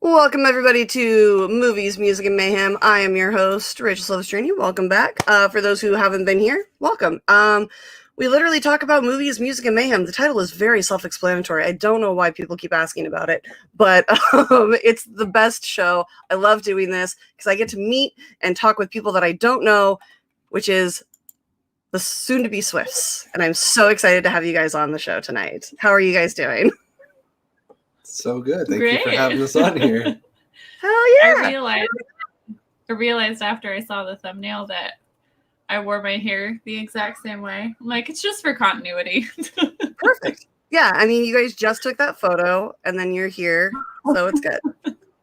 Welcome, everybody, to Movies, Music, and Mayhem. I am your host, Rachel Silvestrini. Welcome back. For those who haven't been here, welcome. We literally talk about movies, music, and mayhem. The title is very self-explanatory. I don't know why people keep asking about it, but it's the best show. I love doing this because I get to meet and talk with people that I don't know, which is the soon-to-be Swifts. And I'm so excited to have you guys on the show tonight. How are you guys doing? So good. Thank you for having us on here. Hell yeah. I realized after I saw the thumbnail that I wore my hair the exact same way. I'm like, it's just for continuity. Perfect. Yeah, I mean, you guys just took that photo and then you're here, so it's good.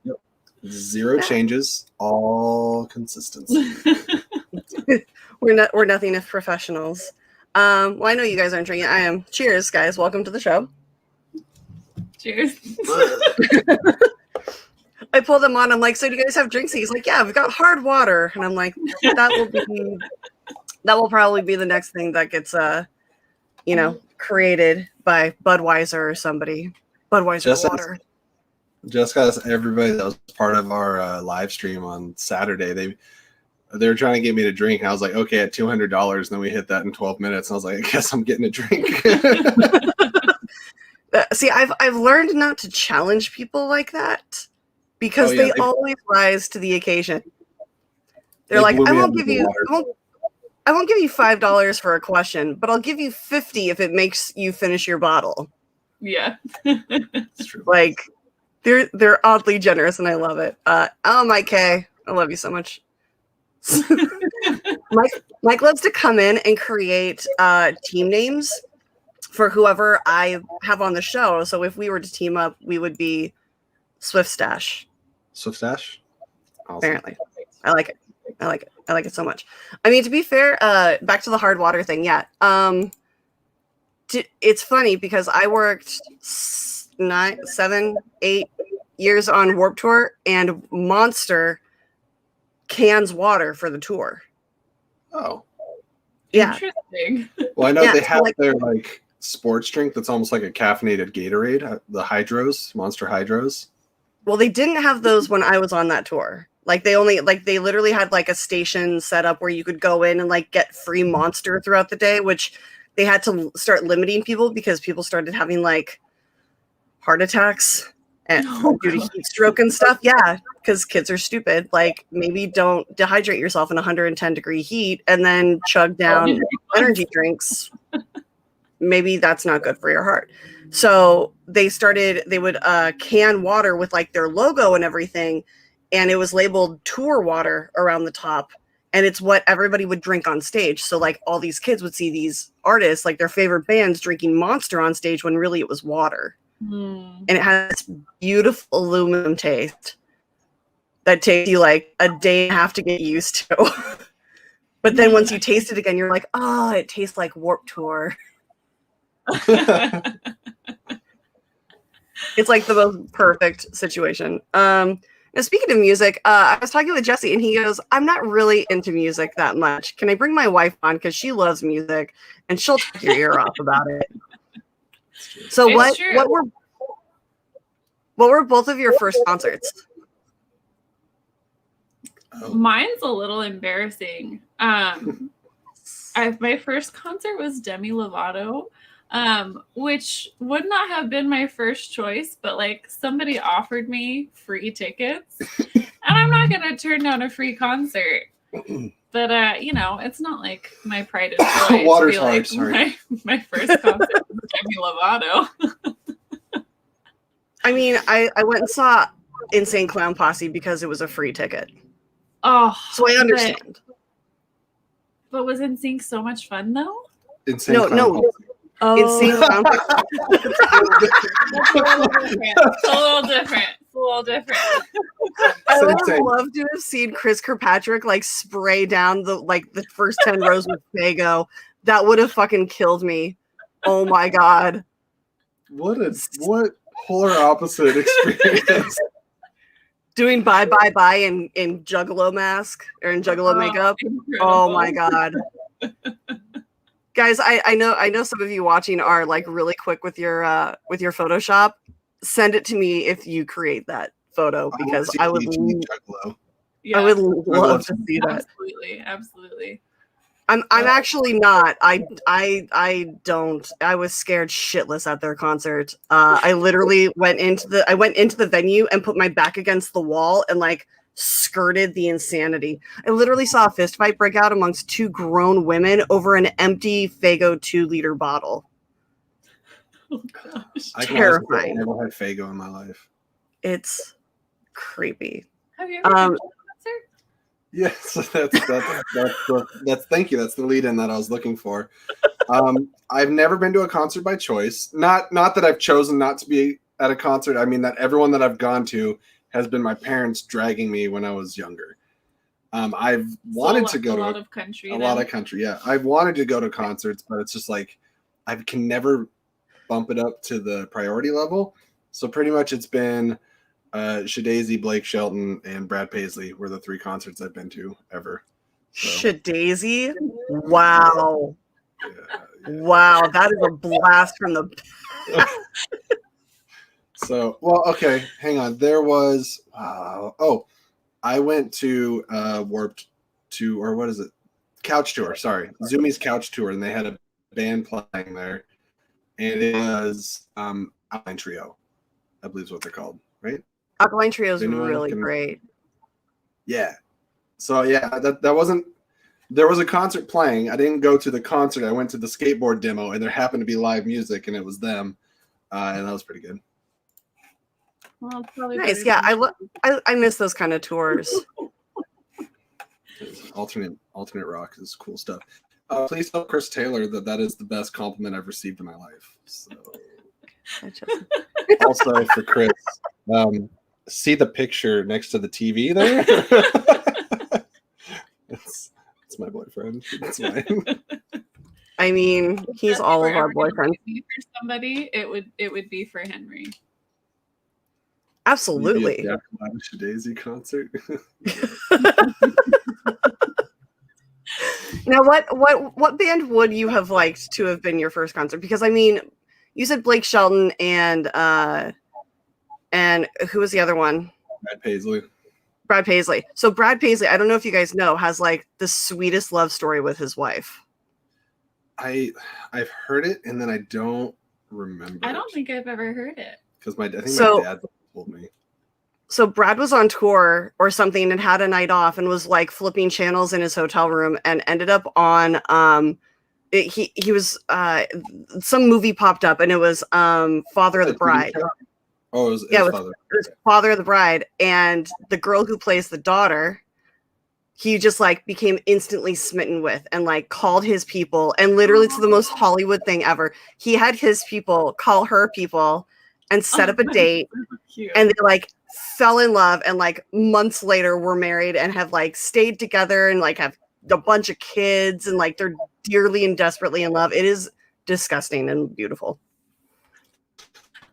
Yep. Zero changes, all consistency. We're nothing if professionals. Well, I know you guys aren't drinking. I am. Cheers, guys. Welcome to the show. Cheers. I pulled them on. I'm like, so do you guys have drinks? He's like, yeah, we've got hard water. And I'm like, that will probably be the next thing that gets created by Budweiser or somebody. Budweiser water. Just got everybody that was part of our live stream on Saturday. They were trying to get me to drink, and I was like, okay, at $200. And then we hit that in 12 minutes. And I was like, I guess I'm getting a drink. See, I've learned not to challenge people like that because they always rise to the occasion. They're like, I won't give you $5 for a question, but I'll give you $50 if it makes you finish your bottle. Yeah. It's true. Like, they're oddly generous, and I love it. Mike K, I love you so much. Mike loves to come in and create team names for whoever I have on the show. So if we were to team up, we would be Swift Stash. Swift Stash? Awesome. Apparently. I like it. I like it so much. I mean, to be fair, back to the hard water thing. Yeah. It's funny because I worked 7, 8 years on Warped Tour, and Monster cans water for the tour. Oh. Yeah. Interesting. Well, I know they have their sports drink that's almost like a caffeinated Gatorade, the Hydros, Monster Hydros. Well, they didn't have those when I was on that tour. They literally had a station set up where you could go in and get free Monster throughout the day, which they had to start limiting people because people started having heart attacks and due to heat stroke and stuff. Yeah, because kids are stupid. Maybe don't dehydrate yourself in 110-degree heat and then chug down energy drinks. Maybe that's not good for your heart. So they would can water with their logo and everything, and it was labeled tour water around the top, and it's what everybody would drink on stage. So all these kids would see these artists, their favorite bands, drinking Monster on stage when really it was water. And it has this beautiful aluminum taste that takes you a day and a half to get used to. But then once you taste it again, you're like, oh, it tastes like Warped Tour. It's the most perfect situation. Now, speaking of music, I was talking with Jesse, and he goes, I'm not really into music that much. Can I bring my wife on? Because she loves music, and she'll take your ear off about it. So what were both of your first concerts? Mine's a little embarrassing. My first concert was Demi Lovato, which would not have been my first choice, but somebody offered me free tickets, and I'm not gonna turn down a free concert. But it's not my pride and joy. Water's hard. Sorry. My first concert was Demi Lovato. I mean, I went and saw Insane Clown Posse because it was a free ticket. Oh, so I understand. But was NSYNC so much fun though? Insane no. Oh. Insane Clown Posse. It's a little different. I would have loved to have seen Chris Kirkpatrick spray down the first 10 rows with Fago. That would have fucking killed me. Oh my god. What polar opposite experience. Doing Bye Bye Bye in Juggalo mask or in Juggalo makeup. Incredible. Oh my god. Guys, I know some of you watching are really quick with your Photoshop. Send it to me if you create that photo because I would Yeah, I would love to see that. Absolutely. I'm actually not. I don't. I was scared shitless at their concert. I literally went into the venue and put my back against the wall and like skirted the insanity. I literally saw a fist fight break out amongst two grown women over an empty Faygo 2-liter bottle. Oh gosh. Terrifying. I've never had Faygo in my life. It's creepy. Have you ever been to a concert? Yes, that's thank you. That's the lead in that I was looking for. I've never been to a concert by choice. Not that I've chosen not to be at a concert. I mean that everyone that I've gone to has been my parents dragging me when I was younger. I've wanted to go to a lot of country. Yeah, I've wanted to go to concerts, but it's just like I can never bump it up to the priority level. So pretty much it's been Shadazy, Blake Shelton, and Brad Paisley were the 3 concerts I've been to ever. So. Shadazy? Wow. Yeah. Wow, that is a blast from the So, well, okay, hang on. There was I went to Warped to, or what is it? Couch Tour, sorry. Zoomies Couch Tour, and they had a band playing there. And it was Alkaline Trio, I believe is what they're called, right? Alkaline Trio is really great. Yeah. So yeah, that wasn't. There was a concert playing. I didn't go to the concert. I went to the skateboard demo, and there happened to be live music, and it was them, and that was pretty good. Well, probably nice. Yeah, I miss those kind of tours. Alternate rock is cool stuff. Please tell Chris Taylor that is the best compliment I've received in my life. So. Also for Chris, see the picture next to the TV there? It's my boyfriend. It's mine. I mean, he's all of our boyfriends. For somebody, it would be for Henry. Absolutely. Maybe a Daisy concert. Now, what band would you have liked to have been your first concert? Because I mean, you said Blake Shelton and who was the other one? Brad Paisley. So Brad Paisley, I don't know if you guys know, has like the sweetest love story with his wife. I've heard it and then I don't remember. I don't think I've ever heard it. Because my dad told me. So Brad was on tour or something and had a night off and was like flipping channels in his hotel room and ended up on he was some movie popped up and it was Father of the Bride. Oh, it was Father of the Bride, and the girl who plays the daughter, he just like became instantly smitten with and like called his people, and literally it's the most Hollywood thing ever. He had his people call her people and set up a date, and they like fell in love, and like months later were married and have like stayed together and like have a bunch of kids, and like they're dearly and desperately in love. It is disgusting and beautiful.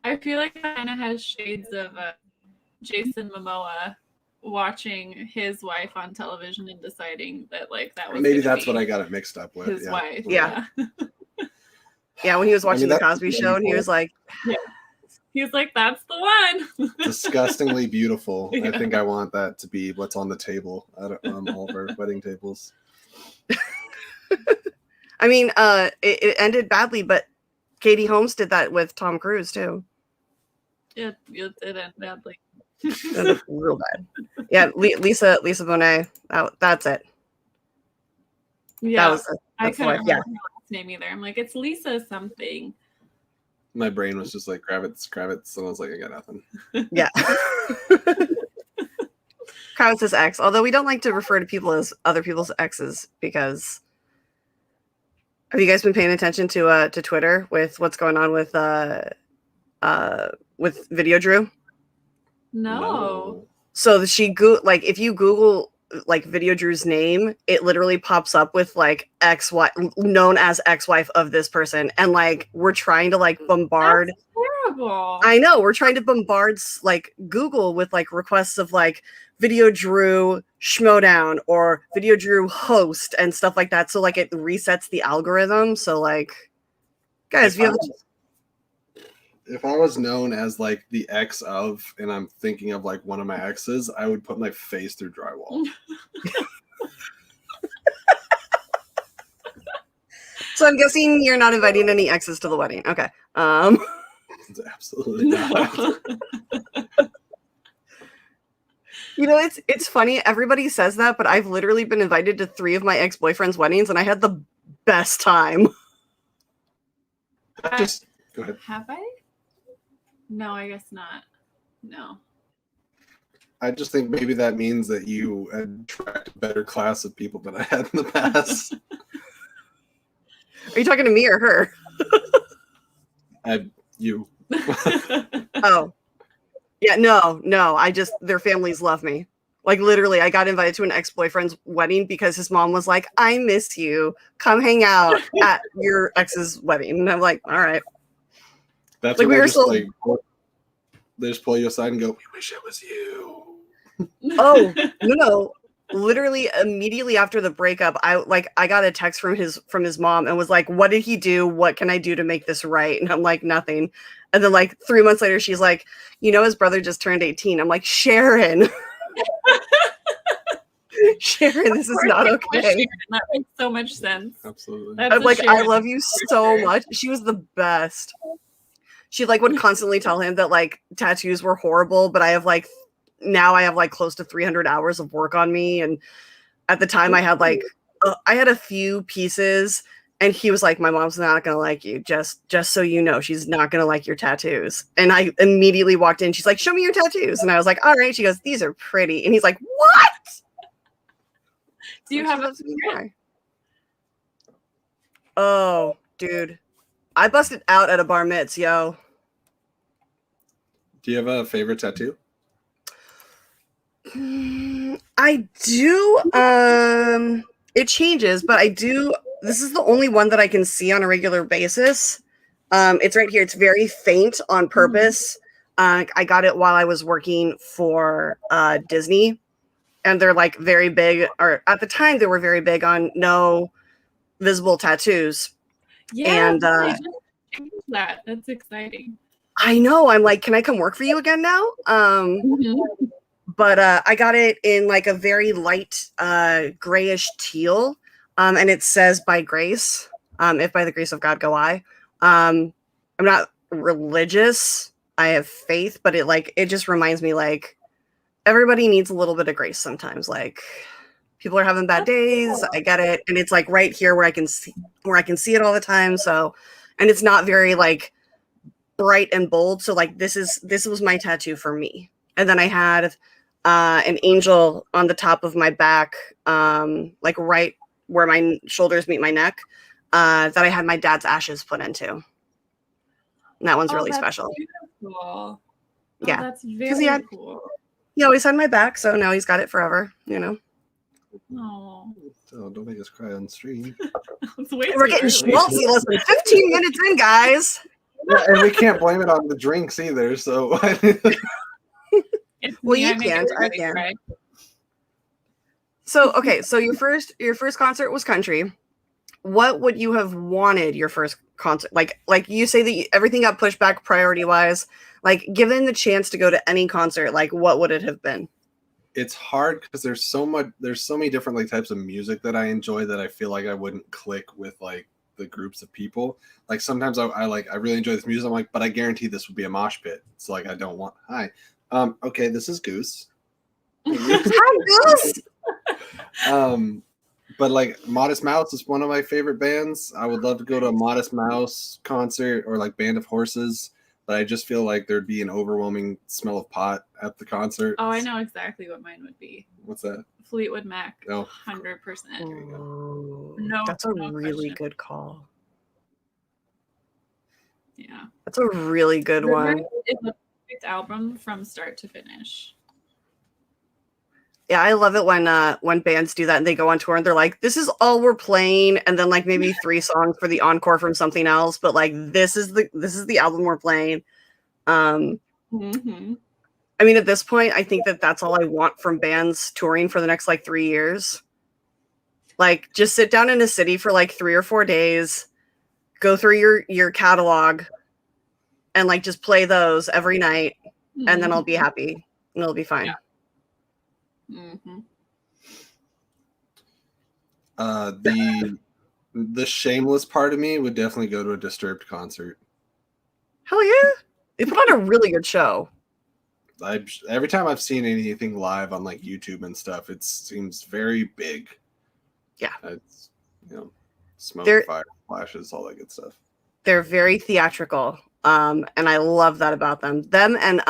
I feel like it kind of has shades of Jason Momoa watching his wife on television and deciding that like that was maybe that's what I got it mixed up with. His wife. Yeah. Yeah, when he was watching the Cosby Show and he was like, yeah. He was like, that's the one. Disgustingly beautiful. Yeah. I think I want that to be what's on the table at all of our wedding tables. I mean, it ended badly, but Katie Holmes did that with Tom Cruise too. It ended badly. Real bad. Yeah, Lisa Bonet. That's it. Yeah, that's I couldn't remember her last name either. I'm like, it's Lisa something. My brain was just like Kravitz, and I was like, I got nothing. Yeah. Kravitz's ex. Although we don't like to refer to people as other people's exes, because have you guys been paying attention to Twitter with what's going on with Video Drew? No. So if you Google like Video Drew's name, it literally pops up with like ex-wife, known as ex-wife of this person, and like we're trying to like bombard. That's terrible. I know, we're trying to bombard like Google with like requests of like Video Drew Schmodown or Video Drew host and stuff like that. So like it resets the algorithm. So like, guys, If I was known as like the ex of, and I'm thinking of like one of my exes, I would put my face through drywall. So I'm guessing you're not inviting any exes to the wedding. Okay. Absolutely not. You know, it's funny. Everybody says that, but I've literally been invited to 3 of my ex-boyfriends' weddings, and I had the best time. Just go ahead. Have I? No, I guess not. No. I just think maybe that means that you attract a better class of people than I had in the past. Are you talking to me or her? You. Oh. Yeah, no. Their families love me. Like, literally, I got invited to an ex-boyfriend's wedding because his mom was like, I miss you. Come hang out at your ex's wedding. And I'm like, all right. That's like, when we were just, so... like, they just pull you aside and go, we wish it was you. Oh, no. Literally, immediately after the breakup, I got a text from his mom and was like, what did he do? What can I do to make this right? And I'm like, nothing. And then like 3 months later, she's like, you know, his brother just turned 18. I'm like, Sharon. Sharon, this is not okay. Sharon. That makes so much sense. Absolutely. I'm like, I love you so much. She was the best. She like would constantly tell him that like tattoos were horrible, but I have like close to 300 hours of work on me. And at the time I had a few pieces, and he was like, my mom's not going to like you. Just so you know, she's not going to like your tattoos. And I immediately walked in. She's like, show me your tattoos. And I was like, all right. She goes, these are pretty. And he's like, what? Do you have a Oh, dude. I busted out at a bar mitz, yo. Do you have a favorite tattoo? I do. It changes, but I do. This is the only one that I can see on a regular basis. It's right here. It's very faint on purpose. I got it while I was working for Disney, and they're like very big, or at the time they were very big on no visible tattoos. Yeah, and I just changed that. That's exciting. I know. I'm like, can I come work for you again now? But I got it in like a very light grayish teal, and it says by grace, if by the grace of God go I. I'm not religious. I have faith, but it just reminds me like everybody needs a little bit of grace sometimes. Like people are having bad days. I get it, and it's like right here where I can see it all the time. So, and it's not very like bright and bold. So like this was my tattoo for me. And then I had an angel on the top of my back, like right where my shoulders meet my neck, that I had my dad's ashes put into. And that one's really special. Beautiful. Yeah, that's very cool. He always had my back, so now he's got it forever, you know. Oh, Don't make us cry on stream. We're getting schmaltzy less than 15 minutes in, guys. Yeah, and we can't blame it on the drinks either. So, well, you can't. I can. Right. So, okay. So your first concert was country. What would you have wanted your first concert? Like you say that everything got pushed back priority wise. Like, given the chance to go to any concert, like what would it have been? It's hard because there's so many different like types of music that I enjoy that I feel like I wouldn't click with like the groups of people. Like sometimes I really enjoy this music. I'm like, but I guarantee this would be a mosh pit. So like I don't want. Hi, okay, this is Goose. Hi, Goose. But like Modest Mouse is one of my favorite bands. I would love to go to a Modest Mouse concert or like Band of Horses, but I just feel like there'd be an overwhelming smell of pot at the concert. Oh, I know exactly what mine would be. What's that? Fleetwood Mac. Oh, 100%. No, that's a really good call. Yeah, that's a really good one. It's a perfect album from start to finish. Yeah, I love it when bands do that and they go on tour and they're like, this is all we're playing, and then like maybe 3 songs for the encore from something else, but like this is the album we're playing. I mean, at this point, I think that's all I want from bands touring for the next like 3 years. Like, just sit down in a city for like 3 or 4 days, go through your catalog, and like just play those every night, and then I'll be Mhm. happy and it'll be fine. Mhm. The shameless part of me would definitely go to a Disturbed concert. Hell yeah. They put on a really good show. Every time I've seen anything live on like YouTube and stuff, it seems very big. Yeah. It's, smoke, They're- fire, flashes, all that good stuff. They're very theatrical. And I love that about them. Them and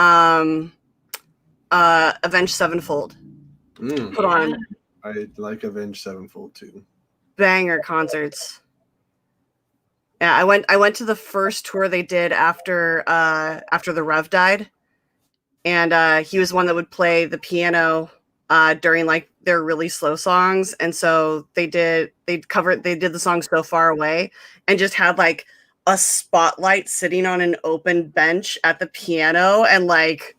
Avenged Sevenfold put on I like Avenged Sevenfold too. banger concerts. Yeah, I went to the first tour they did after the Rev died, and he was one that would play the piano during like their really slow songs, and so they did the song So Far Away, and just had like a spotlight sitting on an open bench at the piano, and like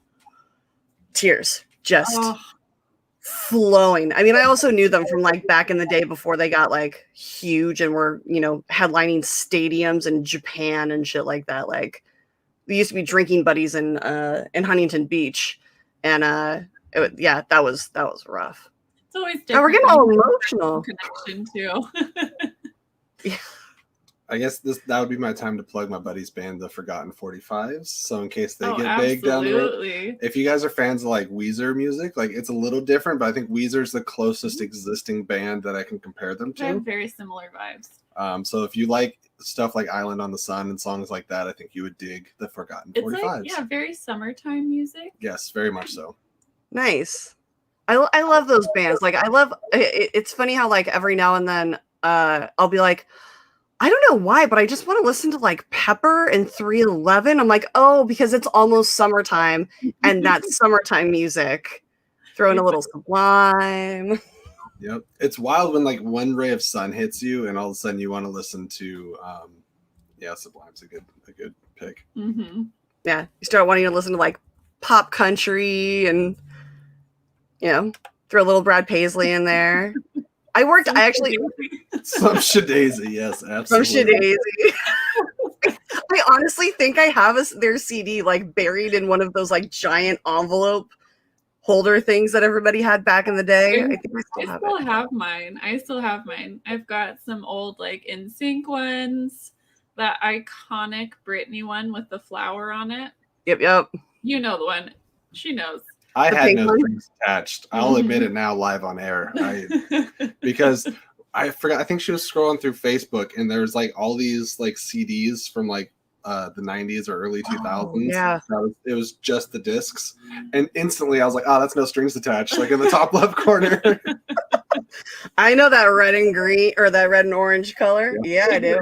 tears just flowing. I mean, I also knew them from like back in the day before they got like huge and were, headlining stadiums in Japan and shit like that. Like we used to be drinking buddies in Huntington Beach, and that was rough. It's always different. Now we're getting all emotional. Connection too. I guess that would be my time to plug my buddy's band, the Forgotten 45s. So in case they get big down the road, if you guys are fans of like Weezer music, like it's a little different, but I think Weezer's the closest existing band that I can compare them to. They have very similar vibes. So if you like stuff like Island on the Sun and songs like that, I think you would dig the Forgotten 45s. It's like, very summertime music. Yes, very much so. Nice. I love those bands. Like I love it's funny how like every now and then I'll be like, I don't know why, but I just want to listen to like Pepper and 311. I'm like, oh, because it's almost summertime and that's summertime music. Throw in a little Sublime. Yep. It's wild when like one ray of sun hits you and all of a sudden you want to listen to Sublime's a good pick. Mm-hmm. Yeah. You start wanting to listen to like pop country and throw a little Brad Paisley in there. Some Shadazy, yes, absolutely. Some Shadazy. I honestly think I have their CD like buried in one of those like giant envelope holder things that everybody had back in the day. I think I still have mine. I still have mine. I've got some old like NSYNC ones, that iconic Britney one with the flower on it. Yep. You know the one. She knows. I had no strings attached. I'll admit it now live on air. Because I forgot. I think she was scrolling through Facebook and there was like all these like CDs from like the 90s or early 2000s. Yeah. It was just the discs. And instantly I was like, oh, that's no strings attached. Like in the top left corner. I know that red and green or that red and orange color. Yeah, I do.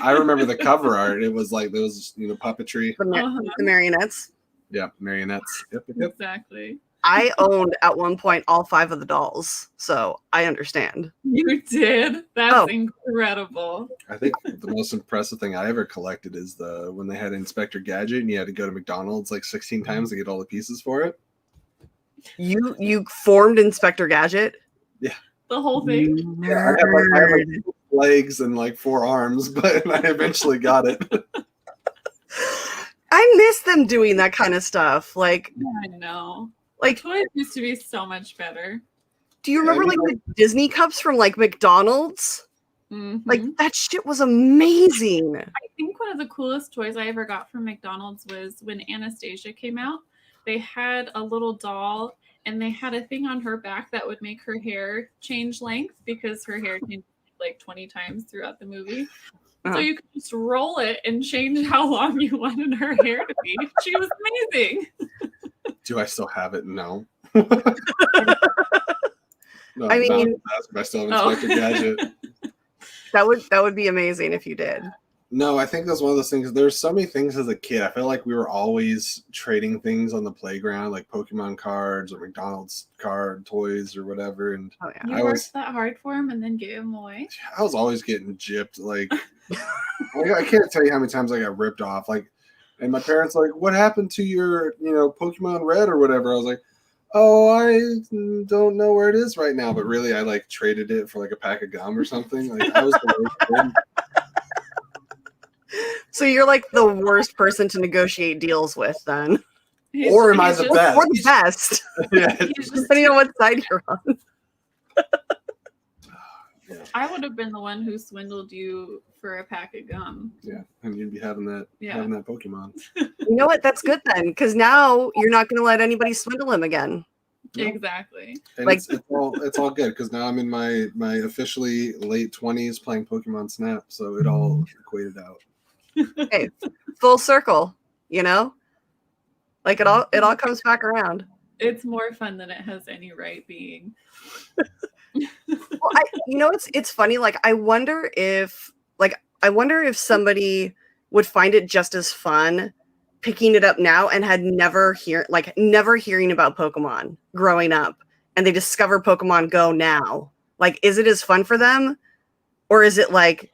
I remember the cover art. It was like, there was, puppetry. The marionettes. Yeah, marionettes. Yep. Exactly. I owned at one point all 5 of the dolls, so I understand. You did? That's incredible. I think the most impressive thing I ever collected is when they had Inspector Gadget and you had to go to McDonald's like 16 times to get all the pieces for it. You formed Inspector Gadget? Yeah. The whole thing? Yeah, I have like legs and like 4 arms, but I eventually got it. I miss them doing that kind of stuff. Like, I know. Like, toys used to be so much better. Do you remember like the Disney cups from like McDonald's? Mm-hmm. Like that shit was amazing. I think one of the coolest toys I ever got from McDonald's was when Anastasia came out. They had a little doll and they had a thing on her back that would make her hair change length because her hair changed like 20 times throughout the movie. So you could just roll it and change how long you wanted her hair to be. She was amazing. Do I still have it? No. No, I mean, I still have Inspector Gadget. That would be amazing if you did. No, I think that's one of those things. There's so many things as a kid. I feel like we were always trading things on the playground, like Pokemon cards or McDonald's card toys or whatever. And you worked that hard for him and then gave him away. I was always getting gypped. Like, I can't tell you how many times I got ripped off. Like, and my parents like, "What happened to your, Pokemon Red or whatever?" I was like, "Oh, I don't know where it is right now." But really, I like traded it for like a pack of gum or something. Like, I was the worst kid. So you're like the worst person to negotiate deals with, then. Or am I the best? Or the best. Depending on what side you're on. I would have been the one who swindled you for a pack of gum. Yeah, and you'd be having that Pokemon. You know what? That's good then, because now you're not going to let anybody swindle him again. Nope. Exactly. And like it's all good because now I'm in my officially late 20s playing Pokemon Snap, so it all equated out. Hey, full circle, you know? Like it all comes back around. It's more fun than it has any right being. Well, it's funny. Like I wonder if somebody would find it just as fun picking it up now and had never hearing about Pokemon growing up, and they discover Pokemon Go now. Like, is it as fun for them, or is it like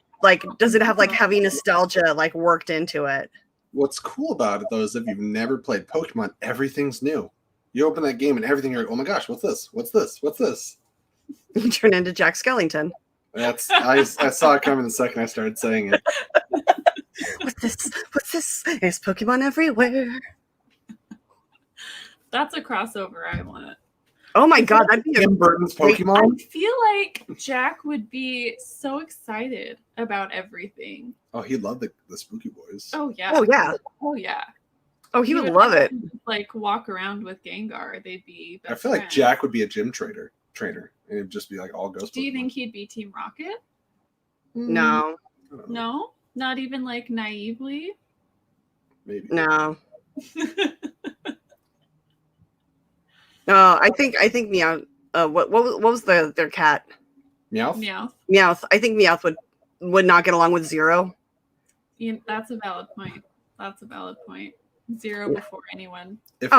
does it have like heavy nostalgia like worked into it? What's cool about it though is if you've never played Pokemon, everything's new. You open that game and everything, you're like, oh my gosh, what's this? What's this? What's this? You turn into Jack Skellington. I saw it coming the second I started saying it. What's this? What's this? There's Pokemon everywhere. That's a crossover I want. Oh my god, that'd be Tim Burton's Pokemon. I feel like Jack would be so excited about everything. Oh, he'd love the Spooky Boys. Oh yeah. Oh yeah. Oh yeah. Oh, he would love it. Like walk around with Gengar, they'd be best I feel like friends. Jack would be a gym trainer, and it'd just be like all ghost. Do you Pokemon. think he'd be Team Rocket? No. No? Not even like naively? Maybe. No. No, I think Meow. What was their cat? Meowth? Meowth. I think Meowth would not get along with Zero. Yeah, that's a valid point. Zero before anyone. If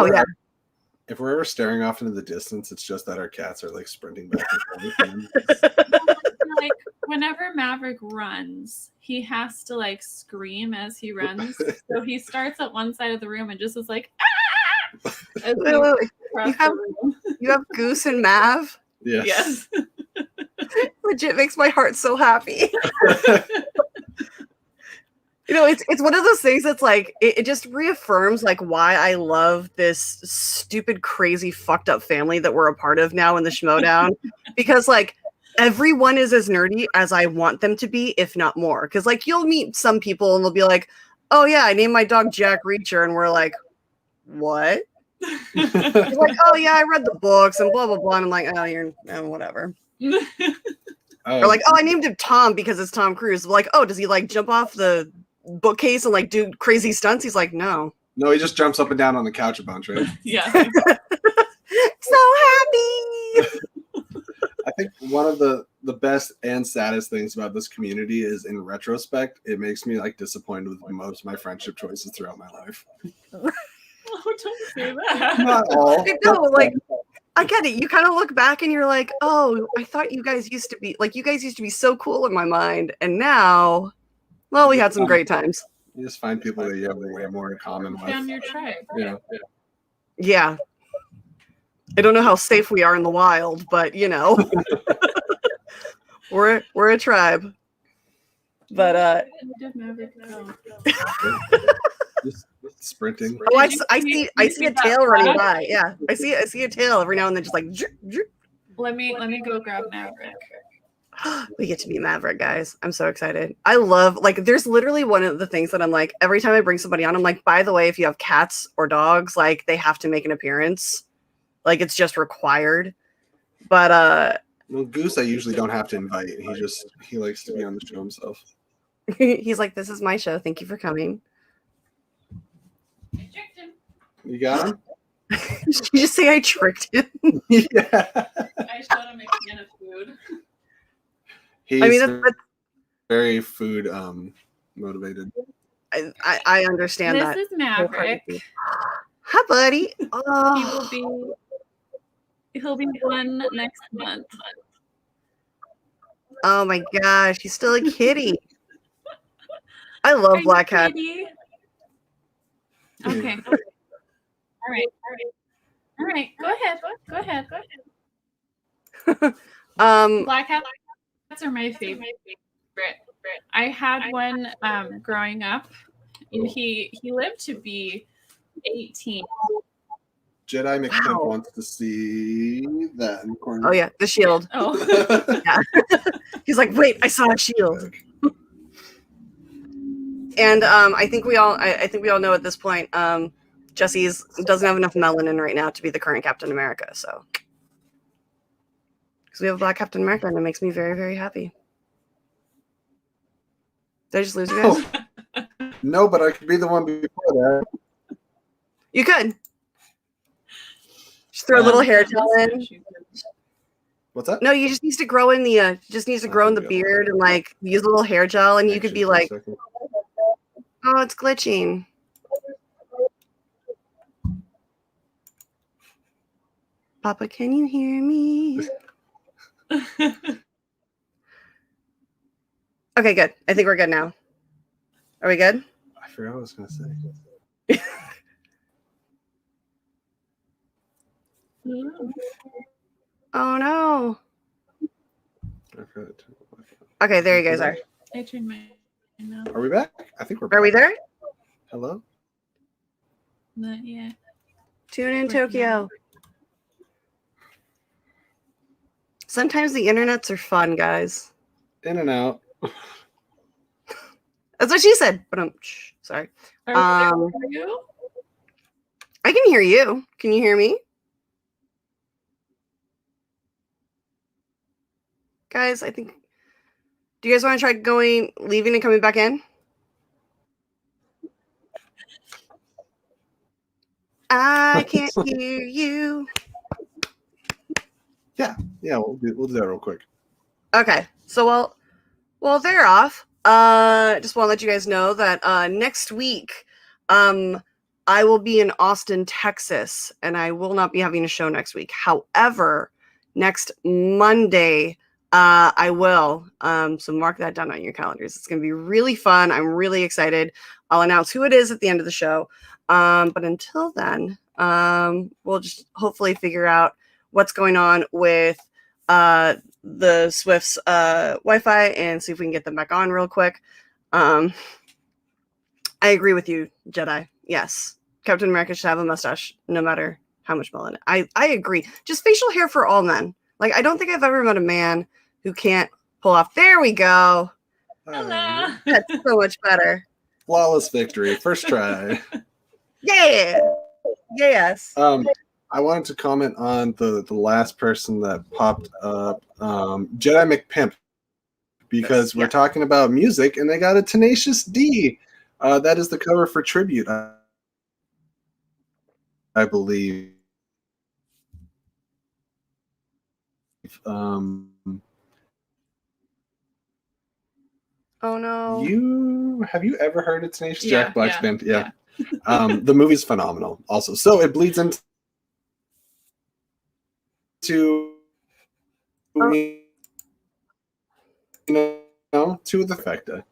we're ever staring off into the distance, it's just that our cats are like sprinting back and forth. Like whenever Maverick runs, he has to like scream as he runs. So he starts at one side of the room and just is like, ah! You have Goose and Mav? Yes. Legit makes my heart so happy. It's one of those things that's like it just reaffirms like why I love this stupid, crazy, fucked up family that we're a part of now in the Schmodown. Because like everyone is as nerdy as I want them to be, if not more. Because like you'll meet some people and they'll be like, "Oh yeah, I named my dog Jack Reacher," and we're like, "What?" You're like, "Oh yeah, I read the books and blah blah blah." And I'm like, "Oh, whatever." Or like, "Oh, I named him Tom because it's Tom Cruise." Like, "Oh, does he like jump off the bookcase and like do crazy stunts?" He's like, "No." No, he just jumps up and down on the couch a bunch, right? Yeah. So happy. I think one of the best and saddest things about this community is, in retrospect, it makes me like disappointed with most of my friendship choices throughout my life. Oh, don't say that. Not all. No, like I get it. You kind of look back and you're like, "Oh, I thought you guys used to be so cool in my mind, and now, well, we had some great times." You just find people that you have way more in common with. Found your tribe. Yeah. I don't know how safe we are in the wild, but we're a tribe. But Just sprinting. oh, I see a tail running by. Yeah, I see a tail every now and then, just like. Let me go grab Maverick. We get to meet Maverick, guys. I'm so excited. I love, like, there's literally one of the things that I'm like, every time I bring somebody on, I'm like, by the way, if you have cats or dogs, like, they have to make an appearance. Like, it's just required. But well, Goose, I usually don't have to invite. He likes to be on the show himself. he's like, "This is my show. Thank you for coming." I tricked him. You got him? Did you just say I tricked him? Yeah. I showed him a can of food. He's that's very food motivated. I understand that. This is Maverick. Hi, buddy. Oh. He'll be one next month. Oh my gosh, he's still a kitty. I love black cats. Okay. All right. Go ahead. Black Black cats are my favorite I had one growing up. And he lived to be 18. Jedi McPimp Wow. wants to see that in the corner. Oh yeah, the shield. Oh, Yeah. He's like, wait, I saw a shield. And I think we all know at this point, Jesse's doesn't have enough melanin right now to be the current Captain America. So, because we have a black Captain America, and it makes me very, very happy. Did I just lose you guys? No, but I could be the one before that. You could. Just throw a little hair gel in. What's that? No, you just needs to grow in the beard and like use a little hair gel, and you could be like, oh, it's glitching. Papa, can you hear me? Okay, good. I think we're good now. Are we good? I forgot what I was going to say. Oh no. Okay, there you guys are. I turned my now. Are we back? I think we're back. Are we there? Hello? Not yet. Tune in Tokyo. Sometimes the internets are fun, guys. In and out. That's what she said. But sorry. Are you? I can hear you. Can you hear me? Guys, I think. Do you guys want to try leaving and coming back in? I can't hear you. Yeah, we'll do that real quick. Okay, so while they're off, just want to let you guys know that next week, I will be in Austin, Texas, and I will not be having a show next week. However, next Monday, I will. So mark that down on your calendars. It's going to be really fun. I'm really excited. I'll announce who it is at the end of the show. But until then, we'll just hopefully figure out what's going on with the Swift's Wi-Fi and see if we can get them back on real quick. I agree with you, Jedi. Yes, Captain America should have a mustache no matter how much melanin. I agree. Just facial hair for all men. Like, I don't think I've ever met a man who can't pull off. There we go. Hello. That's so much better. Flawless victory. First try. Yeah. Yes. I wanted to comment on the last person that popped up, Jedi McPimp, because we're talking about music, and they got a Tenacious D. That is the cover for Tribute, I believe. Oh no. Have you ever heard of Tenacious Yeah, Jack Black's band? yeah. The movie's phenomenal also. So it bleeds into to the factor.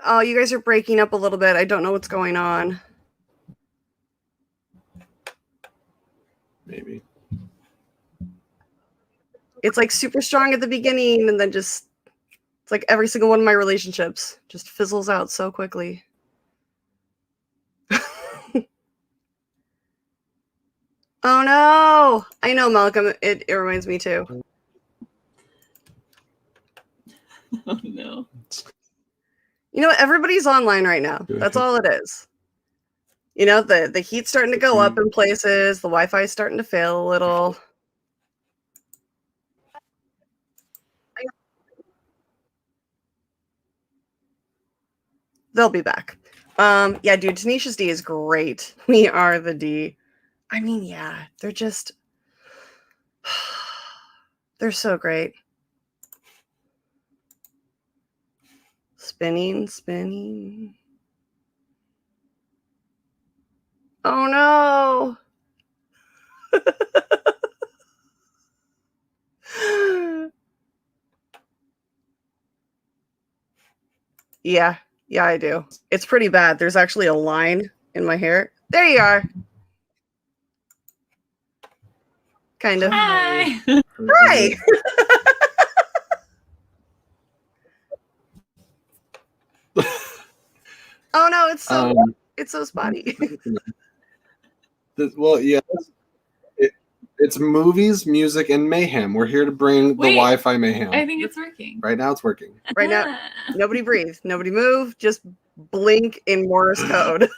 Oh, you guys are breaking up a little bit. I don't know what's going on. Maybe. It's like super strong at the beginning and then just it's like every single one of my relationships just fizzles out so quickly. Oh no! I know, Malcolm. It reminds me too. Oh no. You know what? Everybody's online right now. That's all it is. You know, the heat's starting to go up in places. The Wi-Fi's starting to fail a little. They'll be back. Yeah, dude, Tenacious D is great. We are the D. I mean, yeah, they're just they're so great. Spinning. Oh no. Yeah, I do. It's pretty bad. There's actually a line in my hair. There you are. Kind of. Hi. Hi. Oh no, it's so spotty. Well, yeah, it's movies, music, and mayhem. We're here to bring the Wi-Fi mayhem. I think it's working. Right now, it's working. Right now, nobody breathe, nobody move, just blink in Morse code.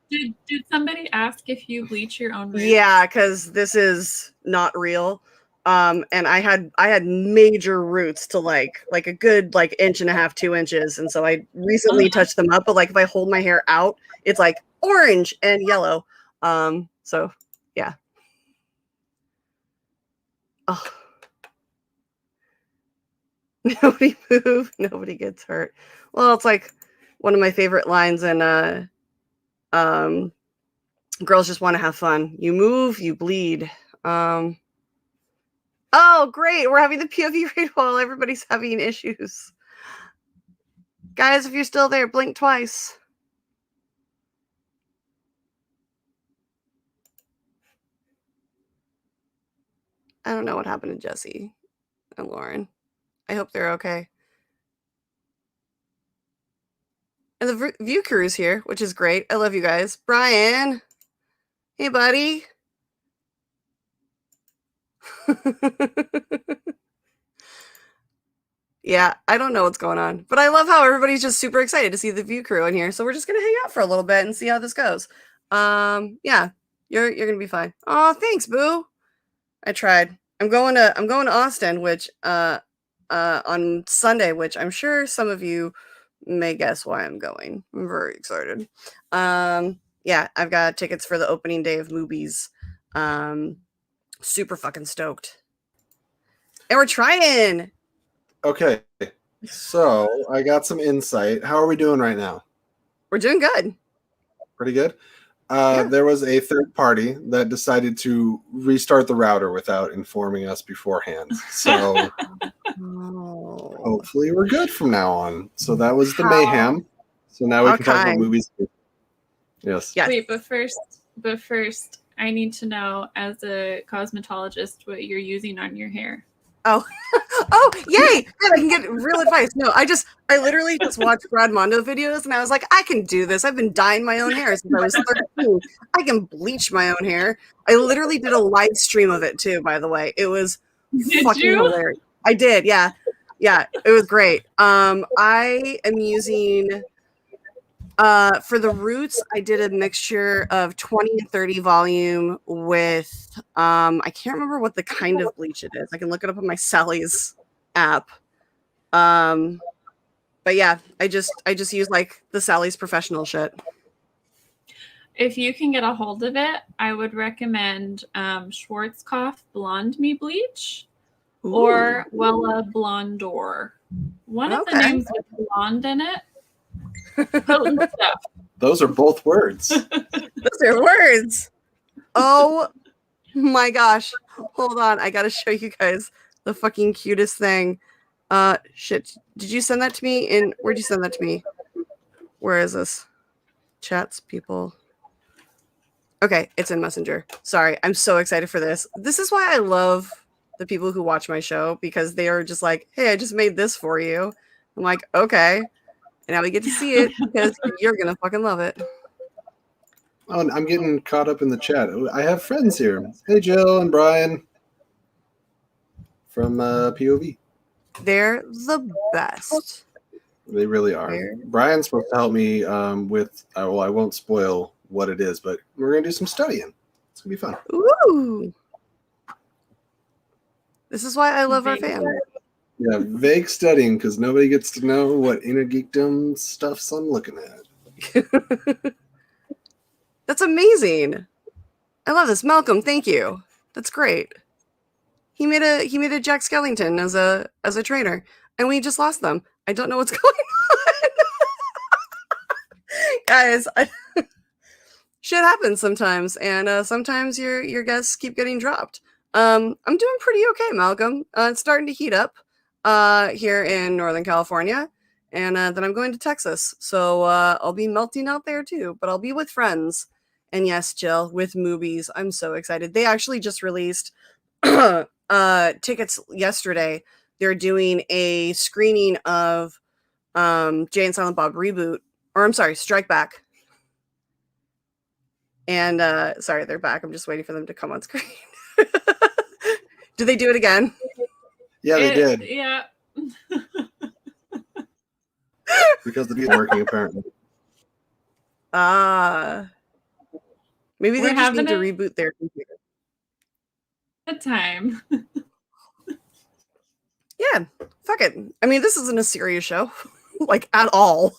Did somebody ask if you bleach your own roots? Yeah, because this is not real. And I had major roots to like a good like 1.5 to 2 inches, and so I recently touched them up. But like if I hold my hair out, it's like orange and yellow. So yeah. Oh. Nobody move, nobody gets hurt. Well, it's like one of my favorite lines in Girls Just Want to Have Fun. You move, you bleed. Oh, great. We're having the POV raid while everybody's having issues. Guys, if you're still there, blink twice. I don't know what happened to Jesse and Lauren. I hope they're okay. And the view crew is here, which is great. I love you guys. Brian. Hey, buddy. Yeah, I don't know what's going on, but I love how everybody's just super excited to see the view crew in here. So we're just gonna hang out for a little bit and see how this goes. Yeah, you're gonna be fine. Oh, thanks, boo. I tried. I'm going to Austin, which on Sunday, which I'm sure some of you may guess why I'm going. I'm very excited. Yeah, I've got tickets for the opening day of movies. Super fucking stoked. And we're trying. Okay, so I got some insight. How are we doing right now? We're doing good. Pretty good. There was a third party that decided to restart the router without informing us beforehand. So hopefully we're good from now on. So that was the mayhem. So now we can talk about movies. Yes. Wait, but first, I need to know, as a cosmetologist, what you're using on your hair. Oh, yay! Good, I can get real advice. No, I literally just watched Brad Mondo videos, and I was like, I can do this. I've been dyeing my own hair since I was 13. I can bleach my own hair. I literally did a live stream of it too, by the way. It was fucking hilarious. I did, yeah. Yeah, it was great. I am using for the roots, I did a mixture of 20 and 30 volume with I can't remember what the kind of bleach it is. I can look it up on my Sally's app. But yeah, I just use like the Sally's professional shit. If you can get a hold of it, I would recommend Schwarzkopf Blonde Me Bleach. Ooh. Or Wella Blondor. One of the names with blonde in it. Potent stuff. Those are both words. Those are words. Oh my gosh. Hold on. I gotta show you guys the fucking cutest thing. Shit. Did you send that to me? Where'd you send that to me? Where is this? Chats, people. Okay, it's in Messenger. Sorry, I'm so excited for this. This is why I love the people who watch my show, because they are just like, hey, I just made this for you. I'm like, okay. And now we get to see it because you're going to fucking love it. Oh, and I'm getting caught up in the chat. I have friends here. Hey, Jill and Brian from POV. They're the best. They really are. Brian's supposed to help me with, well, I won't spoil what it is, but we're going to do some studying. It's going to be fun. Ooh. This is why I love our family. Yeah, vague studying, because nobody gets to know what inner geekdom stuffs I'm looking at. That's amazing. I love this. Malcolm, thank you. That's great. He made a Jack Skellington as a trainer, and we just lost them. I don't know what's going on. Guys, shit happens sometimes, and sometimes your guests keep getting dropped. I'm doing pretty okay, Malcolm. It's starting to heat up here in Northern California, and then I'm going to Texas, so I'll be melting out there too, but I'll be with friends. And yes, Jill, with movies. I'm so excited. They actually just released tickets yesterday. They're doing a screening of Jay and Silent Bob Reboot, or I'm sorry, Strike Back. And sorry, they're back. I'm just waiting for them to come on screen. Did they do it again? Yeah, they did. Yeah. Because the beat's working apparently. Maybe We're they just need to having reboot their computer. A time. Yeah, fuck it. I mean, this isn't a serious show, like at all.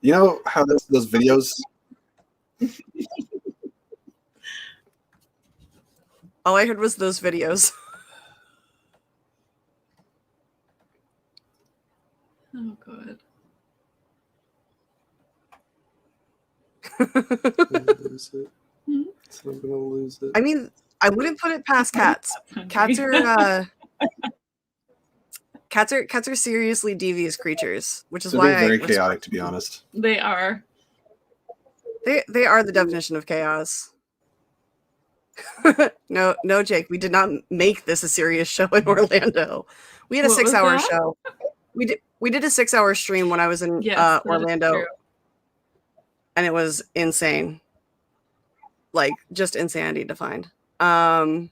You know how those videos? All I heard was those videos. Oh god. Lose it. So I'm gonna lose it. I mean, I wouldn't put it past cats. Cats are seriously devious creatures, which is So why they're very chaotic, to be honest. They are. They are the definition of chaos. No, Jake, we did not make this a serious show in Orlando. We had a What was 6-hour that? show. We did a 6-hour stream when I was in Yes, that is Orlando, true. and it was insane. Like just insanity defined. So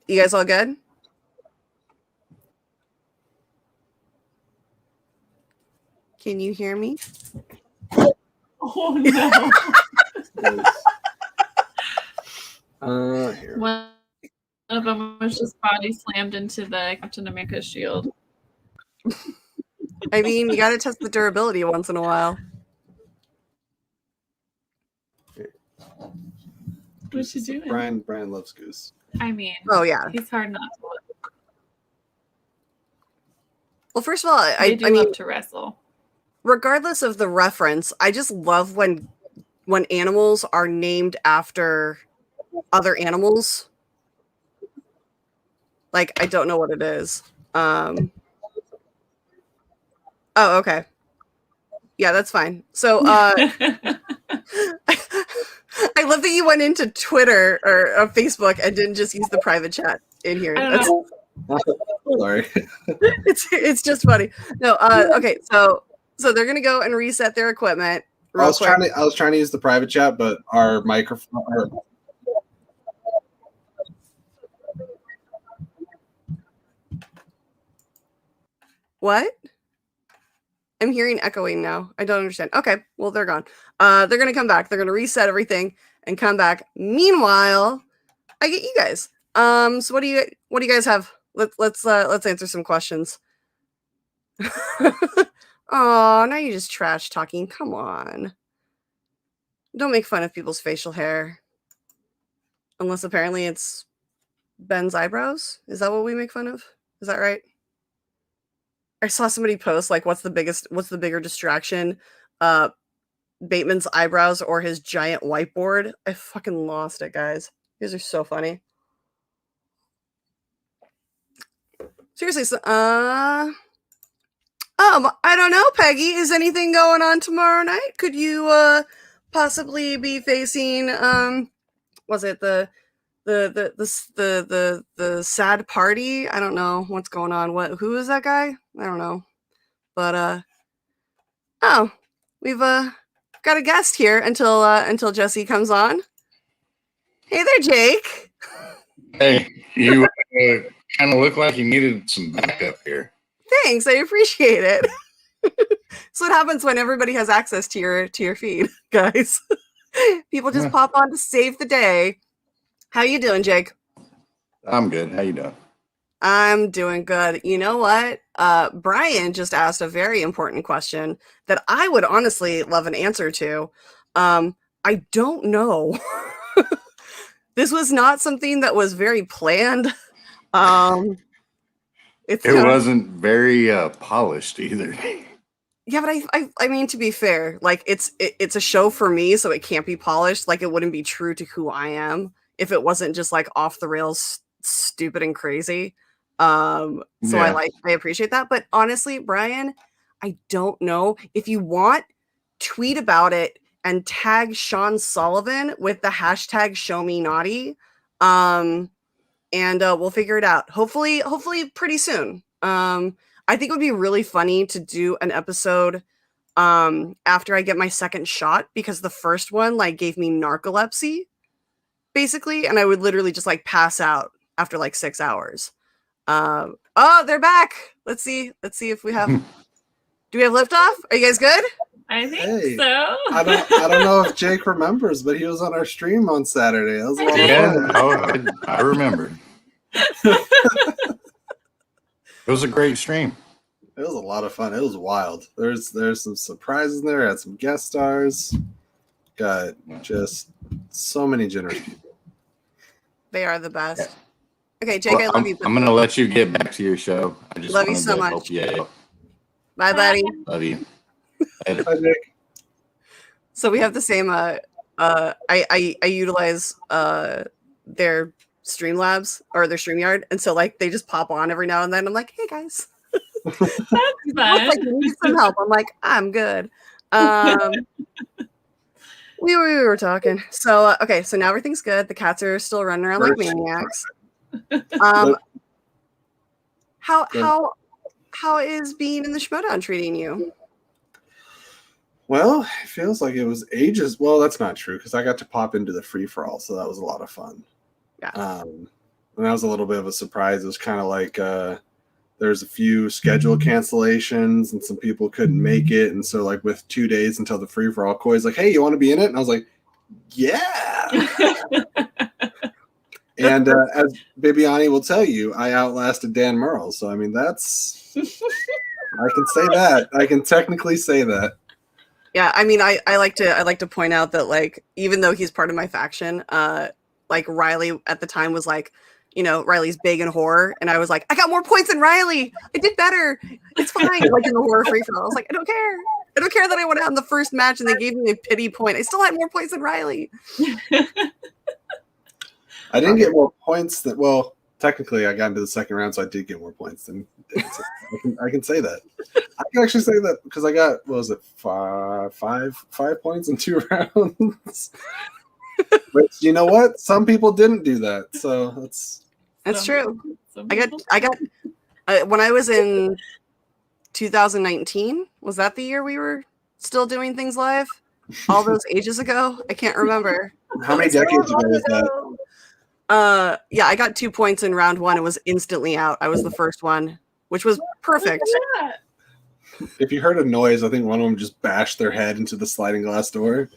you guys all good? Can you hear me? Oh no. Here. One of them was just body slammed into the Captain America shield. I mean, you got to test the durability once in a while. What's he doing? Brian loves Goose. I mean, Oh yeah. he's hard not to love. Well, first of all, I They do mean, love to wrestle. regardless of the reference, I just love when animals are named after other animals. Like, I don't know what it is. Oh, okay. Yeah, that's fine. So I love that you went into Twitter or Facebook and didn't just use the private chat in here. I don't know. Sorry. It's just funny. No, okay, so they're gonna go and reset their equipment real quick. I was trying to use the private chat, but our microphone. What? I'm hearing echoing now. I don't understand. Okay, well they're gone. They're gonna come back. They're gonna reset everything and come back. Meanwhile, I get you guys. So what do you guys have? Let's answer some questions. Oh, now you're just trash talking. Come on. Don't make fun of people's facial hair. Unless apparently it's Ben's eyebrows. Is that what we make fun of? Is that right? I saw somebody post like what's the bigger distraction? Bateman's eyebrows or his giant whiteboard? I fucking lost it, guys. You guys are so funny. Seriously, so, I don't know, Peggy. Is anything going on tomorrow night? Could you possibly be facing was it the sad party? I don't know what's going on. Who is that guy? I don't know. But we've got a guest here until Jesse comes on. Hey there, Jake. Hey, you kind of look like you needed some backup here. Thanks, I appreciate it. That's what happens when everybody has access to your feed, guys. People just pop on to save the day. How you doing, Jake? I'm good. How you doing? I'm doing good. You know what? Brian just asked a very important question that I would honestly love an answer to. I don't know. This was not something that was very planned. It wasn't very polished either. Yeah, but I mean, to be fair, like it's a show for me, so it can't be polished. Like it wouldn't be true to who I am if it wasn't just like off the rails, stupid and crazy. So Yeah. I appreciate that. But honestly, Brian, I don't know. If you want, tweet about it and tag Sean Sullivan with the hashtag #ShowMeNaughty. And we'll figure it out. Hopefully pretty soon. I think it would be really funny to do an episode after I get my second shot, because the first one like gave me narcolepsy, basically, and I would literally just like pass out after like 6 hours. Oh, they're back. Let's see if we have. Do we have liftoff? Are you guys good? I think so. I don't know if Jake remembers, but he was on our stream on Saturday. That was a lot of fun. I remember. It was a great stream. It was a lot of fun. It was wild. There's some surprises in there. Had some guest stars. Got just so many generous people. They are the best. Okay, Jake, I love you. I'm gonna let you get back to your show. I just love you so much. Help you out. Bye, buddy. Love you. Hi, Jake. So we have the same. I utilize their Streamlabs or their StreamYard, and so like they just pop on every now and then. I'm like, hey guys, That's fun. like, you need some help. I'm like, I'm good. We were talking. So okay, so now everything's good. The cats are still running around like maniacs. How is being in the Schmodown treating you? Well, it feels like it was ages. Well, that's not true, because I got to pop into the free for all, so that was a lot of fun. Yeah. And that was a little bit of a surprise. It was kind of like there's a few schedule cancellations and some people couldn't make it, and so like with 2 days until the free for all, Koi's like, "Hey, you want to be in it?" And I was like, "Yeah." And as Bibiani will tell you, I outlasted Dan Merle. So I mean, that's I can say that. I can technically say that. Yeah, I mean, I like to point out that like even though he's part of my faction, like Riley at the time was like, you know, Riley's big in horror, and I was like, I got more points than Riley. I did better. It's fine. Like in the horror free for all, I was like, I don't care. I don't care that I went out in the first match and they gave me a pity point. I still had more points than Riley. I didn't get more points than, well, technically I got into the second round, so I did get more points than I can say that. I can actually say that because I got, what was it, five points in 2 rounds. But you know what? Some people didn't do that, so that's true. I got when I was in 2019, was that the year we were still doing things live? All those ages ago? I can't remember. How many decades ago was that? Yeah, I got 2 points in round 1 and was instantly out. I was the first one, which was perfect. If you heard a noise, I think one of them just bashed their head into the sliding glass door.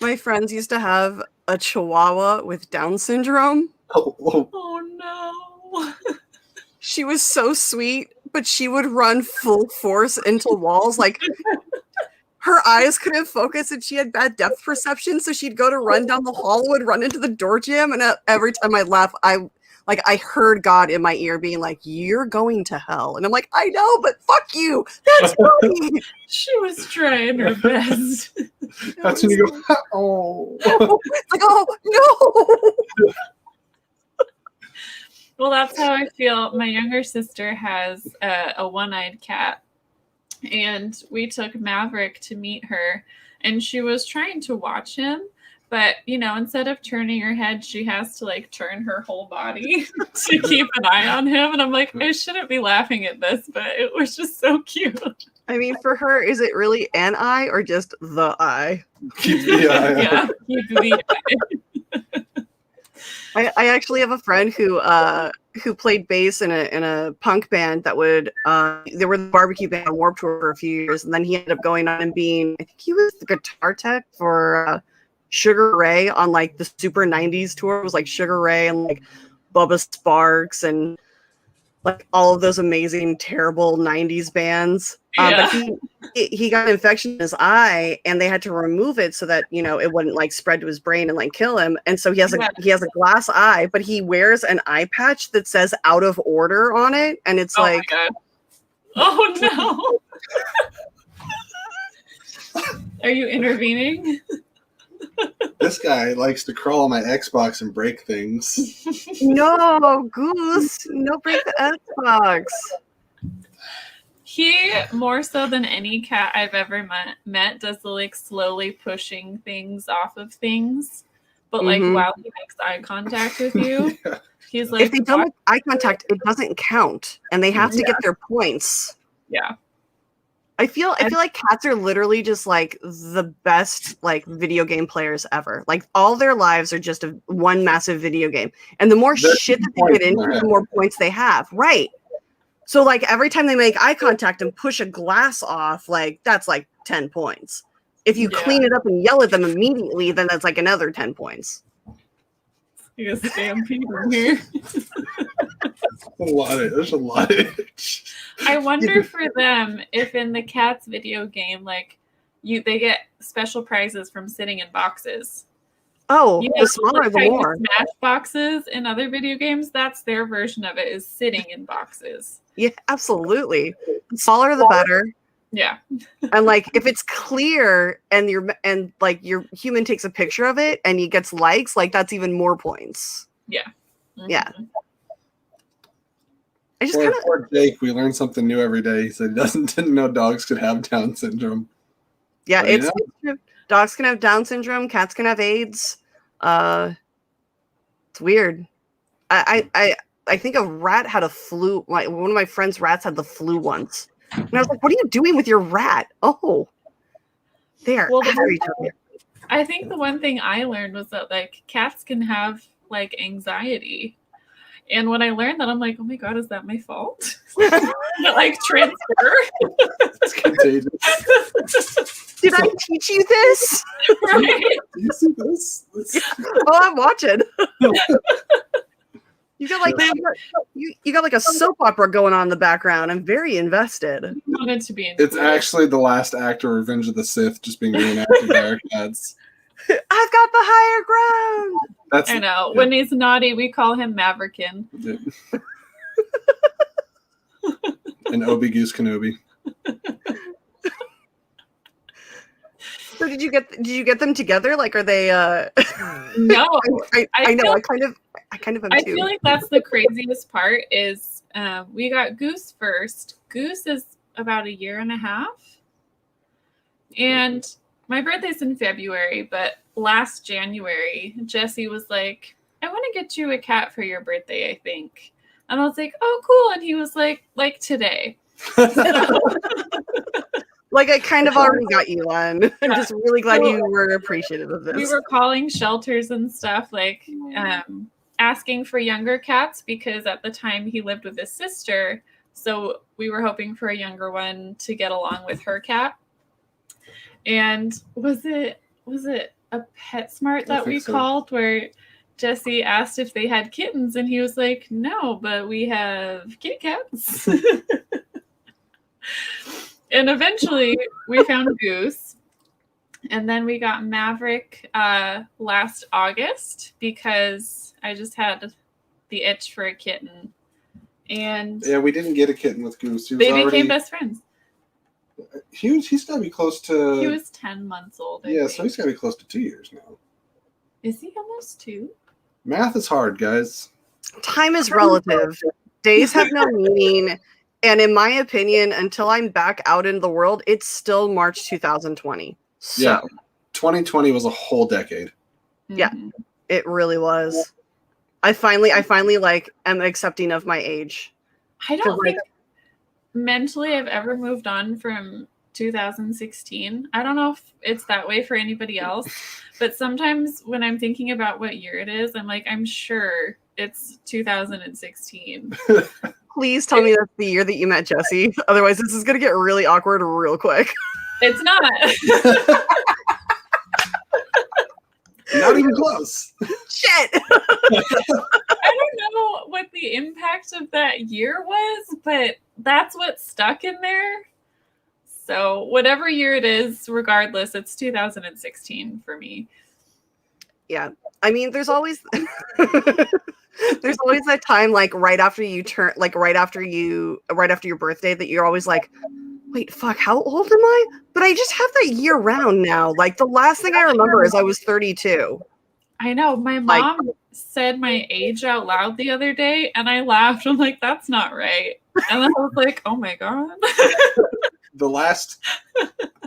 My friends used to have a Chihuahua with Down syndrome. Oh no. She was so sweet, but she would run full force into walls. Like her eyes couldn't focus and she had bad depth perception. So she'd go to run down the hall, would run into the door jam. And every time I left, I heard God in my ear being like, "You're going to hell." And I'm like, I know, but fuck you. That's funny. She was trying her best. That's when you go, oh. It's like, oh, no. Well, that's how I feel. My younger sister has a one-eyed cat, and we took Maverick to meet her, and she was trying to watch him, but, you know, instead of turning her head, she has to, like, turn her whole body to keep an eye on him, and I'm like, I shouldn't be laughing at this, but it was just so cute. I mean, for her, is it really an eye or just the eye? Keep the eye. Yeah, keep the eye. I actually have a friend who played bass in a punk band that would they were the barbecue band on Warped Tour for a few years, and then he ended up going on and being, I think he was the guitar tech for Sugar Ray on like the Super 90s tour. It was like Sugar Ray and like Bubba Sparks and like all of those amazing terrible 90s bands. Yeah. But he got an infection in his eye, and they had to remove it so that, you know, it wouldn't like spread to his brain and like kill him. And so he has a glass eye, but he wears an eye patch that says "out of order" on it, and it's My God. Oh no. Are you intervening? This guy likes to crawl on my Xbox and break things. No, Goose, no break the Xbox. He, more so than any cat I've ever met, does the like slowly pushing things off of things. But like while he makes eye contact with you, he's like, if they don't make eye contact, it doesn't count, and they have to get their points. Yeah. I feel like cats are literally just like the best like video game players ever. Like all their lives are just one massive video game, and the more shit that they get into, the more points they have. Right. So like every time they make eye contact and push a glass off, like that's like 10 points. If you clean it up and yell at them immediately, then that's like another 10 points. You got stampede in here. There's a lot of I wonder for them if in the cats video game, like they get special prizes from sitting in boxes. Oh, the smaller the more. Smash boxes in other video games, that's their version of it, is sitting in boxes. Yeah, absolutely. The smaller the better. Yeah. And like if it's clear and your human takes a picture of it and he gets likes, like that's even more points. Yeah. Yeah. I just poor Jake, we learn something new every day. He said he didn't know dogs could have Down syndrome. Yeah, it's dogs can have Down syndrome, cats can have AIDS. It's weird. I think a rat had a flu. One of my friend's rats had the flu once. And I was like, what are you doing with your rat? Oh, there. Well, I think the one thing I learned was that like cats can have like anxiety. And when I learned that, I'm like, oh my God, is that my fault? Like transfer. It's contagious. Did I teach you this? Right? Do you see this? Oh, I'm watching. You got like a soap opera going on in the background. I'm very invested. I wanted to be. It's actually the last act of Revenge of the Sith, just being reenacted by our cats. I've got the higher ground. I know. Yeah. When he's naughty, we call him Mavericken. Yeah. And Obi Goose Kenobi. So did you get them together? Like, are they? No, I know. I kind of am too. I feel like that's the craziest part. Is we got Goose first. Goose is about 1.5 years, and my birthday's in February. But last January, Jesse was like, "I want to get you a cat for your birthday, I think." And I was like, "Oh, cool!" And he was like today. Like, I kind of already got you one. I'm just really glad you were appreciative of this. We were calling shelters and stuff, like asking for younger cats because at the time he lived with his sister. So we were hoping for a younger one to get along with her cat. And was it a PetSmart that we called where Jesse asked if they had kittens and he was like, "No, but we have kitty cats." And eventually we found Goose. And then we got Maverick last August because I just had the itch for a kitten. And yeah, we didn't get a kitten with Goose. They became best friends. He's got to be close to... He was 10 months old, I think. So he's got to be close to 2 years now. Is he almost 2? Math is hard, guys. Time is relative. Days have no meaning. And in my opinion, until I'm back out in the world, it's still March 2020. So. Yeah, 2020 was a whole decade. Yeah, it really was. I finally like am accepting of my age. I don't think mentally I've ever moved on from 2016. I don't know if it's that way for anybody else, but sometimes when I'm thinking about what year it is, I'm like, I'm sure it's 2016. Please tell me that's the year that you met Jesse. Otherwise, this is going to get really awkward real quick. It's not. Not even close. Shit. I don't know what the impact of that year was, but that's what stuck in there. So whatever year it is, regardless, it's 2016 for me. Yeah. I mean, there's always that time, like right after you turn, like right after your birthday, that you're always like, wait, fuck, how old am I? But I just have that year round now. Like the last thing I remember is I was 32. I know. My mom said my age out loud the other day, and I laughed. I'm like, that's not right. And then I was like, oh my God. The last,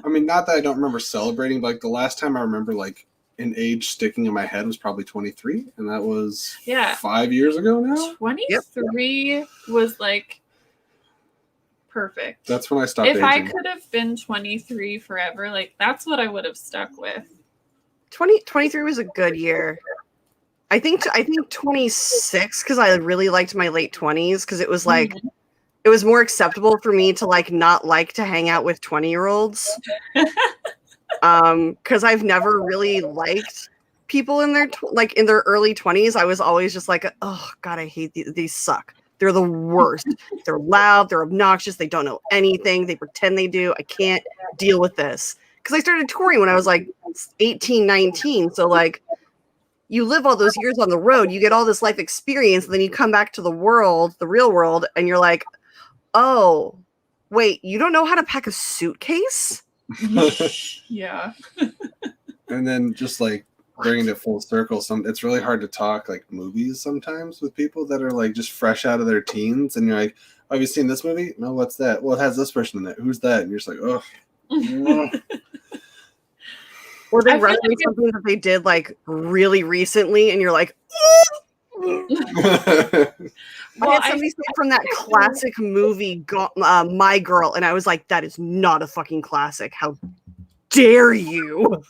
I mean, not that I don't remember celebrating, but like the last time I remember like an age sticking in my head was probably 23, and that was 5 years ago now. 23 was like perfect. That's when I stopped aging. If I could have been 23 forever, like that's what I would have stuck with. 23 was a good year. I think 26, because I really liked my late 20s, because it was like it was more acceptable for me to like not like to hang out with 20-year-olds. Because I've never really liked people in their in their early 20s. I was always just like, oh God, I hate these suck. They're the worst. They're loud, they're obnoxious, they don't know anything, they pretend they do. I can't deal with this. Because I started touring when I was like 18, 19. So like you live all those years on the road, you get all this life experience, and then you come back to the world, the real world, and you're like, oh, wait, you don't know how to pack a suitcase? Yeah. And then just like bringing it full circle, it's really hard to talk like movies sometimes with people that are like just fresh out of their teens, and you're like, oh, have you seen this movie? No, what's that? Well, it has this person in it. Who's that? And you're just like, oh. Or they reference something that they did like really recently, and you're like, Well, I had somebody say from that classic movie, My Girl, and I was like, that is not a fucking classic. How dare you?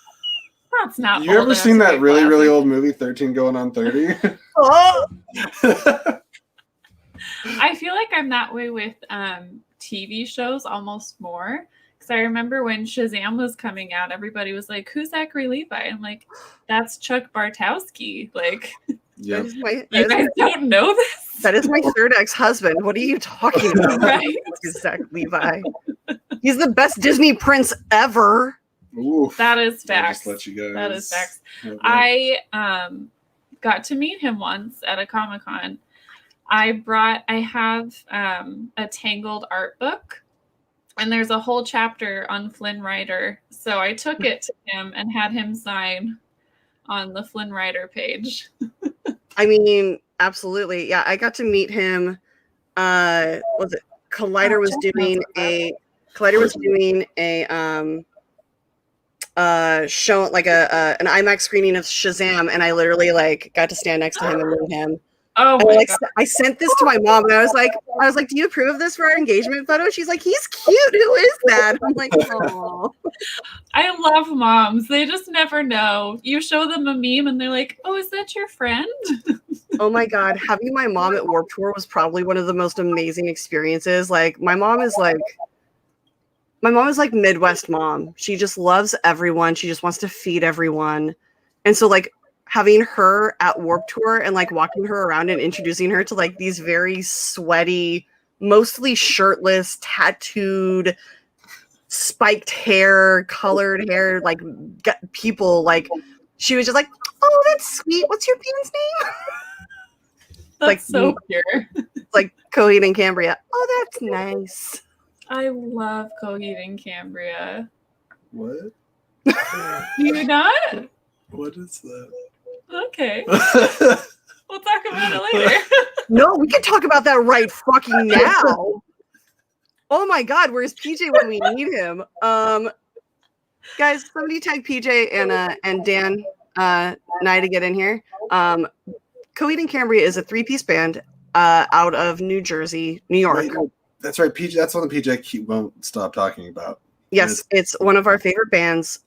That's not. You ever seen that really, really old movie, 13 Going on 30? Oh! I feel like I'm that way with TV shows almost more. Because I remember when Shazam was coming out, everybody was like, who's Zachary Levi? I'm like, that's Chuck Bartowski. Like, yep. You guys don't know this? That is my third ex-husband. What are you talking about? Right? Zach Levi. He's the best Disney prince ever. Oof. That is facts. Let you guys that is facts. I got to meet him once at a Comic-Con. I have a Tangled art book, and there's a whole chapter on Flynn Rider. So I took it to him and had him sign on the Flynn Rider page. I mean, absolutely. Yeah, I got to meet him. Was it Collider was doing a show, like an IMAX screening of Shazam, and I literally like got to stand next to him and meet him. Oh my God. I sent this to my mom, and I was like, do you approve of this for our engagement photo? She's like, he's cute. Who is that? I'm like, oh. I love moms. They just never know. You show them a meme, and they're like, oh, is that your friend? Oh my God, having my mom at Warped Tour was probably one of the most amazing experiences. Like, my mom is like Midwest mom. She just loves everyone. She just wants to feed everyone. And so like having her at Warped Tour and like walking her around and introducing her to like these very sweaty, mostly shirtless, tattooed, spiked hair, colored hair, like people, like she was just like, oh, that's sweet. What's your band's name? That's like so pure. Like Coheed and Cambria. Oh, that's nice. I love Coheed and Cambria. What? Do you not? What is that? Okay. We'll talk about it later. No, we can talk about that right fucking now. Oh my God, where's PJ when we need him? Guys, somebody tag PJ and Dan Nye to get in here. Coheed and Cambria is a 3-piece band out of New Jersey, New York. Wait, that's right, PJ. That's one the PJ won't stop talking about. Yes, it's one of our favorite bands.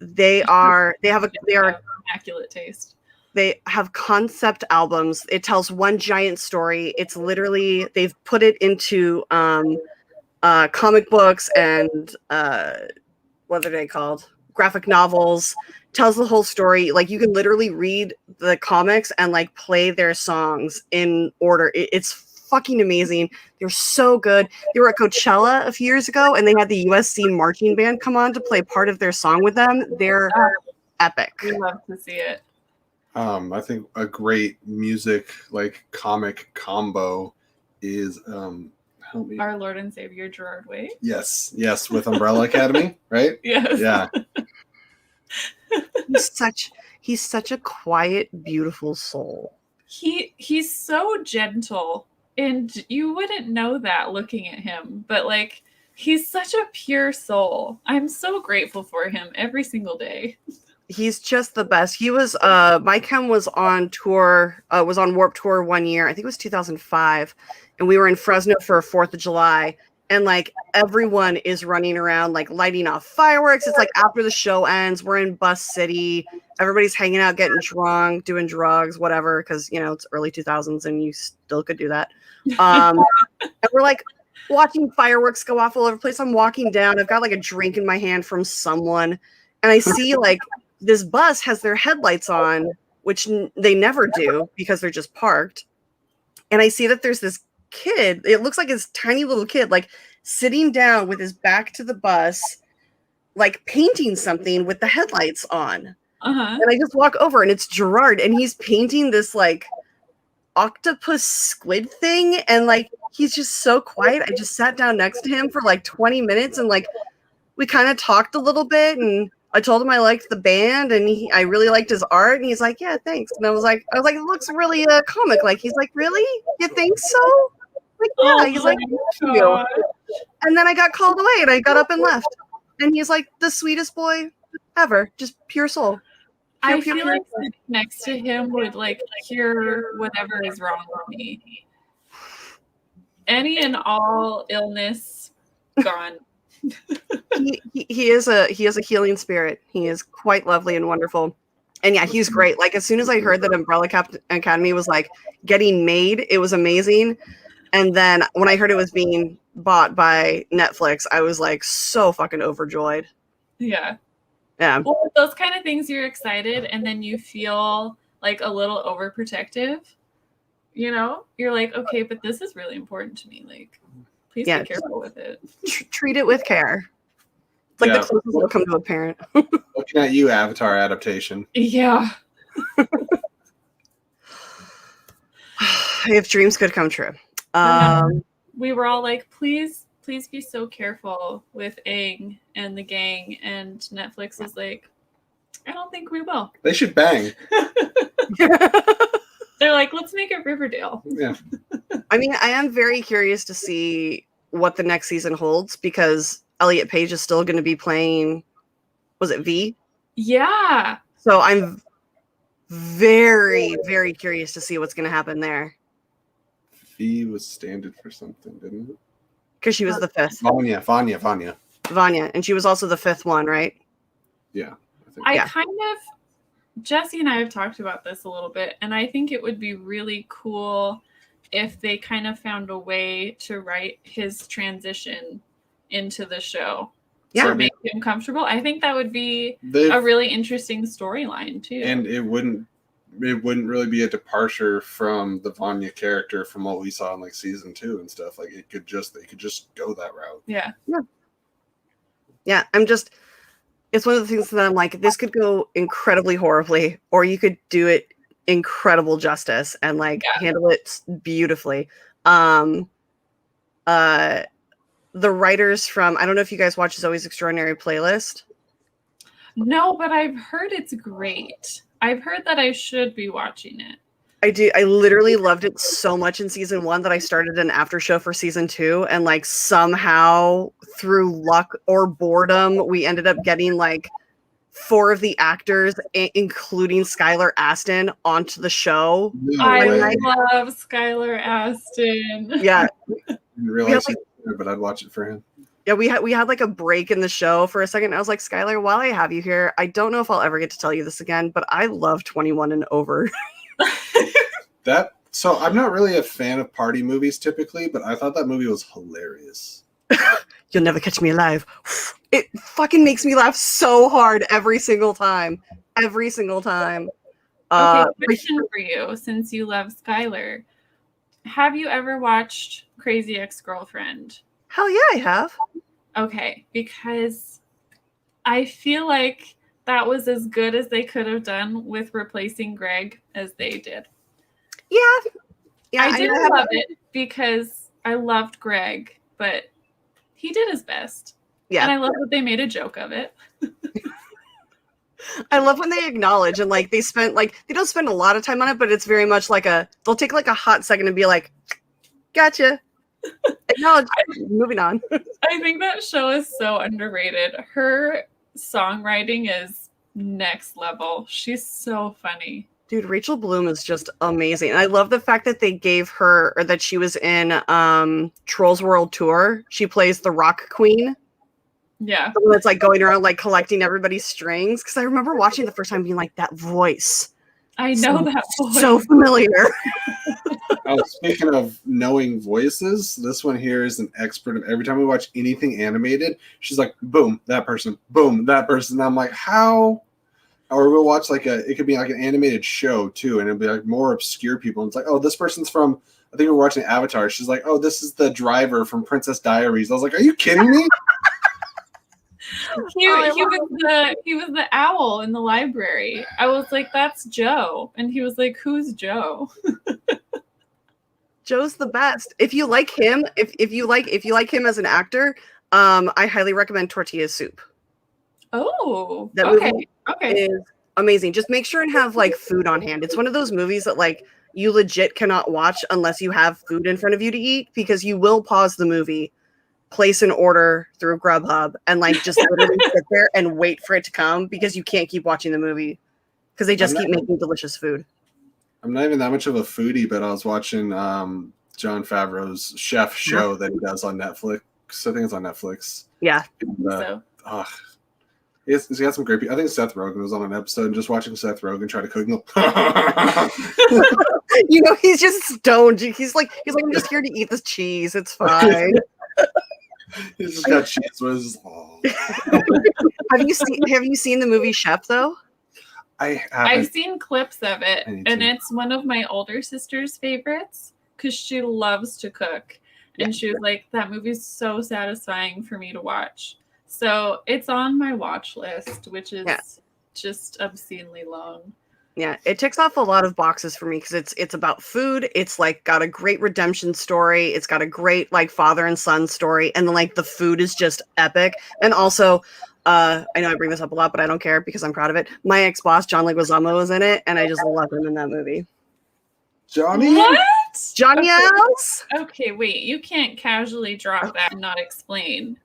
They are immaculate taste. They have concept albums. It tells one giant story. It's literally, they've put it into comic books and what are they called? Graphic novels. Tells the whole story. Like you can literally read the comics and like play their songs in order. It's fucking amazing. They're so good. They were at Coachella a few years ago, and they had the USC marching band come on to play part of their song with them. They're epic. We love to see it. I think a great music like comic combo is help me. Our Lord and Savior Gerard Way. Yes, with Umbrella Academy, right? Yes. Yeah. he's such a quiet, beautiful soul. He's so gentle, and you wouldn't know that looking at him, but like he's such a pure soul. I'm so grateful for him every single day. He's just the best. He was my chem was on tour, was on Warped Tour one year. I think it was 2005, and we were in Fresno for 4th of July. And like everyone is running around, like lighting off fireworks. It's like after the show ends, we're in Bus City. Everybody's hanging out, getting drunk, doing drugs, whatever. Because it's early 2000s, and you still could do that. And we're like watching fireworks go off all over the place. I'm walking down. I've got like a drink in my hand from someone, and I see like this bus has their headlights on, which they never do because they're just parked. And I see that there's this kid, it looks like this tiny little kid, like sitting down with his back to the bus, like painting something with the headlights on. And I just walk over, and it's Gerard, and he's painting this like octopus squid thing, and like he's just so quiet. I just sat down next to him for like 20 minutes, and like we kind of talked a little bit, and I told him I liked the band, and I really liked his art, and he's like, yeah, thanks. And I was like, it looks really comic like. He's like, really? You think so? Like, yeah. He's like, thank you. And then I got called away, and I got up and left. And he's like the sweetest boy ever, just pure soul. I feel like sitting next to him would like cure whatever is wrong with me. Any and all illness gone. He is a healing spirit. He is quite lovely and wonderful. And yeah, he's great. Like as soon as I heard that Umbrella Academy was like getting made, it was amazing. And then when I heard it was being bought by Netflix, I was like so fucking overjoyed. Yeah. Yeah. Well, with those kind of things, you're excited, and then you feel like a little overprotective. You're like, okay, but this is really important to me. Like, please be careful with it. Treat it with care. It's like the closest it'll come to a parent. Looking at you, Avatar adaptation. Yeah. If dreams could come true. We were all like, please be so careful with Aang and the gang, and Netflix is like, I don't think we will. They should bang. They're like, let's make it Riverdale. Yeah. I mean, I am very curious to see what the next season holds, because Elliot Page is still going to be playing, was it V? Yeah. So I'm very, very curious to see what's going to happen there. V was standard for something, didn't it? Because she was the fifth. Vanya. And she was also the fifth one, right? Yeah. Jesse and I have talked about this a little bit, and I think it would be really cool if they kind of found a way to write his transition into the show to make him comfortable. I think that would be a really interesting storyline too. And it wouldn't really be a departure from the Vanya character from what we saw in like season 2 and stuff. Like they could just go that route. Yeah. It's one of the things that I'm like, this could go incredibly horribly, or you could do it incredible justice and like handle it beautifully. The writers from, I don't know if you guys watch Zoe's Extraordinary Playlist. No, but I've heard it's great. I've heard that I should be watching it. I do. I literally loved it so much in season 1 that I started an after show for season 2, and like somehow through luck or boredom, we ended up getting like 4 of the actors, including Skylar Astin, onto the show. I love Skylar Astin. Yeah, didn't realize but I'd watch it for him. Yeah, we had like a break in the show for a second. I was like, Skylar, while I have you here, I don't know if I'll ever get to tell you this again, but I love 21 and over. So I'm not really a fan of party movies typically, but I thought that movie was hilarious. You'll Never Catch Me Alive. It fucking makes me laugh so hard every single time. Every single time. Okay, question for you, since you love Skylar. Have you ever watched Crazy Ex-Girlfriend? Hell yeah, I have. Okay, because I feel like that was as good as they could have done with replacing Greg as they did. Yeah. I didn't love it because I loved Greg, but he did his best. Yeah. And I love that they made a joke of it. I love when they acknowledge and like they don't spend a lot of time on it, but it's very much like they'll take like a hot second and be like, gotcha. Acknowledge. Moving on. I think that show is so underrated. Her songwriting is next level. She's so funny. Dude, Rachel Bloom is just amazing. And I love the fact that they gave her, or that she was in Trolls World Tour. She plays the rock queen. Yeah. The one that's like going around like collecting everybody's strings. Because I remember watching the first time being like, that voice. I know that voice. So familiar. Speaking of knowing voices, this one here is an expert. Every time we watch anything animated, she's like, boom, that person, boom, that person. And I'm like, how? Or we'll watch it could be like an animated show too, and it'll be like more obscure people. And it's like, oh, this person's from, I think we're watching Avatar. She's like, oh, this is the driver from Princess Diaries. I was like, are you kidding me? He was the owl in the library. I was like, that's Joe. And he was like, who's Joe? Joe's the best. If you like him, if you like him as an actor, I highly recommend Tortilla Soup. Oh, that okay. movie is amazing. Just make sure and have like food on hand. It's one of those movies that like you legit cannot watch unless you have food in front of you to eat, because you will pause the movie, place an order through Grubhub, and like just literally sit there and wait for it to come, because you can't keep watching the movie because they just keep making delicious food. I'm not even that much of a foodie, but I was watching Jon Favreau's chef show that he does on Netflix. I think it's on Netflix. Yeah. And, he's got some great people. I think Seth Rogen was on an episode, and just watching Seth Rogen try to cook. You know, he's just stoned. He's like, I'm just here to eat this cheese. It's fine. He's just got cheese whiz. Have you seen the movie Chef though? I've seen clips of it, and it's one of my older sister's favorites because she loves to cook. And she was like, that movie's so satisfying for me to watch. So it's on my watch list, which is just obscenely long. Yeah, it ticks off a lot of boxes for me because it's about food. It's like got a great redemption story. It's got a great like father and son story, and then like the food is just epic. And also, I know I bring this up a lot, but I don't care because I'm proud of it. My ex-boss John Leguizamo was in it, and I just love him in that movie. Johnny? What? Johnny Else? Okay, wait. You can't casually drop that and not explain.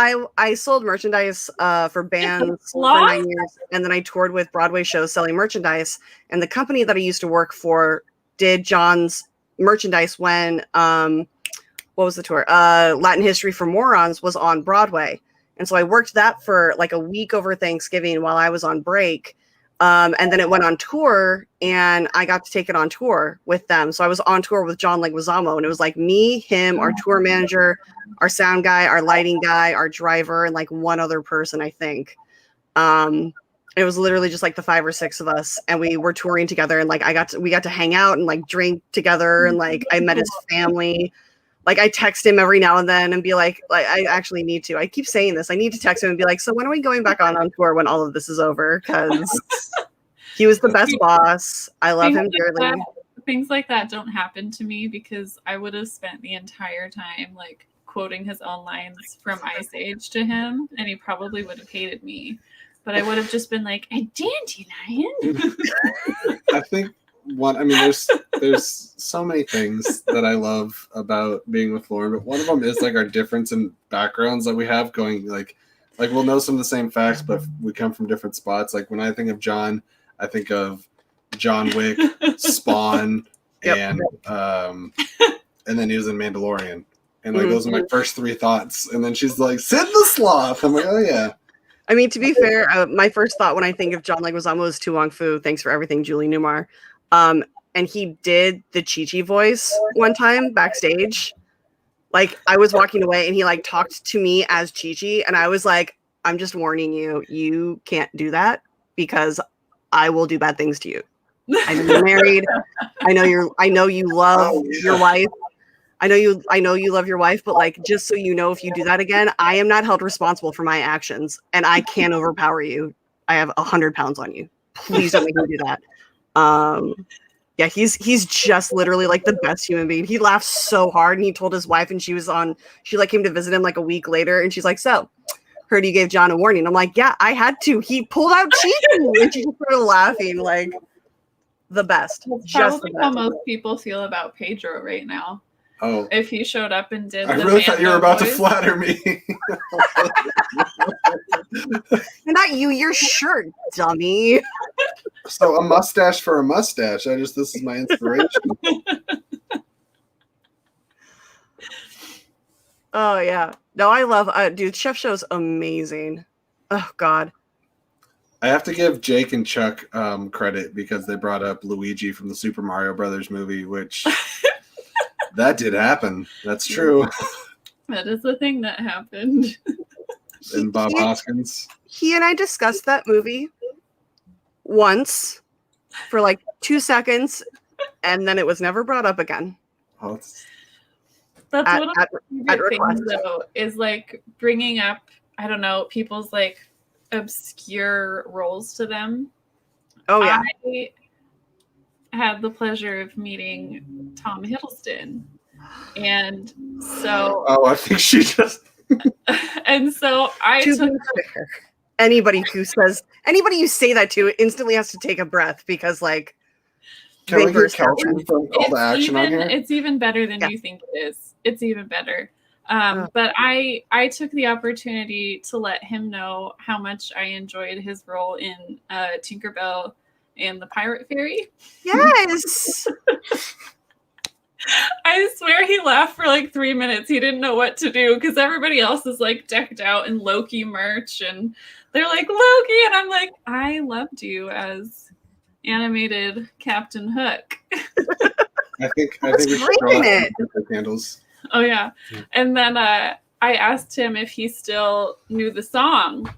I sold merchandise for bands for 9 years, and then I toured with Broadway shows selling merchandise. And the company that I used to work for did John's merchandise when what was the tour? Latin History for Morons was on Broadway. And so I worked that for like a week over Thanksgiving while I was on break. And then it went on tour, and I got to take it on tour with them. So I was on tour with John Leguizamo, and it was like me, him, our tour manager, our sound guy, our lighting guy, our driver, and like one other person, I think. It was literally just like the 5 or 6 of us, and we were touring together, and like we got to hang out and like drink together, and like I met his family. Like I text him every now and then and be like I actually need to. I keep saying this. I need to text him and be like, so when are we going back on tour when all of this is over? Because he was the best boss. I love him dearly. Things like that don't happen to me because I would have spent the entire time like quoting his own lines from Ice Age to him, and he probably would have hated me. But I would have just been like, a dandelion. I think there's so many things that I love about being with Lauren, but one of them is like our difference in backgrounds that we have going like we'll know some of the same facts, but we come from different spots. Like when I think of John, I think of John Wick, Spawn, and then he was in Mandalorian. And like those are my first 3 thoughts. And then she's like, Sid the Sloth. I'm like, oh yeah. I mean, to be fair, my first thought when I think of John Leguizamo is Tu Wong Fu. Thanks for everything, Julie Newmar. And he did the Chi-Chi voice one time backstage. Like I was walking away and he like talked to me as Chi-Chi, and I was like, I'm just warning you, you can't do that because I will do bad things to you. I know you're married. I know you love your wife. I know you love your wife, but like, just so you know, if you do that again, I am not held responsible for my actions, and I can't overpower you. I have 100 pounds on you. Please don't make me do that. Yeah, he's just literally like the best human being. He laughs so hard, and he told his wife, and she like came to visit him like a week later, and she's like, so heard you gave John a warning. I'm like, yeah, I had to. He pulled out cheating. And she just started laughing like the best. That's Just probably the how best. most people feel about Pedro right now. Oh, If he showed up and did I the really thought you were Mando about to voice. flatter me. Not you, your shirt, dummy. So a mustache for a mustache. This is my inspiration. Oh yeah. No, I love dude, Chef Show's amazing. Oh god. I have to give Jake and Chuck credit because they brought up Luigi from the Super Mario Brothers movie, which that did happen. That's true. That is the thing that happened. And Bob Hoskins. He and I discussed that movie once for like 2 seconds, and then it was never brought up again. Oh, it's- That's At- one of at- my at favorite things, request. though, is like bringing up, I don't know, people's like obscure roles to them. Oh yeah. I had the pleasure of meeting Tom Hiddleston. And so oh, I think she just. I To took be fair, anybody you say that to instantly has to take a breath because like Can they we get burst out Kelton from Call to Action on here? it's even better than Yeah. you think it is. It's even better. Oh. But I took the opportunity to let him know how much I enjoyed his role in Tinkerbell and the Pirate Fairy. yes. I swear he laughed for like 3 minutes. He didn't know what to do because everybody else is like decked out in Loki merch and they're like, Loki. And I'm like, I loved you as animated Captain Hook. I think What's we should great throw in out it? the candles. Oh, yeah. And then I asked him if he still knew the song.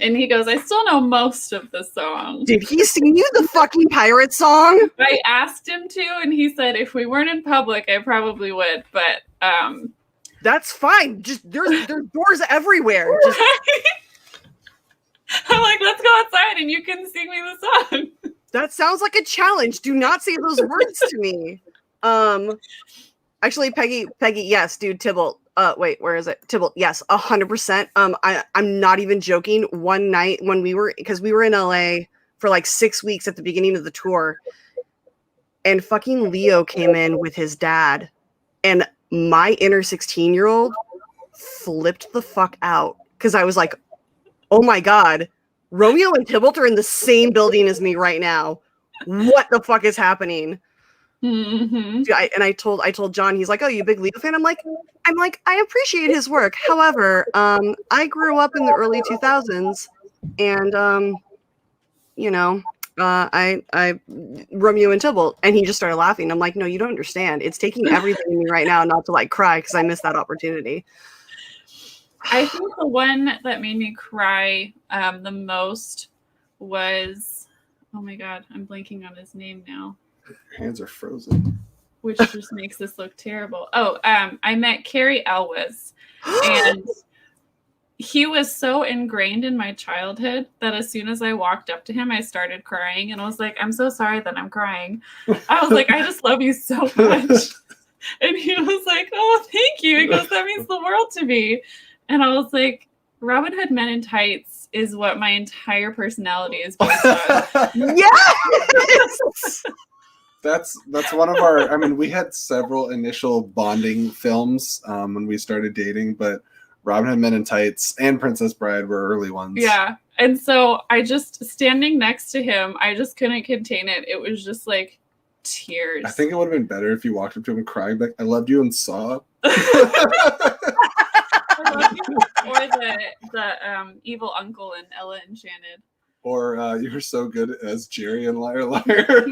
And he goes, I still know most of the song. Did he sing you the fucking pirate song? I asked him to, and he said, if we weren't in public, I probably would. But That's fine. Just there's doors everywhere. Just I'm like, let's go outside and you can sing me the song. that sounds like a challenge. Do not say those words to me. Actually, Peggy, yes, dude, Tybalt. Wait, where is it? Tybalt, yes, 100%. I'm not even joking. One night when we were in LA for like 6 weeks at the beginning of the tour, and fucking Leo came in with his dad, and my inner 16-year-old flipped the fuck out because I was like, oh my god, Romeo and Tybalt are in the same building as me right now. What the fuck is happening? Mm-hmm. I told John, he's like, oh, you a big Leo fan? I'm like, I appreciate his work. However, I grew up in the early 2000s, and I Romeo and Tybalt, and he just started laughing. I'm like, no, you don't understand. It's taking everything in me right now not to like cry because I missed that opportunity. I think the one that made me cry the most was, oh my god, I'm blanking on his name now. Your hands are frozen. Which just makes this look terrible. Oh, I met Carrie Elwes, and he was so ingrained in my childhood that as soon as I walked up to him, I started crying, and I was like, I'm so sorry that I'm crying. I was like, I just love you so much. And he was like, oh, thank you. He goes, that means the world to me. And I was like, Robin Hood Men in Tights is what my entire personality is based on. Yes. That's one of our. I mean, we had several initial bonding films when we started dating, but Robin Hood Men in Tights and Princess Bride were early ones. Yeah. And so I just, standing next to him, I just couldn't contain it. It was just like tears. I think it would have been better if you walked up to him and cried like, I loved you and saw. Or the evil uncle in Ella Enchanted. Or you were so good as Jerry and Liar Liar.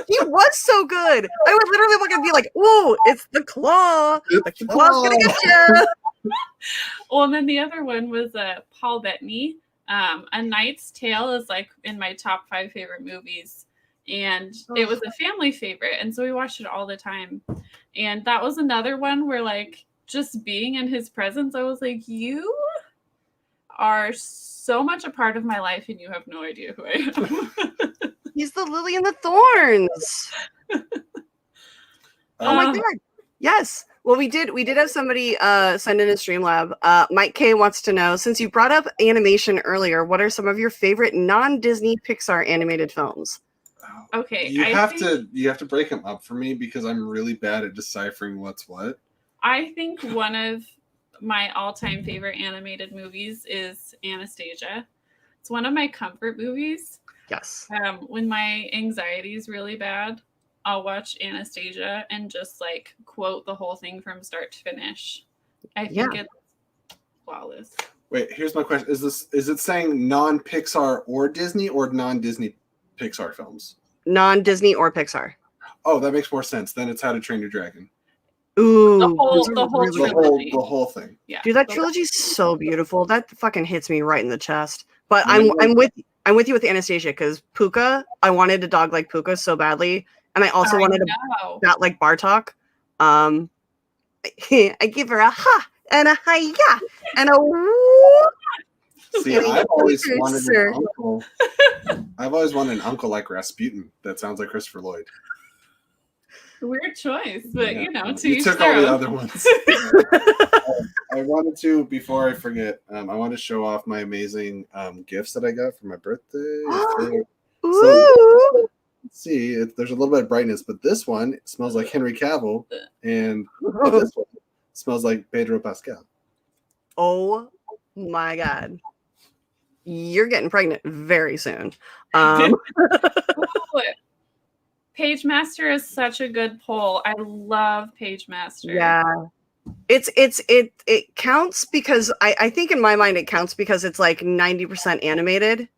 He was so good. I would literally look and be like, ooh, it's the claw. The claw's gonna get you. Well, and then the other one was Paul Bettany. A Knight's Tale is like in my top 5 favorite movies. And it was a family favorite. And so we watched it all the time. And that was another one where like just being in his presence, I was like, you are so much a part of my life and you have no idea who I am. He's the lily and the thorns. Oh my god. Yes. Well, we did have somebody send in a Streamlab. Mike K wants to know, since you brought up animation earlier, what are some of your favorite non-Disney Pixar animated films? Okay, You have to break them up for me because I'm really bad at deciphering what's what. I think one of my all-time favorite animated movies is Anastasia. It's one of my comfort movies. Yes. When my anxiety is really bad, I'll watch Anastasia and just like quote the whole thing from start to finish. I think it's flawless. Wait, here's my question: is it saying non-Pixar or Disney or non-Disney Pixar films? Non-Disney or Pixar. Oh, that makes more sense. Then it's How to Train Your Dragon. Ooh, The whole trilogy. The whole thing. Yeah. Dude, that trilogy's so beautiful. That fucking hits me right in the chest. But I'm with you with Anastasia because Puka, I wanted a dog like Puka so badly. And I also wanted a bat like Bartok. I give her a ha and a hi-ya and a woo. See, I've always wanted an uncle. I've always wanted an uncle like Rasputin. That sounds like Christopher Lloyd. Weird choice, but Yeah. you know, You took all the other ones. I wanted to, before I forget, I want to show off my amazing gifts that I got for my birthday. So, see, there's a little bit of brightness, but this one smells like Henry Cavill, and this one smells like Pedro Pascal. Oh my god. You're getting pregnant very soon. Page Master is such a good poll. I love Page Master. Yeah. It counts because I think in my mind it counts because it's like 90% animated.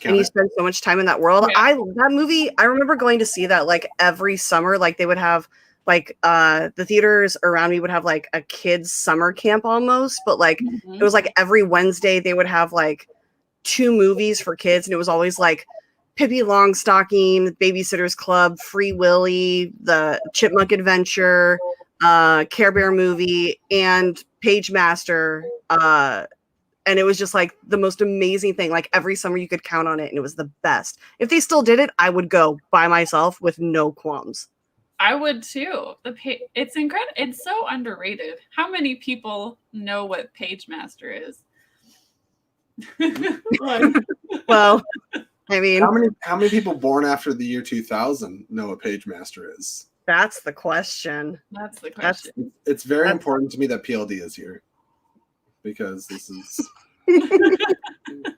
And you spend so much time in that world. Yeah. That movie, I remember going to see that like every summer. Like they would have like the theaters around me would have like a kids summer camp almost, but like it was like every Wednesday they would have like 2 movies for kids, and it was always like Pippi Longstocking, Babysitter's Club, Free Willy, The Chipmunk Adventure, Care Bear movie, and Page Master. And it was just like the most amazing thing. Like every summer you could count on it, and it was the best. If they still did it, I would go by myself with no qualms. I would too. It's incredible. It's so underrated. How many people know what Page Master is? Well, I mean, how many people born after the year 2000 know what Page Master is? That's the question. That's the question. It's very important to me that PLD is here because this is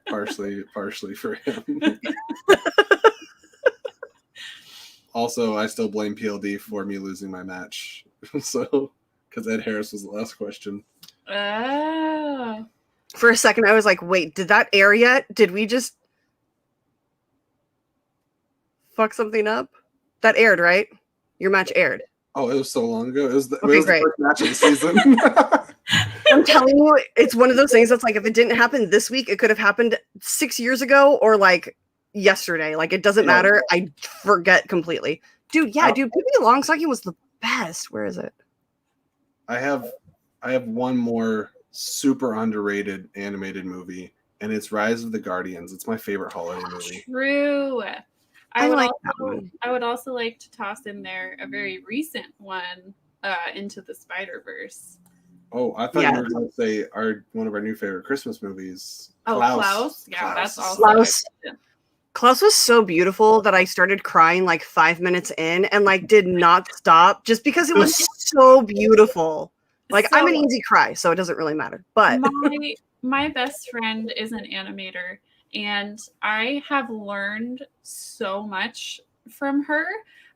partially for him. Also, I still blame PLD for me losing my match. So, because Ed Harris was the last question. Oh. For a second, I was like, wait, did that air yet? Did we just fuck something up? That aired, right? Your match aired. Oh, it was so long ago. It was the great. first match of the season. I'm telling you, it's one of those things that's like, if it didn't happen this week, it could have happened 6 years ago or like yesterday. Like, it doesn't matter. I forget completely. Dude, Pippi Longstocking was the best. Where is it? I have one more super underrated animated movie, and it's Rise of the Guardians. It's my favorite holiday movie. True. I would also like to toss in there a very recent one, Into the Spider-Verse. Oh, I thought you were going to say one of our new favorite Christmas movies. Oh, Klaus? Yeah, Klaus. That's also Klaus was so beautiful that I started crying like 5 minutes in and like did not stop just because it was so beautiful. Like, I'm an easy cry, so it doesn't really matter. But my best friend is an animator, and I have learned so much from her.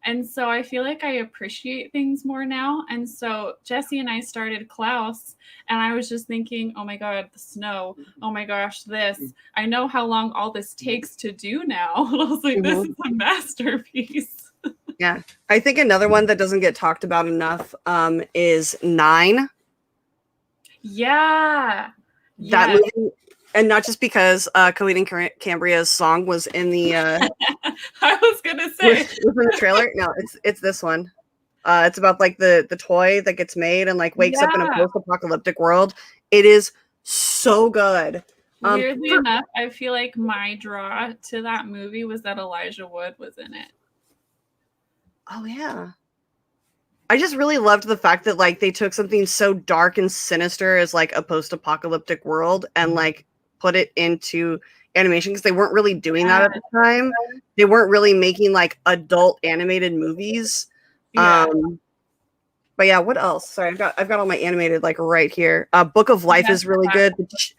And so I feel like I appreciate things more now. And so Jesse and I started Klaus, and I was just thinking, oh my God, the snow. Oh my gosh, this. I know how long all this takes to do now. And I was like, this is a masterpiece. Yeah. I think another one that doesn't get talked about enough is 9. Yeah. That movie, and not just because Khalid and Cambria's song was in the I was gonna say was in the trailer. No, it's this one. It's about like the toy that gets made and like wakes up in a post-apocalyptic world. It is so good. Weirdly enough, I feel like my draw to that movie was that Elijah Wood was in it. Oh yeah. I just really loved the fact that like they took something so dark and sinister as like a post-apocalyptic world and like put it into animation because they weren't really doing that at the time. They weren't really making like adult animated movies. Yeah. But yeah, what else? Sorry, I've got all my animated like right here. Book of Life is really good.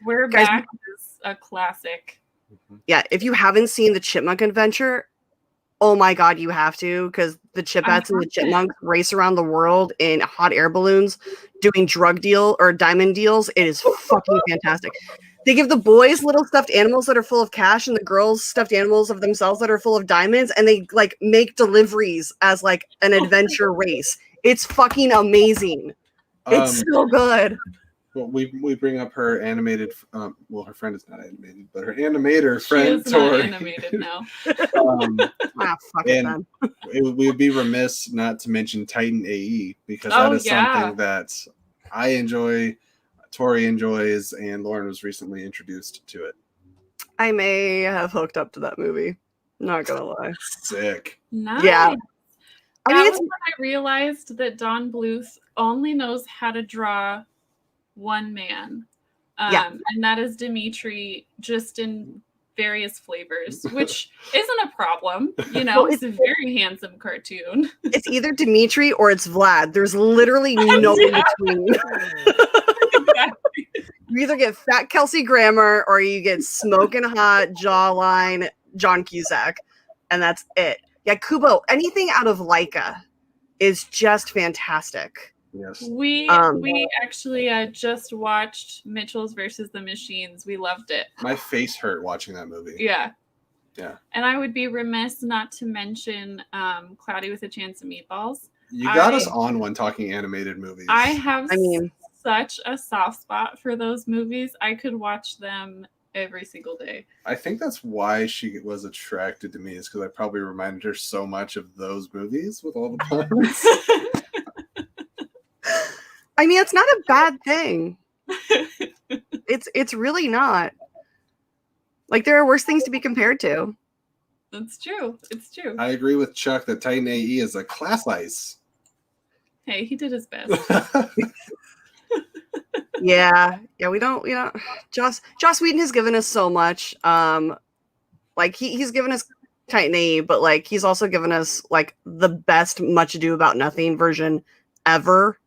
We're Guys- Back is a classic. Yeah, if you haven't seen the Chipmunk Adventure, oh my god, you have to, because the Chipettes and the Chipmunks race around the world in hot air balloons doing drug deal or diamond deals. It is fucking fantastic. They give the boys little stuffed animals that are full of cash and the girls stuffed animals of themselves that are full of diamonds, and they like make deliveries as like an adventure race. It's fucking amazing. It's so good. Well, we bring up her animated. Well, her friend is not animated, but her animator friend She is not Tori. animated now. Fuck it then. We would be remiss not to mention Titan AE because that is something that I enjoy, Tori enjoys, and Lauren was recently introduced to it. I may have hooked up to that movie. Not gonna lie. Sick. Nice. Yeah. I mean, That it's was when I realized that Don Bluth only knows how to draw one man. And that is Dimitri, just in various flavors, which isn't a problem. You know, Well, it's a very handsome cartoon. it's either Dimitri or it's Vlad. There's literally no in between. Exactly. You either get fat Kelsey Grammer or you get smoking hot jawline John Cusack, and that's it. Yeah, Kubo, anything out of Laika is just fantastic. Yes. We actually just watched Mitchell's versus the Machines. We loved it. My face hurt watching that movie. Yeah. Yeah. And I would be remiss not to mention Cloudy with a Chance of Meatballs. You got us on one talking animated movies. I have such a soft spot for those movies. I could watch them every single day. I think that's why she was attracted to me, is because I probably reminded her so much of those movies with all the puns. I mean, it's not a bad thing. It's really not. Like, there are worse things to be compared to. That's true. It's true. I agree with Chuck that Titan AE is a class ice. Hey, he did his best. Yeah, we don't, Joss Whedon has given us so much. Like he's given us Titan AE, but like he's also given us like the best Much Ado About Nothing version ever.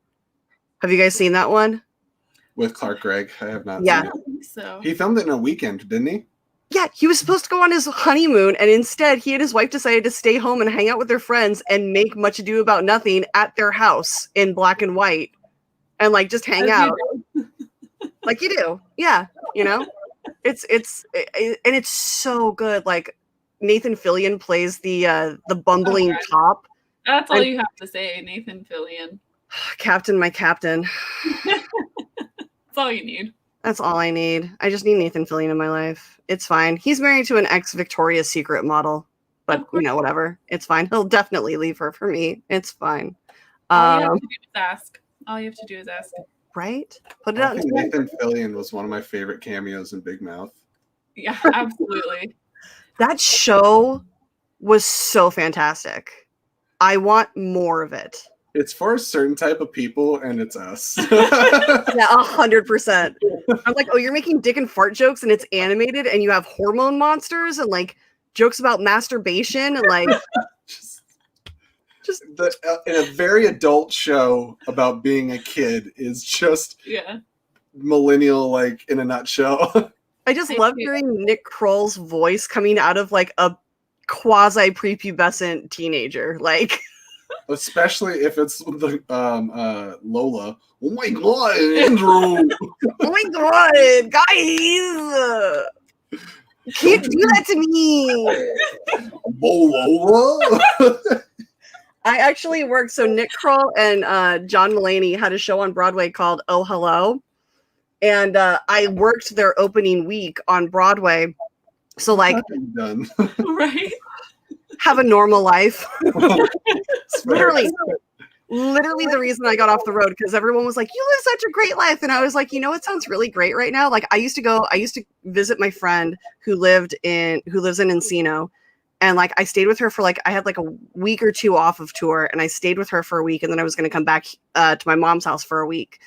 Have you guys seen that one? With Clark Gregg. I have not Yeah. seen it. I think so. He filmed it in a weekend, didn't he? Yeah, he was supposed to go on his honeymoon, and instead he and his wife decided to stay home and hang out with their friends and make Much Ado About Nothing at their house in black and white, and like just hang out, like you do. Yeah, it's so good. Like Nathan Fillion plays the bumbling cop. That's all you have to say, Nathan Fillion. Captain, my captain. That's all you need. That's all I need. I just need Nathan Fillion in my life. It's fine. He's married to an ex-Victoria's Secret model, but whatever. It's fine. He'll definitely leave her for me. It's fine. All you have to do is ask. All you have to do is ask. Right? Put it out. I think Nathan Fillion was one of my favorite cameos in Big Mouth. Yeah, absolutely. That show was so fantastic. I want more of it. It's for a certain type of people, and it's us. Yeah, 100%. I'm like, oh, you're making dick and fart jokes, and it's animated, and you have hormone monsters, and like jokes about masturbation, and like just in a very adult show about being a kid is just millennial, like in a nutshell. I just love hearing Nick Kroll's voice coming out of like a quasi prepubescent teenager, like. Especially if it's the Lola. Oh my god, Andrew! Oh my god, guys! You can't do that to me! Lola! I actually worked, so Nick Kroll and John Mulaney had a show on Broadway called Oh Hello. And I worked their opening week on Broadway. So like done. Right? Have a normal life. literally the reason I got off the road, because everyone was like, you live such a great life, and I was like, it sounds really great right now. Like I used to visit my friend who lives in Encino, And like I stayed with her for like I had like a week or two off of tour, and I stayed with her for a week, and then I was going to come back to my mom's house for a week.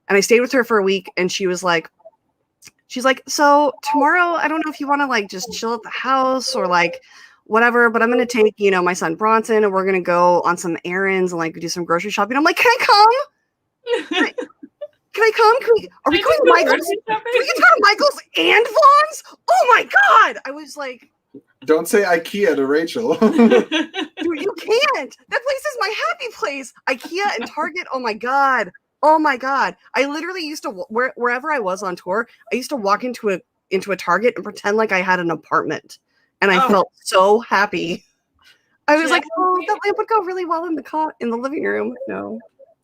And I stayed with her for a week, and she's like, so tomorrow I don't know if you want to like just chill at the house or like whatever, but I'm going to take, you know, my son Bronson, and we're going to go on some errands and like do some grocery shopping. I'm like, can I come? Can I come? Are we going to Michael's? Can we get to go to Michael's and Vaughn's? Oh my God. I was like, don't say IKEA to Rachel. dude, you can't. That place is my happy place. IKEA and Target. Oh my God. Oh my God. I literally used to, wherever I was on tour, I used to walk into a Target and pretend like I had an apartment. And I felt so happy. I was like, oh, that lamp would go really well in the living room. No.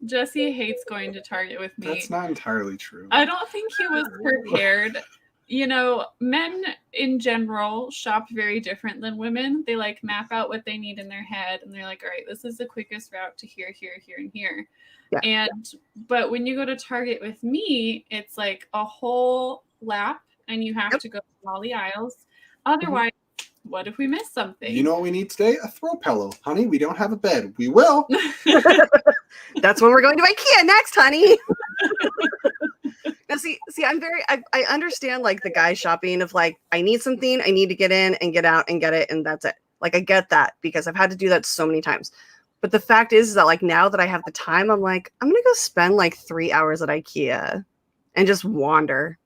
Jesse hates going to Target with me. That's not entirely true. I don't think he was prepared. You know, men in general shop very different than women. They like map out what they need in their head, and they're like, all right, this is the quickest route to here, here, here, and here. Yeah. But when you go to Target with me, it's like a whole lap, and you have to go through all the aisles. Otherwise, what if we miss something? You know what we need today? A throw pillow. Honey, we don't have a bed. We will. That's when we're going to IKEA next, honey. Now, see, I understand like the guy shopping of like, I need something, I need to get in and get out and get it, and that's it. Like, I get that because I've had to do that so many times. But the fact is that like now that I have the time, I'm like, I'm going to go spend like 3 hours at IKEA and just wander.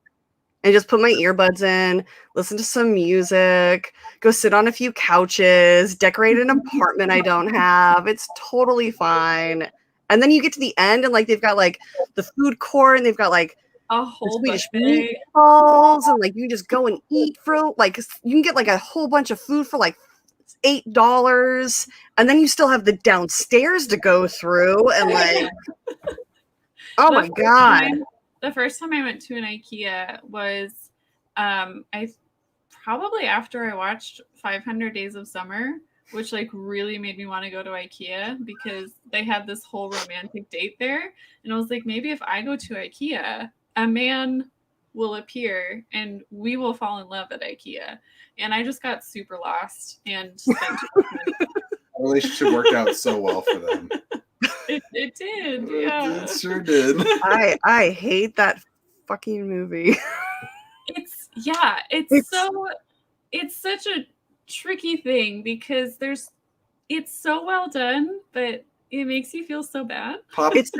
And just put my earbuds in, listen to some music, go sit on a few couches, decorate an apartment I don't have. It's totally fine. And then you get to the end and like they've got like the food court and they've got like a whole Swedish meatballs and like you just go and eat for like you can get like a whole bunch of food for like $8 and then you still have the downstairs to go through and like oh my God. The first time I went to an IKEA was I probably after I watched 500 Days of Summer, which like really made me want to go to IKEA because they had this whole romantic date there. And I was like, maybe if I go to IKEA, a man will appear and we will fall in love at IKEA. And I just got super lost and spent too much money. Our relationship worked out so well for them. It did, yeah. It sure did. I hate that fucking movie. It's such a tricky thing because it's so well done, but it makes you feel so bad. It's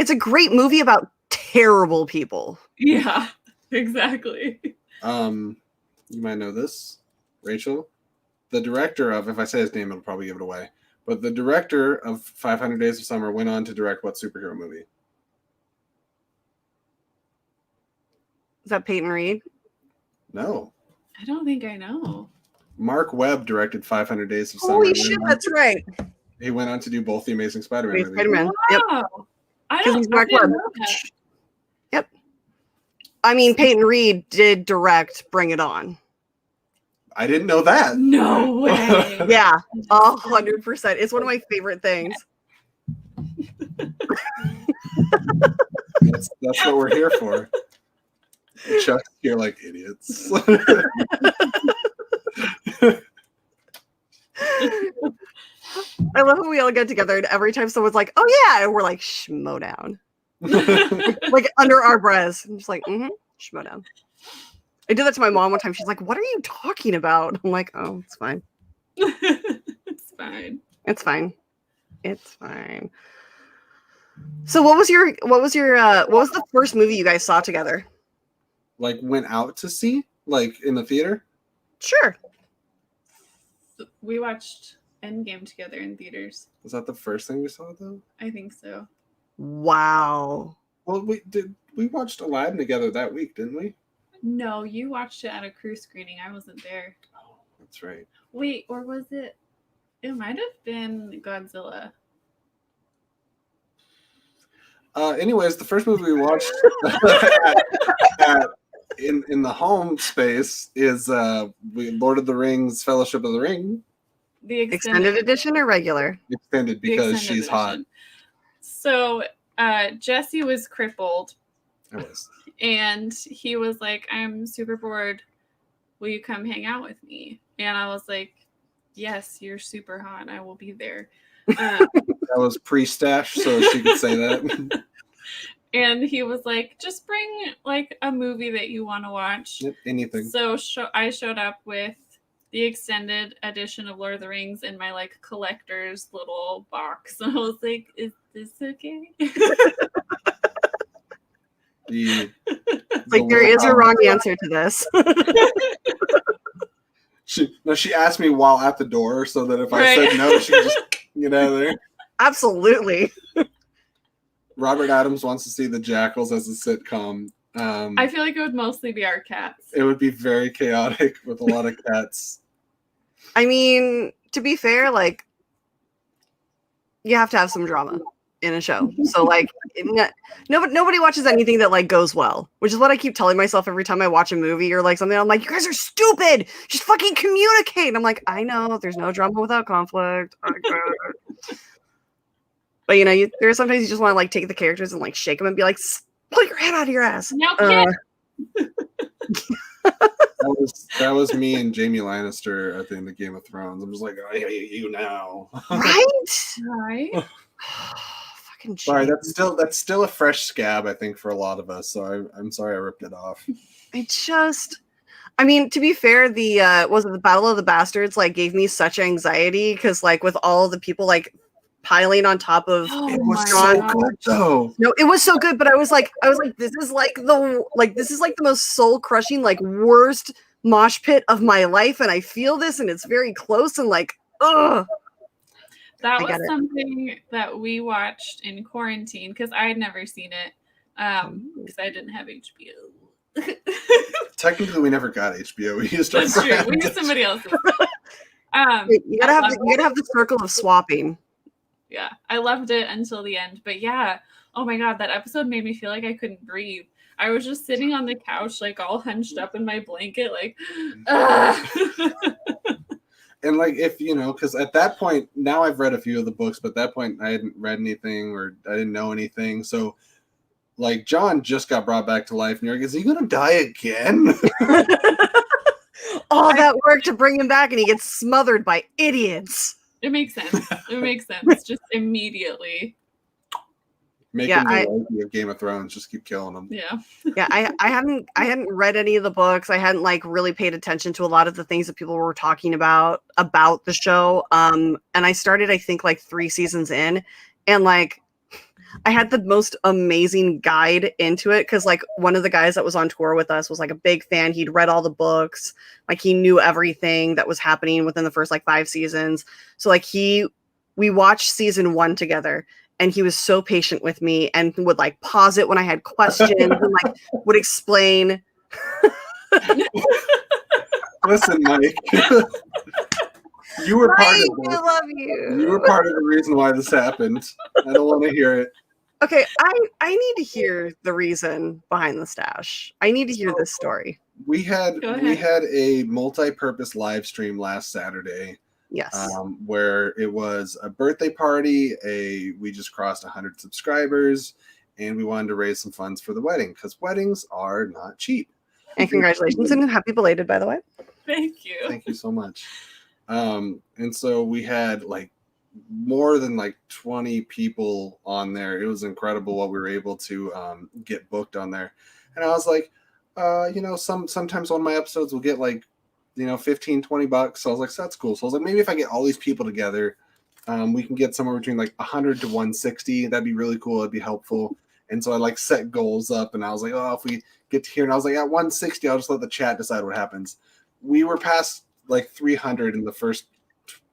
a great movie about terrible people. Yeah, exactly. You might know this, Rachel. The director of, if I say his name, it'll probably give it away. But the director of 500 Days of Summer went on to direct what superhero movie? Is that Peyton Reed? No. I don't think I know. Mark Webb directed 500 Days of Summer. Holy shit, that's right. He went on to do both the Amazing Spider-Man movies. Spider-Man. Wow. Yep. He's Mark Webb. Yep. I mean, Peyton Reed did direct Bring It On. I didn't know that. No way. Yeah, 100%. It's one of my favorite things. That's what we're here for. Chuck, you're like idiots. I love how we all get together and every time someone's like, oh yeah, and we're like, schmodown. Like under our breaths. I'm just like, schmodown. I did that to my mom one time. She's like, what are you talking about? I'm like, oh, it's fine. It's fine. It's fine. It's fine. So what was the first movie you guys saw together? Like went out to see? Like in the theater? Sure. We watched Endgame together in theaters. Was that the first thing we saw though? I think so. Wow. Well, we watched Aladdin together that week, didn't we? No, you watched it at a crew screening. I wasn't there. Oh, that's right. Wait, or was it? It might have been Godzilla. Anyways, the first movie we watched in the home space is Lord of the Rings, Fellowship of the Ring. The extended edition or regular? Extended because she's edition. hot. So Jesse was crippled. I was. And he was like, I'm super bored. will you come hang out with me? And I was like, yes, you're super hot. I will be there. That was pre-stash, so she could say that. And he was like, just bring like a movie that you want to watch. Yep, anything. So I showed up with the extended edition of Lord of the Rings in my like collector's little box. And I was like, is this okay? Like, there is a wrong answer to this. She asked me while at the door so that if I said no, she could just get out of there. Absolutely. Robert Adams wants to see The Jackals as a sitcom. I feel like it would mostly be our cats. It would be very chaotic with a lot of cats. I mean, to be fair, like, you have to have some drama in a show. So, like, nobody watches anything that, like, goes well, which is what I keep telling myself every time I watch a movie or, like, something. I'm like, you guys are stupid! Just fucking communicate! And I'm like, I know, there's no drama without conflict. But, you know, there are sometimes you just want to, like, take the characters and, like, shake them and be like, pull your head out of your ass. No, kid. That was me and Jaime Lannister at the end of Game of Thrones. I'm just like, I hate you now. Right? Fucking sorry, shit. that's still a fresh scab, I think, for a lot of us. So I'm sorry I ripped it off. I mean, to be fair, the Battle of the Bastards, like, gave me such anxiety because, like, with all the people, like, piling on top of It was so good though. No, it was so good, but I was like, this is like the most soul crushing, like, worst mosh pit of my life, and I feel this, and it's very close, and like, ugh. That was something that we watched in quarantine because I had never seen it because I didn't have HBO. Technically, we never got HBO. We used our That's true. friend. We used somebody else's. You gotta have the circle of swapping. Yeah, I loved it until the end. But yeah, oh my God, that episode made me feel like I couldn't breathe. I was just sitting on the couch, like all hunched up in my blanket, like, And like, if you know, because at that point, now I've read a few of the books, but at that point I hadn't read anything or I didn't know anything. So, like, John just got brought back to life, and you're like, is he gonna die again? All that work to bring him back, and he gets smothered by idiots. It makes sense. It makes sense. Just immediately. Make him the of Game of Thrones. Just keep killing him. Yeah. Yeah, I hadn't read any of the books. I hadn't, like, really paid attention to a lot of the things that people were talking about the show. And I started, I think, like 3 seasons in, and like I had the most amazing guide into it because, like, one of the guys that was on tour with us was like a big fan. He'd read all the books, like he knew everything that was happening within the first like 5 seasons. So like we watched season 1 together, and he was so patient with me and would like pause it when I had questions and like would explain. Listen, Mike. You were part of it. I love you. You were part of the reason why this happened. I don't want to hear it. Okay, I need to hear the reason behind the stash. I need to hear this story. We had a multi-purpose live stream last Saturday. Yes. Where it was a birthday party. We just crossed 100 subscribers, and we wanted to raise some funds for the wedding because weddings are not cheap. And congratulations and happy belated, by the way. Thank you. Thank you so much. And so we had like more than like 20 people on there. It was incredible what we were able to get booked on there. And I was like, sometimes one of my episodes will get like, $15, $20. So I was like, so that's cool. So I was like, maybe if I get all these people together, we can get somewhere between like 100 to 160. That'd be really cool. It'd be helpful. And so I like set goals up, and I was like, oh, if we get to here, and I was like, at 160, I'll just let the chat decide what happens. We were past like 300 in the first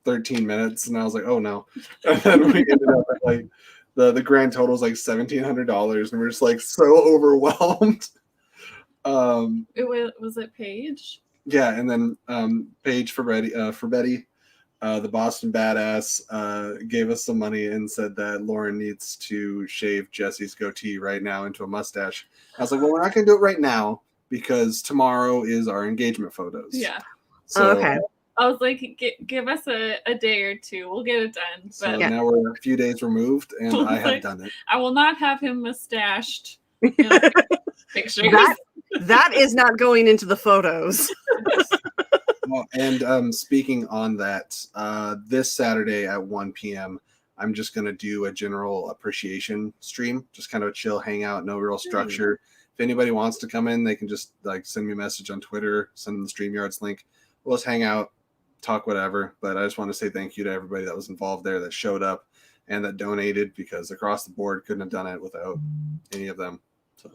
13 minutes, and I was like, oh no. And then we ended up at like the grand total is like $1,700, and we're just like so overwhelmed. Was it Paige? Yeah, and then Paige for Betty, the Boston Badass, gave us some money and said that Lauren needs to shave Jesse's goatee right now into a mustache. I was like, well, we're not going to do it right now because tomorrow is our engagement photos. Yeah. So, okay. I was like, give us a day or two. We'll get it done. But so now we're a few days removed, and I have done it. I will not have him mustached. Pictures. That is not going into the photos. Well, and speaking on that, this Saturday at 1 p.m., I'm just going to do a general appreciation stream, just kind of a chill hangout, no real structure. If anybody wants to come in, they can just like send me a message on Twitter, send them the StreamYards link. We'll just hang out, talk whatever. But I just want to say thank you to everybody that was involved there, that showed up and that donated, because across the board couldn't have done it without any of them. So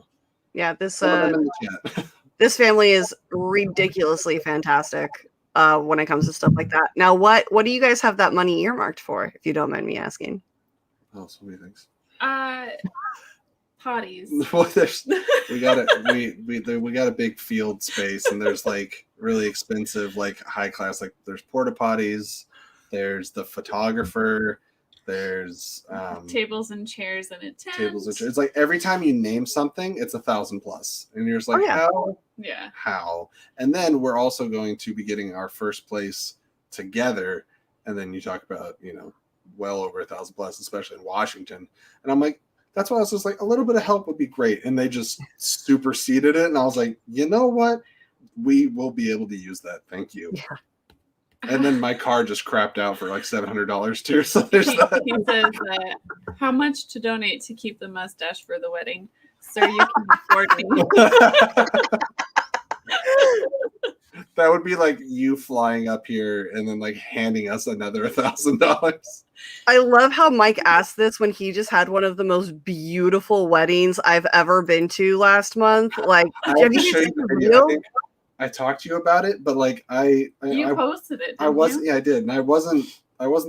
Yeah, this some of them in the chat. this family is ridiculously fantastic when it comes to stuff like that. Now, what do you guys have that money earmarked for, if you don't mind me asking? Oh, so many things. Potties. Well, we got a big field space, and there's like really expensive, like high class, like there's porta potties, there's the photographer, there's tables and chairs and a tent. Tables and chairs. It's like every time you name something, it's $1,000+, and you're just like, how? And then we're also going to be getting our first place together, and then you talk about, you know, well over $1,000+, especially in Washington, and I'm like, that's why I was just like, a little bit of help would be great, and they just superseded it, and I was like, you know what, we will be able to use that, thank you. Yeah. And then my car just crapped out for like $700 too. So there's that. He says, how much to donate to keep the mustache for the wedding? Sir, you can afford me. That would be like you flying up here and then like handing us another $1,000. I love how Mike asked this when he just had one of the most beautiful weddings I've ever been to last month. Like, I have to show you the video. I think I talked to you about it, but like you posted it. I did, and I wasn't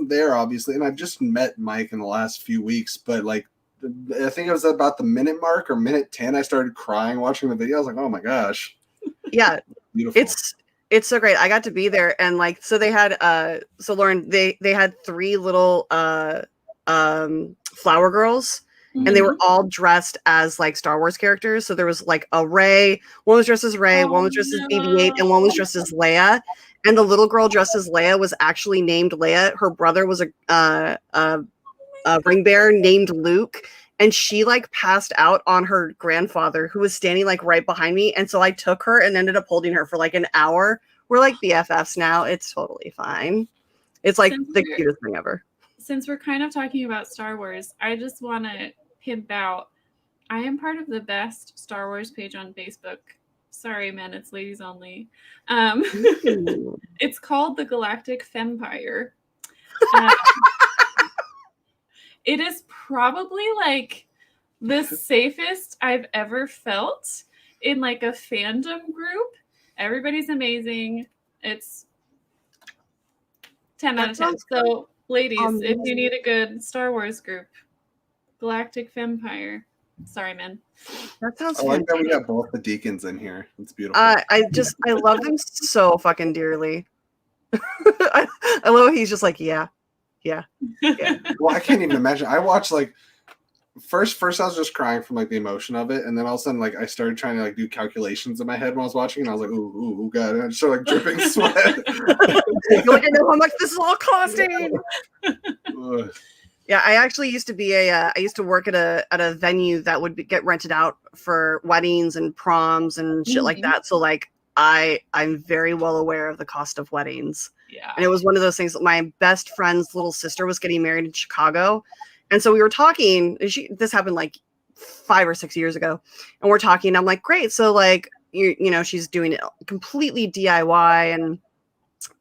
there obviously, and I've just met Mike in the last few weeks, but like I think it was about the minute mark or minute 10, I started crying watching the video. I was like, oh my gosh. Yeah. Beautiful. It's so great. I got to be there, and like, so they had so Lauren, they had 3 little flower girls. Mm-hmm. And they were all dressed as like Star Wars characters. So there was like a Rey, one was dressed as Rey, one was dressed as BB-8, and one was dressed as Leia. And the little girl dressed as Leia was actually named Leia. Her brother was a ring bearer named Luke. And she like passed out on her grandfather, who was standing like right behind me. And so I took her and ended up holding her for like an hour. We're like BFFs now. It's totally fine. It's like the cutest thing ever. Since we're kind of talking about Star Wars, I just want to pimp out. I am part of the best Star Wars page on Facebook. Sorry, man, it's ladies only. It's called the Galactic Fempire. It is probably like the safest I've ever felt in like a fandom group. Everybody's amazing. It's 10 out of 10. So ladies, if you need a good Star Wars group, Galactic Fempire. Sorry, man. That sounds I like that we got both the deacons in here. It's beautiful. I love them so fucking dearly. I love how he's just like, yeah. Well, I can't even imagine. I watched like first I was just crying from like the emotion of it, and then all of a sudden like I started trying to like do calculations in my head when I was watching, and I was like, ooh, god, and I just started like dripping sweat. You're like, I know how much this is all costing. Yeah, I actually used to be I used to work at a venue that would get rented out for weddings and proms and shit like that. So like I'm very well aware of the cost of weddings. Yeah. And it was one of those things. My best friend's little sister was getting married in Chicago. And so we were talking, this happened like 5 or 6 years ago. And we're talking, I'm like, great. So like, you know, she's doing it completely DIY. And,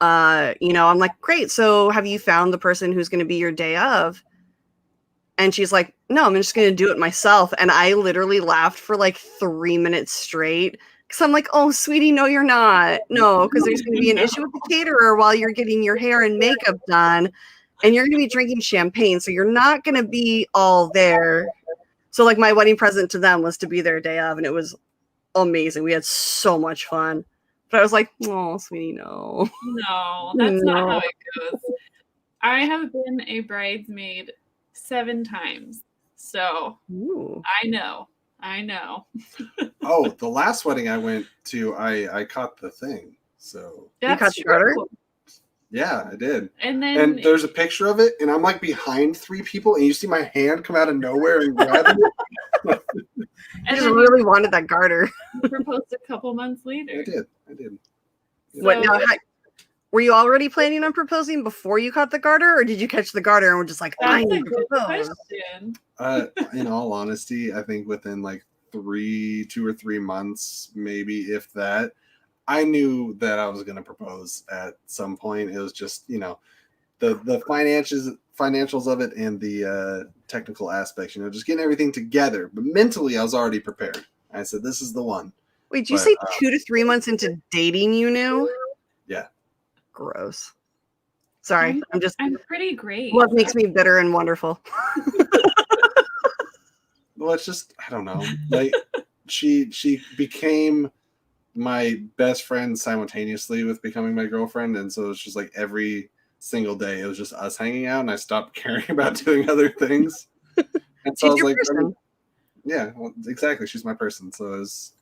I'm like, great. So have you found the person who's going to be your day of? And she's like, no, I'm just going to do it myself. And I literally laughed for like 3 minutes straight. Because I'm like, oh, sweetie, no, you're not. No, because there's going to be an issue with the caterer while you're getting your hair and makeup done. And you're going to be drinking champagne. So you're not going to be all there. So like my wedding present to them was to be their day of. And it was amazing. We had so much fun. But I was like, oh, sweetie, no. No, that's not how it goes. I have been a bridesmaid 7 times. So I know. Oh, the last wedding I went to, I caught the thing. So you caught the garter? Yeah, I did. And then there's a picture of it, and I'm like behind 3 people, and you see my hand come out of nowhere and grab it. I just really wanted that garter. You proposed a couple months later. I did. What So- now? Were you already planning on proposing before you caught the garter, or did you catch the garter and were just like, I That's a need to good propose? question. In all honesty, I think within like 2 or 3 months, maybe if that, I knew that I was going to propose at some point. It was just, the financials of it and the technical aspects, just getting everything together. But mentally, I was already prepared. I said, this is the one. Wait, did you say 2 to 3 months into dating you knew? Yeah. Gross. Sorry, I'm pretty great. What makes me bitter and wonderful? Well, it's just, I don't know. Like, she became my best friend simultaneously with becoming my girlfriend, and so it's just like every single day it was just us hanging out, and I stopped caring about doing other things. And so I was like, yeah, well, exactly. She's my person, so it was.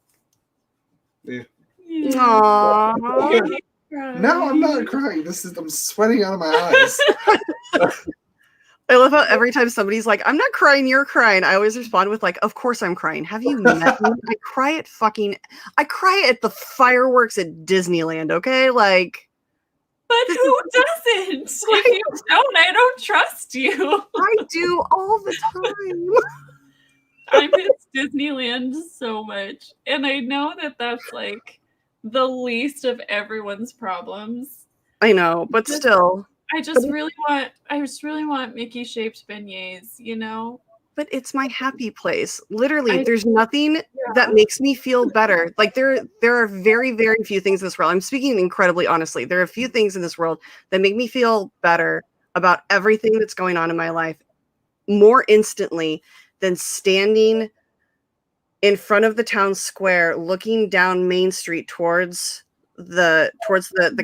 Yeah. Aww. No, I'm not crying. I'm sweating out of my eyes. I love how every time somebody's like, I'm not crying, you're crying, I always respond with like, of course I'm crying. Have you met me? I cry at the fireworks at Disneyland, okay? Like, but who doesn't? If you don't, I don't trust you. I do all the time. I miss Disneyland so much. And I know that that's like the least of everyone's problems. I know, but still. I just really want Mickey shaped beignets, But it's my happy place. Literally, there's nothing that makes me feel better. Like there are very, very few things in this world. I'm speaking incredibly honestly. There are a few things in this world that make me feel better about everything that's going on in my life more instantly than standing in front of the town square, looking down Main Street towards the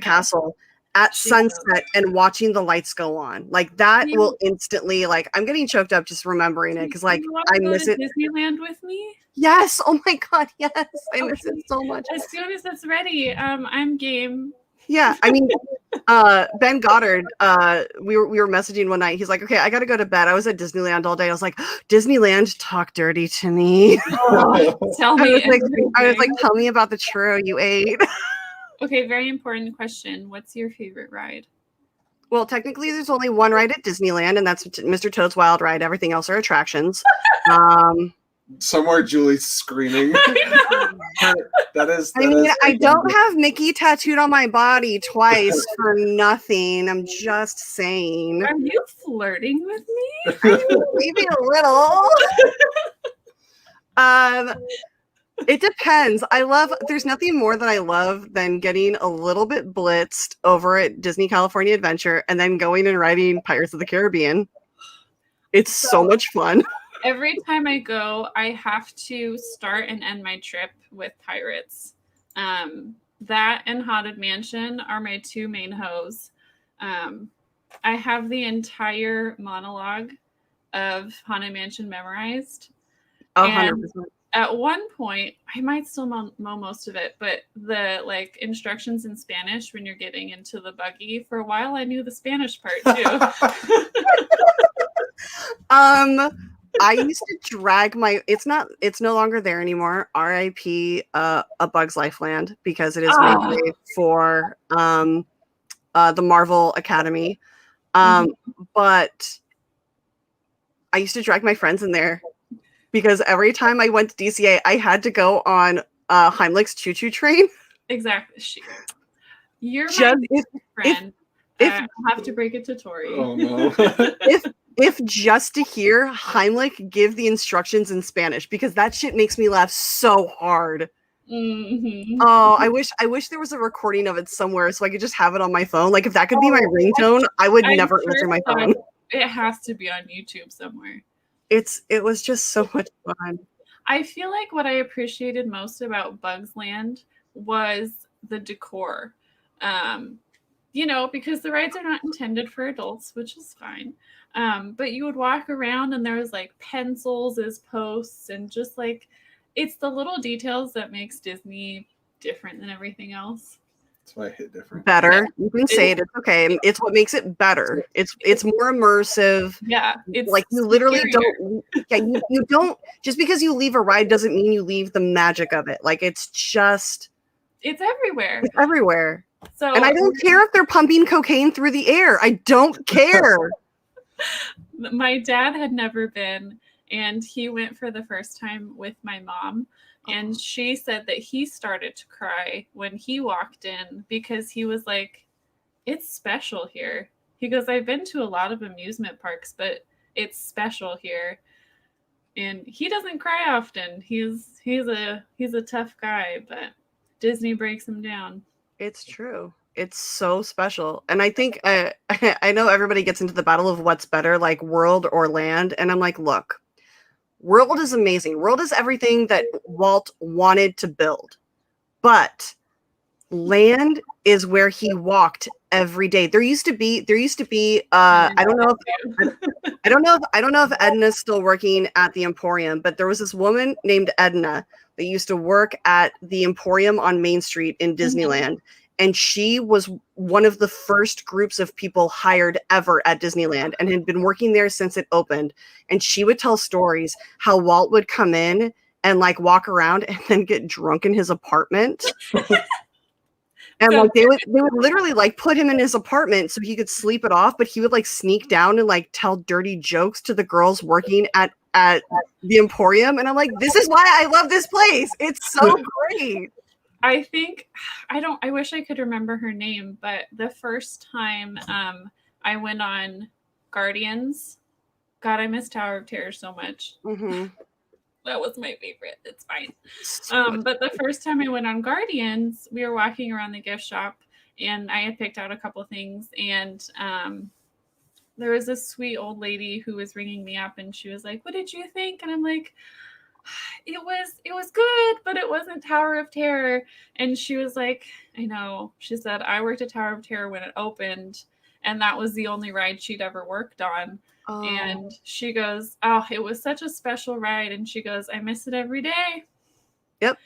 castle at sunset and watching the lights go on. Like that will instantly, like, I'm getting choked up just remembering it because like I miss it. Disneyland with me? Yes. Oh my god, yes. I miss it so much. As soon as it's ready, I'm game. Yeah, I mean, Ben Goddard, we were messaging one night. He's like, okay, I got to go to bed. I was at Disneyland all day. I was like, Disneyland, talk dirty to me. Tell me. I was like, tell me about the churro you ate. Okay, very important question. What's your favorite ride? Well, technically, there's only one ride at Disneyland, and that's Mr. Toad's Wild Ride. Everything else are attractions. Somewhere Julie's screaming. That is. I don't have Mickey tattooed on my body twice for nothing. I'm just saying. Are you flirting with me? Maybe a little. It depends. There's nothing more that I love than getting a little bit blitzed over at Disney California Adventure and then going and riding Pirates of the Caribbean. It's so much fun. Every time I go, I have to start and end my trip with Pirates. That and Haunted Mansion are my two main hoes. I have the entire monologue of Haunted Mansion memorized. 100%. At one point, I might still know most of it, but the like instructions in Spanish when you're getting into the buggy, for a while I knew the Spanish part too. I used to drag it's no longer there anymore. RIP A Bug's Life Land, because it is made way for the Marvel Academy. But I used to drag my friends in there because every time I went to DCA, I had to go on Heimlich's Choo Choo Train. Exactly. You're my friend. I have to break it to Tori. Oh no. If just to hear Heimlich give the instructions in Spanish, because that shit makes me laugh so hard. Mm-hmm. Oh, I wish there was a recording of it somewhere so I could just have it on my phone. Like if that could be my ringtone, I would never answer my phone. It has to be on YouTube somewhere. It was just so much fun. I feel like what I appreciated most about Bugs Land was the decor. Because the rides are not intended for adults, which is fine. But you would walk around and there was like pencils as posts and just like, it's the little details that makes Disney different than everything else. That's why I hit different. Better. You can say it. It's okay. It's what makes it better. It's more immersive. Yeah. It's like you literally don't. Yeah, you don't. Just because you leave a ride doesn't mean you leave the magic of it. Like it's everywhere. It's everywhere. It's everywhere. So, And I don't care if they're pumping cocaine through the air. I don't care. my dad had never been, and he went for the first time with my mom. And she said that he started to cry when he walked in because he was like, it's special here. He goes, I've been to a lot of amusement parks, but it's special here. And he doesn't cry often. He's a tough guy, but Disney breaks him down. It's true. It's so special. And I think I know everybody gets into the battle of what's better, like world or land. And I'm like, look, world is amazing. World is everything that Walt wanted to build. But land is where he walked every day. There used to be I don't know if Edna's still working at the Emporium, but there was this woman named Edna that used to work at the Emporium on Main Street in Disneyland. And she was one of the first groups of people hired ever at Disneyland and had been working there since it opened. And she would tell stories how Walt would come in and like walk around and then get drunk in his apartment. And like they would literally like put him in his apartment so he could sleep it off, but he would like sneak down and like tell dirty jokes to the girls working at the Emporium. And I'm like, this is why I love this place. It's so great. I think I wish I could remember her name, but the first time I went on Guardians, God, I miss Tower of Terror so much. Mm-hmm. That was my favorite. It's fine. But the first time I went on Guardians, we were walking around the gift shop and I had picked out a couple things, and there was this sweet old lady who was ringing me up and she was like, what did you think? And I'm like, it was good, but it wasn't Tower of Terror. And she was like, I know. She said, I worked at Tower of Terror when it opened, and that was the only ride she'd ever worked on. Oh. And she goes, oh, it was such a special ride. And she goes, I miss it every day. Yep.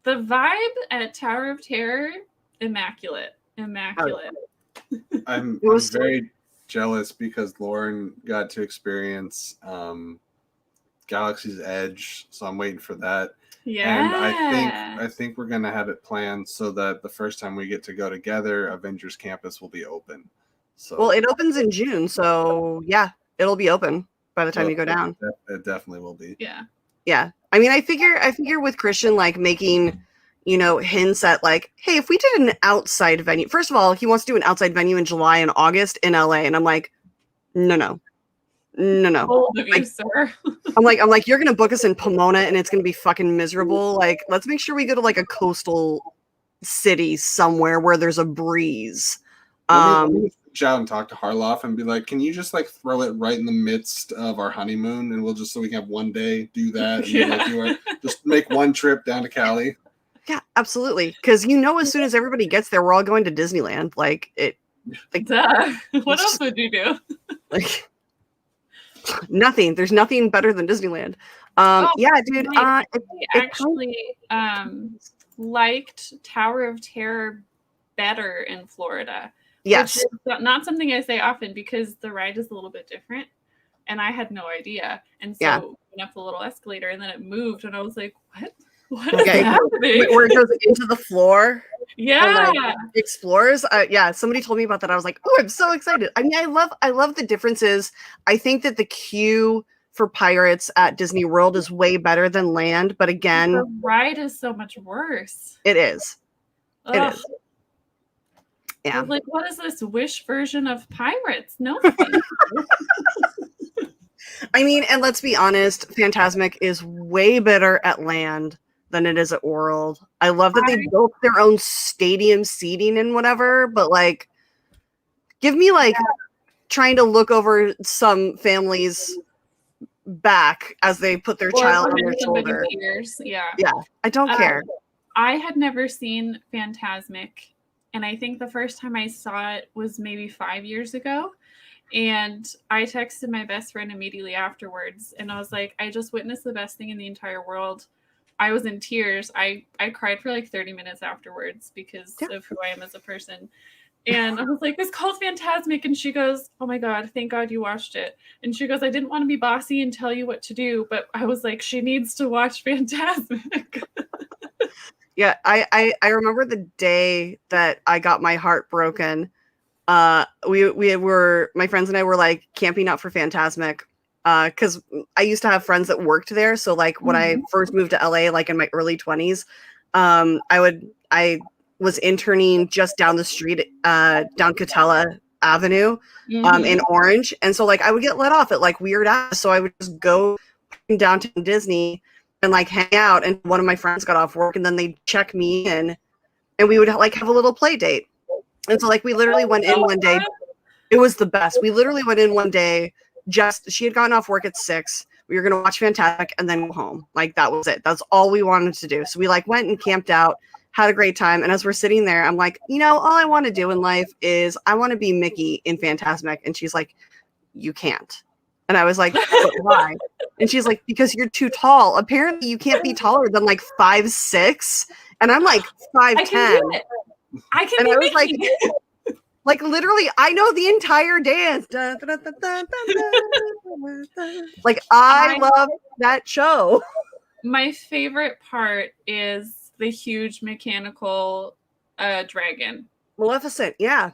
The vibe at Tower of Terror, immaculate. I'm very jealous because Lauren got to experience Galaxy's Edge, so I'm waiting for that. Yeah. And I think we're gonna have it planned so that the first time we get to go together, Avengers Campus will be open. So well, it opens in June, so yeah, it'll be open by the time you go down. It definitely will be. Yeah. Yeah. I mean, I figure with Christian like making, hints at like, hey, if we did an outside venue, first of all, he wants to do an outside venue in July and August in LA, and I'm like, no. Bold of you, sir. I'm like, you're gonna book us in Pomona and it's gonna be fucking miserable. Like, let's make sure we go to like a coastal city somewhere where there's a breeze. Reach out and talk to Harloff and be like, can you just like throw it right in the midst of our honeymoon, and we'll just so we can have one day do that. And just make one trip down to Cali. Yeah, absolutely. Because as soon as everybody gets there, we're all going to Disneyland. Like it. Like, duh. What else would you do? Like nothing. There's nothing better than Disneyland. Yeah, dude. I actually liked Tower of Terror better in Florida. Yes. Which is not something I say often because the ride is a little bit different, and I had no idea. And so went up the little escalator, and then it moved, and I was like, "What? What is happening?" Where it goes into the floor. Yeah. Like, explores. Yeah, somebody told me about that. I was like, oh, I'm so excited. I mean, I love the differences. I think that the queue for pirates at Disney World is way better than land, but again, the ride is so much worse. It is. Ugh. It is. Yeah. Like, what is this Wish version of pirates? No. I mean, and let's be honest, Fantasmic is way better at land than it is at World. I love that they built their own stadium seating and whatever, but like, give me like trying to look over some families' back as they put their child on their shoulder. Ears. Yeah. Yeah. I don't care. I had never seen Fantasmic, and I think the first time I saw it was maybe 5 years ago. And I texted my best friend immediately afterwards, and I was like, I just witnessed the best thing in the entire world. I was in tears. I cried for like 30 minutes afterwards because of who I am as a person. And I was like, it's called Fantasmic. And she goes, oh my God, thank God you watched it. And she goes, I didn't want to be bossy and tell you what to do, but I was like, she needs to watch Fantasmic. Yeah, I remember the day that I got my heart broken. We were, my friends and I were like camping out for Phantasmic. Because I used to have friends that worked there. So like when I first moved to LA, like in my early 20s, I was interning just down the street, down Catella Avenue, in Orange. And so like I would get let off at like weird hours. So I would just go downtown Disney and like hang out, and one of my friends got off work and then they'd check me in and we would like have a little play date. And so like we literally went in one day. It was the best. We literally went in one day, she had gotten off work at 6. We were gonna watch Fantastic and then go home. Like that was it. That's all we wanted to do. So we like went and camped out, had a great time. And as we're sitting there, I'm like, all I want to do in life is I want to be Mickey in Fantasmic. And she's like, you can't. And I was like, but why? And she's like, because you're too tall. Apparently you can't be taller than like 5'6". And I'm like 5'10". I can and be I was Mickey. like literally, I know the entire dance. Like I love that show. My favorite part is the huge mechanical dragon. Maleficent, yeah.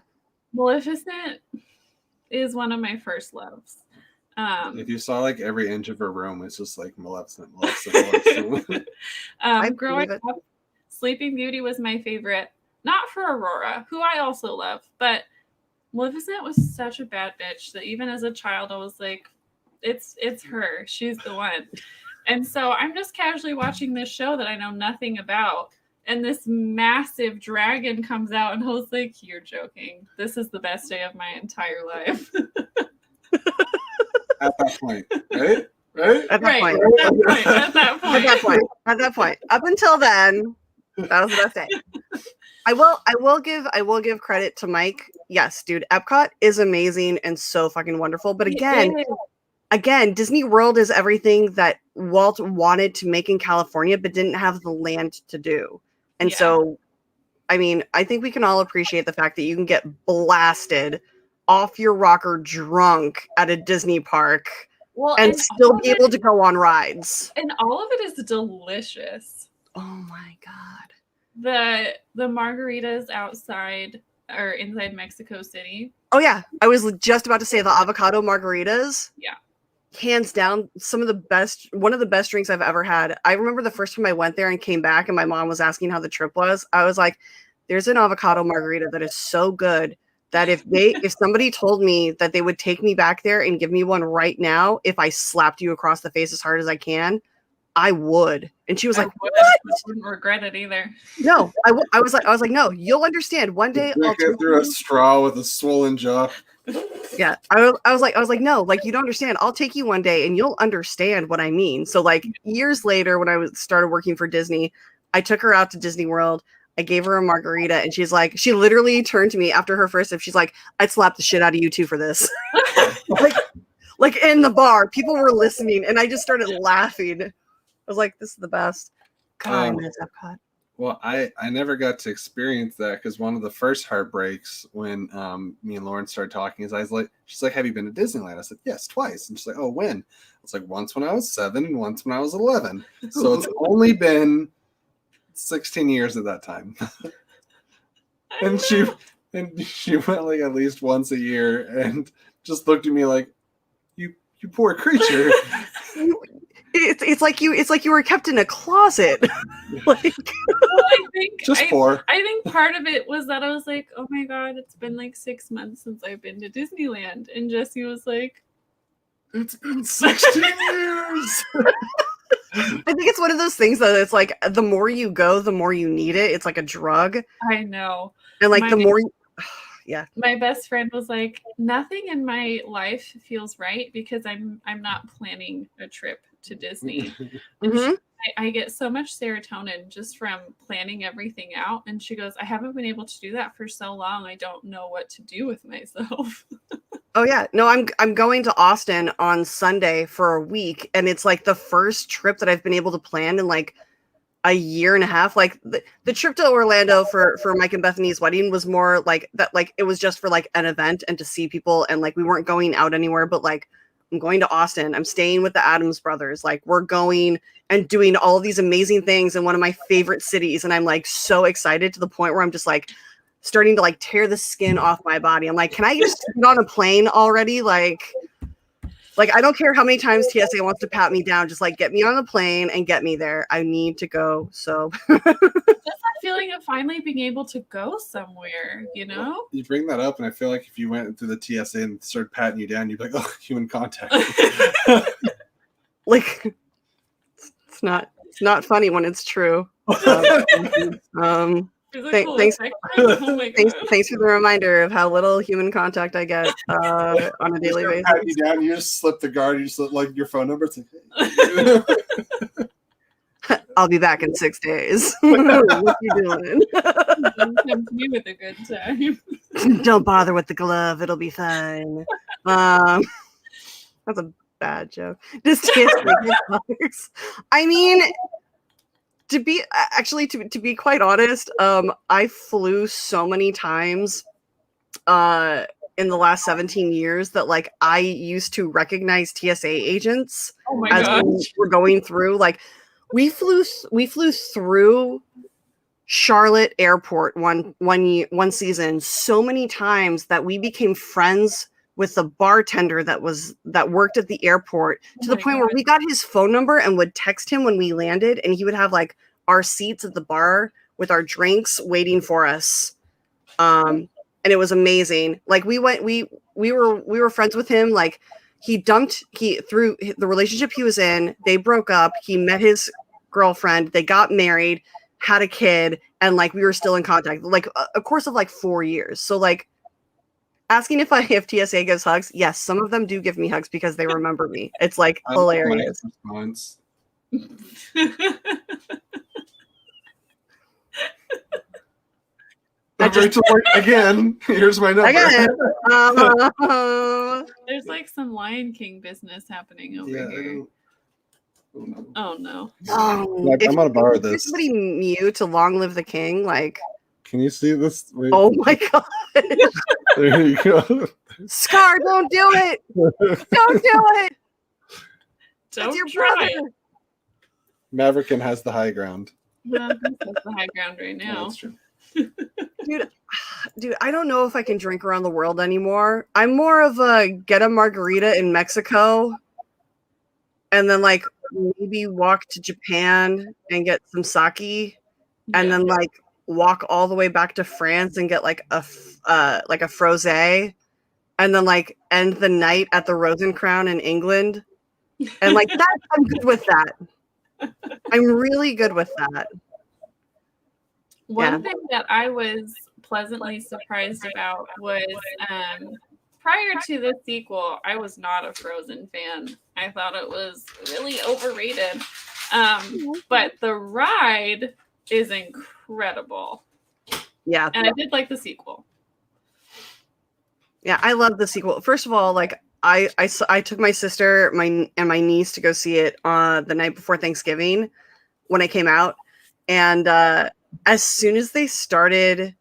Maleficent is one of my first loves. If you saw like every inch of her room, it's just like Maleficent. Growing up, Sleeping Beauty was my favorite. Not for Aurora, who I also love, but Maleficent was such a bad bitch that even as a child, I was like, it's her. She's the one. And so I'm just casually watching this show that I know nothing about. And this massive dragon comes out, and I was like, you're joking. This is the best day of my entire life. At that point, right? At that point. Up until then, that was the best day. I will give credit to Mike. Yes, dude, Epcot is amazing and so fucking wonderful. But again, Disney World is everything that Walt wanted to make in California, but didn't have the land to do. And so, I mean, I think we can all appreciate the fact that you can get blasted off your rocker drunk at a Disney park and still be able to go on rides. And all of it is delicious. Oh my God. The margaritas outside or inside Mexico City. Oh yeah. I was just about to say the avocado margaritas. Yeah. Hands down, one of the best drinks I've ever had. I remember the first time I went there and came back and my mom was asking how the trip was. I was like, there's an avocado margarita that is so good that if somebody told me that they would take me back there and give me one right now, if I slapped you across the face as hard as I can, I would. And she was like, what? I wouldn't regret it either. No, I was like, no, you'll understand. One day I'll get through a straw with a swollen jaw. Yeah, I was like, no, like you don't understand. I'll take you one day and you'll understand what I mean. So like years later, when I started working for Disney, I took her out to Disney World. I gave her a margarita, and she literally turned to me after her first sip. She's like, I'd slap the shit out of you too for this. like in the bar, people were listening, and I just started laughing. I was like, this is the best. God, I miss Epcot. Well, I never got to experience that because one of the first heartbreaks when me and Lauren started talking is she's like, have you been to Disneyland? I said, yes, twice. And she's like, oh, when? It's like once when I was 7 and once when I was 11. So it's only been 16 years at that time. and she went like at least once a year and just looked at me like, you poor creature. It's like you were kept in a closet. Well, I think part of it was that I was like, oh my God, it's been like 6 months since I've been to Disneyland. And Jesse was like, it's been 16 years. I think it's one of those things that it's like the more you go, the more you need it. It's like a drug. I know. And like the more yeah. My best friend was like, nothing in my life feels right because I'm not planning a trip to Disney. I get so much serotonin just from planning everything out. And she goes, I haven't been able to do that for so long. I don't know what to do with myself. Oh yeah. No, I'm going to Austin on Sunday for a week. And it's like the first trip that I've been able to plan in like a year and a half. Like the trip to Orlando for Mike and Bethany's wedding was more like that. Like it was just for like an event and to see people. And like, we weren't going out anywhere, but like I'm going to Austin. I'm staying with the Addams brothers. Like, we're going and doing all of these amazing things in one of my favorite cities. And I'm like so excited to the point where I'm just like starting to like tear the skin off my body. I'm like, can I just get on a plane already? Like I don't care how many times TSA wants to pat me down. Just like get me on the plane and get me there. I need to go. So Just that feeling of finally being able to go somewhere, you know? Well, you bring that up, and I feel like if you went through the TSA and started patting you down, you'd be like, oh, human contact. like it's not funny when it's true. Physical Thanks. affection? Oh my God. Thanks for the reminder of how little human contact I get on a daily You basis. pat you down, you just slip the guard, you just slip like your phone number. It's like, hey. I'll be back in 6 days. What you doing? Don't come to me with a good time. Don't bother with the glove. It'll be fine. That's a bad joke. Just TSA. I mean, to be quite honest, I flew so many times in the last 17 years that like I used to recognize TSA agents Oh my as gosh. we were going through. Like we flew through Charlotte Airport one season so many times that we became friends with the bartender that worked at the airport to the point where we got his phone number and would text him when we landed, and he would have like our seats at the bar with our drinks waiting for us. And it was amazing. Like we were friends with him. Like through the relationship he was in, they broke up. He met his girlfriend, they got married, had a kid, and like we were still in contact, like a course of like 4 years. So like asking if TSA gives hugs, yes, some of them do give me hugs because they remember me. It's like hilarious. Rachel, again, here's my number. There's like some Lion King business happening over here. Oh no. Like, I'm gonna borrow this. Somebody mute to Long Live the King. Like, can you see this? Wait. Oh my god. There you go. Scar, don't do it. Don't do it. Don't your try. brother. Mavericken has the high ground. Well, that's the high ground right now. Yeah, that's true. Dude, I don't know if I can drink around the world anymore. I'm more of a get a margarita in Mexico and then like maybe walk to Japan and get some sake and then like walk all the way back to France and get like a frosé and then like end the night at the Rosencrown in England. And like that, I'm good with that. I'm really good with that. One thing that I was pleasantly surprised about was prior to the sequel, I was not a Frozen fan. I thought it was really overrated. But the ride is incredible. Yeah. And I did like the sequel. Yeah, I love the sequel. First of all, like I took my sister, my niece to go see it the night before Thanksgiving when it came out. And as soon as they started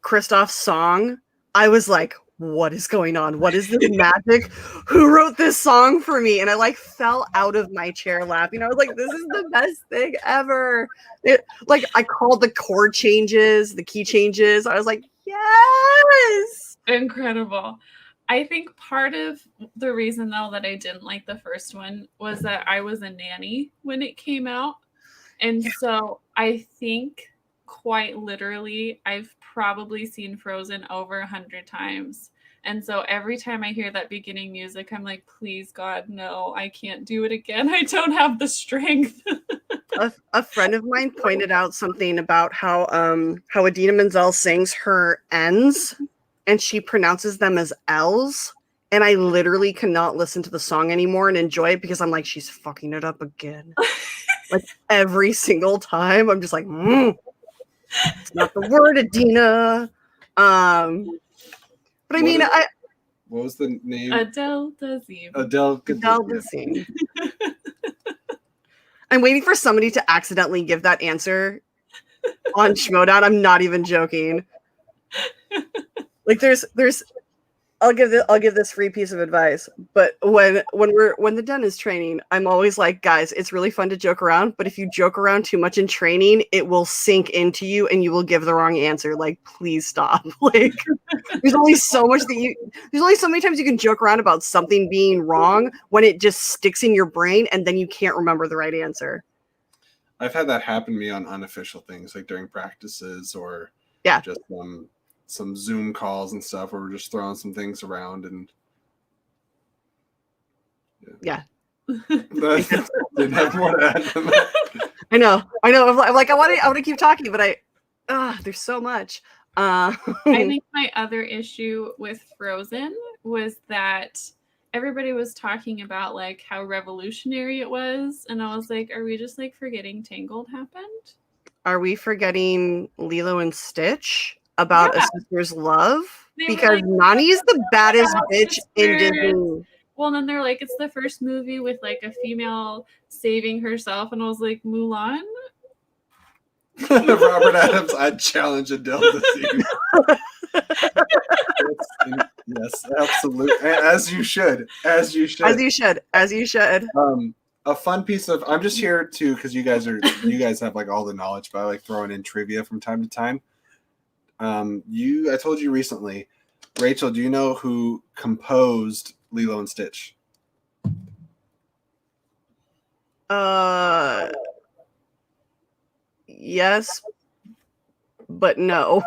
Kristoff's song, I was like, what is going on? What is this magic? Who wrote this song for me? And I like fell out of my chair laughing. I was like, this is the best thing ever. I called the chord changes, the key changes. I was like, yes. Incredible. I think part of the reason though that I didn't like the first one was that I was a nanny when it came out. And so I think quite literally, I've probably seen Frozen over 100 times. And so every time I hear that beginning music, I'm like, please, God, no, I can't do it again. I don't have the strength. A friend of mine pointed out something about how Idina Menzel sings her N's and she pronounces them as L's. And I literally cannot listen to the song anymore and enjoy it because I'm like, she's fucking it up again. Like every single time, I'm just like, it's not the word, Idina. But I mean, what was the name? Adele Dazeem. Adele Dazeem. I'm waiting for somebody to accidentally give that answer on Schmodown. I'm not even joking. Like there's I'll give this free piece of advice. But when the den is training, I'm always like, guys, it's really fun to joke around, but if you joke around too much in training, it will sink into you and you will give the wrong answer. Like, please stop. Like, there's only so many times you can joke around about something being wrong when it just sticks in your brain and then you can't remember the right answer. I've had that happen to me on unofficial things, like during practices or just some Zoom calls and stuff where we're just throwing some things around and didn't have more to add to that. I know. I'm like, I want to keep talking, but there's so much. I think my other issue with Frozen was that everybody was talking about like how revolutionary it was, and I was like, are we just like forgetting Tangled happened? Are we forgetting Lilo and Stitch about a sister's love? Because Nani's the baddest bitch in Disney. Well, and then they're like, it's the first movie with like a female saving herself, and I was like, Mulan? Robert Adams, I'd challenge Adele to see. Yes, absolutely. As you should. A fun piece of I'm just here to because you guys have like all the knowledge, but I like throwing in trivia from time to time. I told you recently, Rachel, do you know who composed Lilo and Stitch? Yes, but no.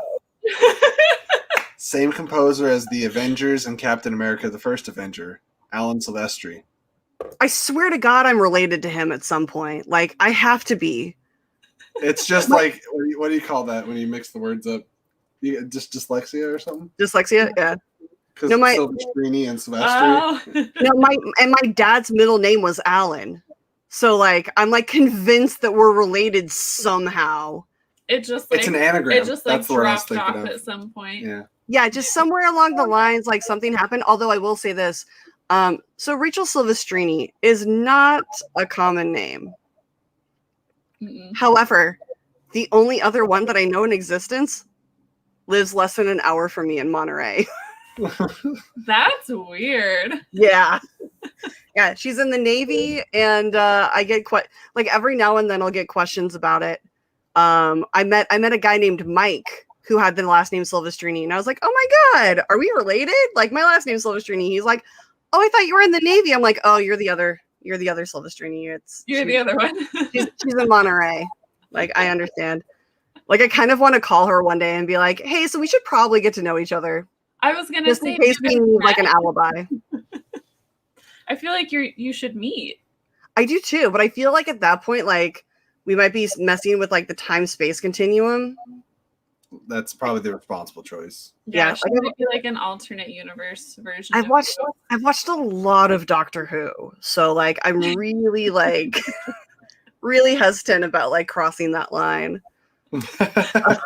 Same composer as the Avengers and Captain America: The First Avenger, Alan Silvestri. I swear to God, I'm related to him at some point. Like, I have to be. It's just like what do you call that when you mix the words up? Just dyslexia or something? Dyslexia, yeah. Because Silvestrini and Silvestri. No, my dad's middle name was Alan, so like I'm like convinced that we're related somehow. It's an anagram. It just like That's the word I was dropped thinking off of. at some point. Yeah, just somewhere along the lines, like something happened. Although I will say this, so Rachel Silvestrini is not a common name. Mm-mm. However, the only other one that I know in existence lives less than an hour from me in Monterey. That's weird. Yeah, she's in the Navy, and I get like every now and then I'll get questions about it. I met a guy named Mike who had the last name Silvestrini, and I was like, oh my God, are we related? Like, my last name's Silvestrini. He's like, oh, I thought you were in the Navy. I'm like, oh, you're the other Silvestrini. You're the other one. she's in Monterey. Like, I understand. Like, I kind of want to call her one day and be like, hey, so we should probably get to know each other. I was gonna just say, in case we need like an alibi. I feel like you should meet. I do too, but I feel like at that point, like, we might be messing with like the time-space continuum. That's probably the responsible choice. Yeah, she might be like an alternate universe version. I've watched a lot of Doctor Who, so like I'm really like really hesitant about like crossing that line. I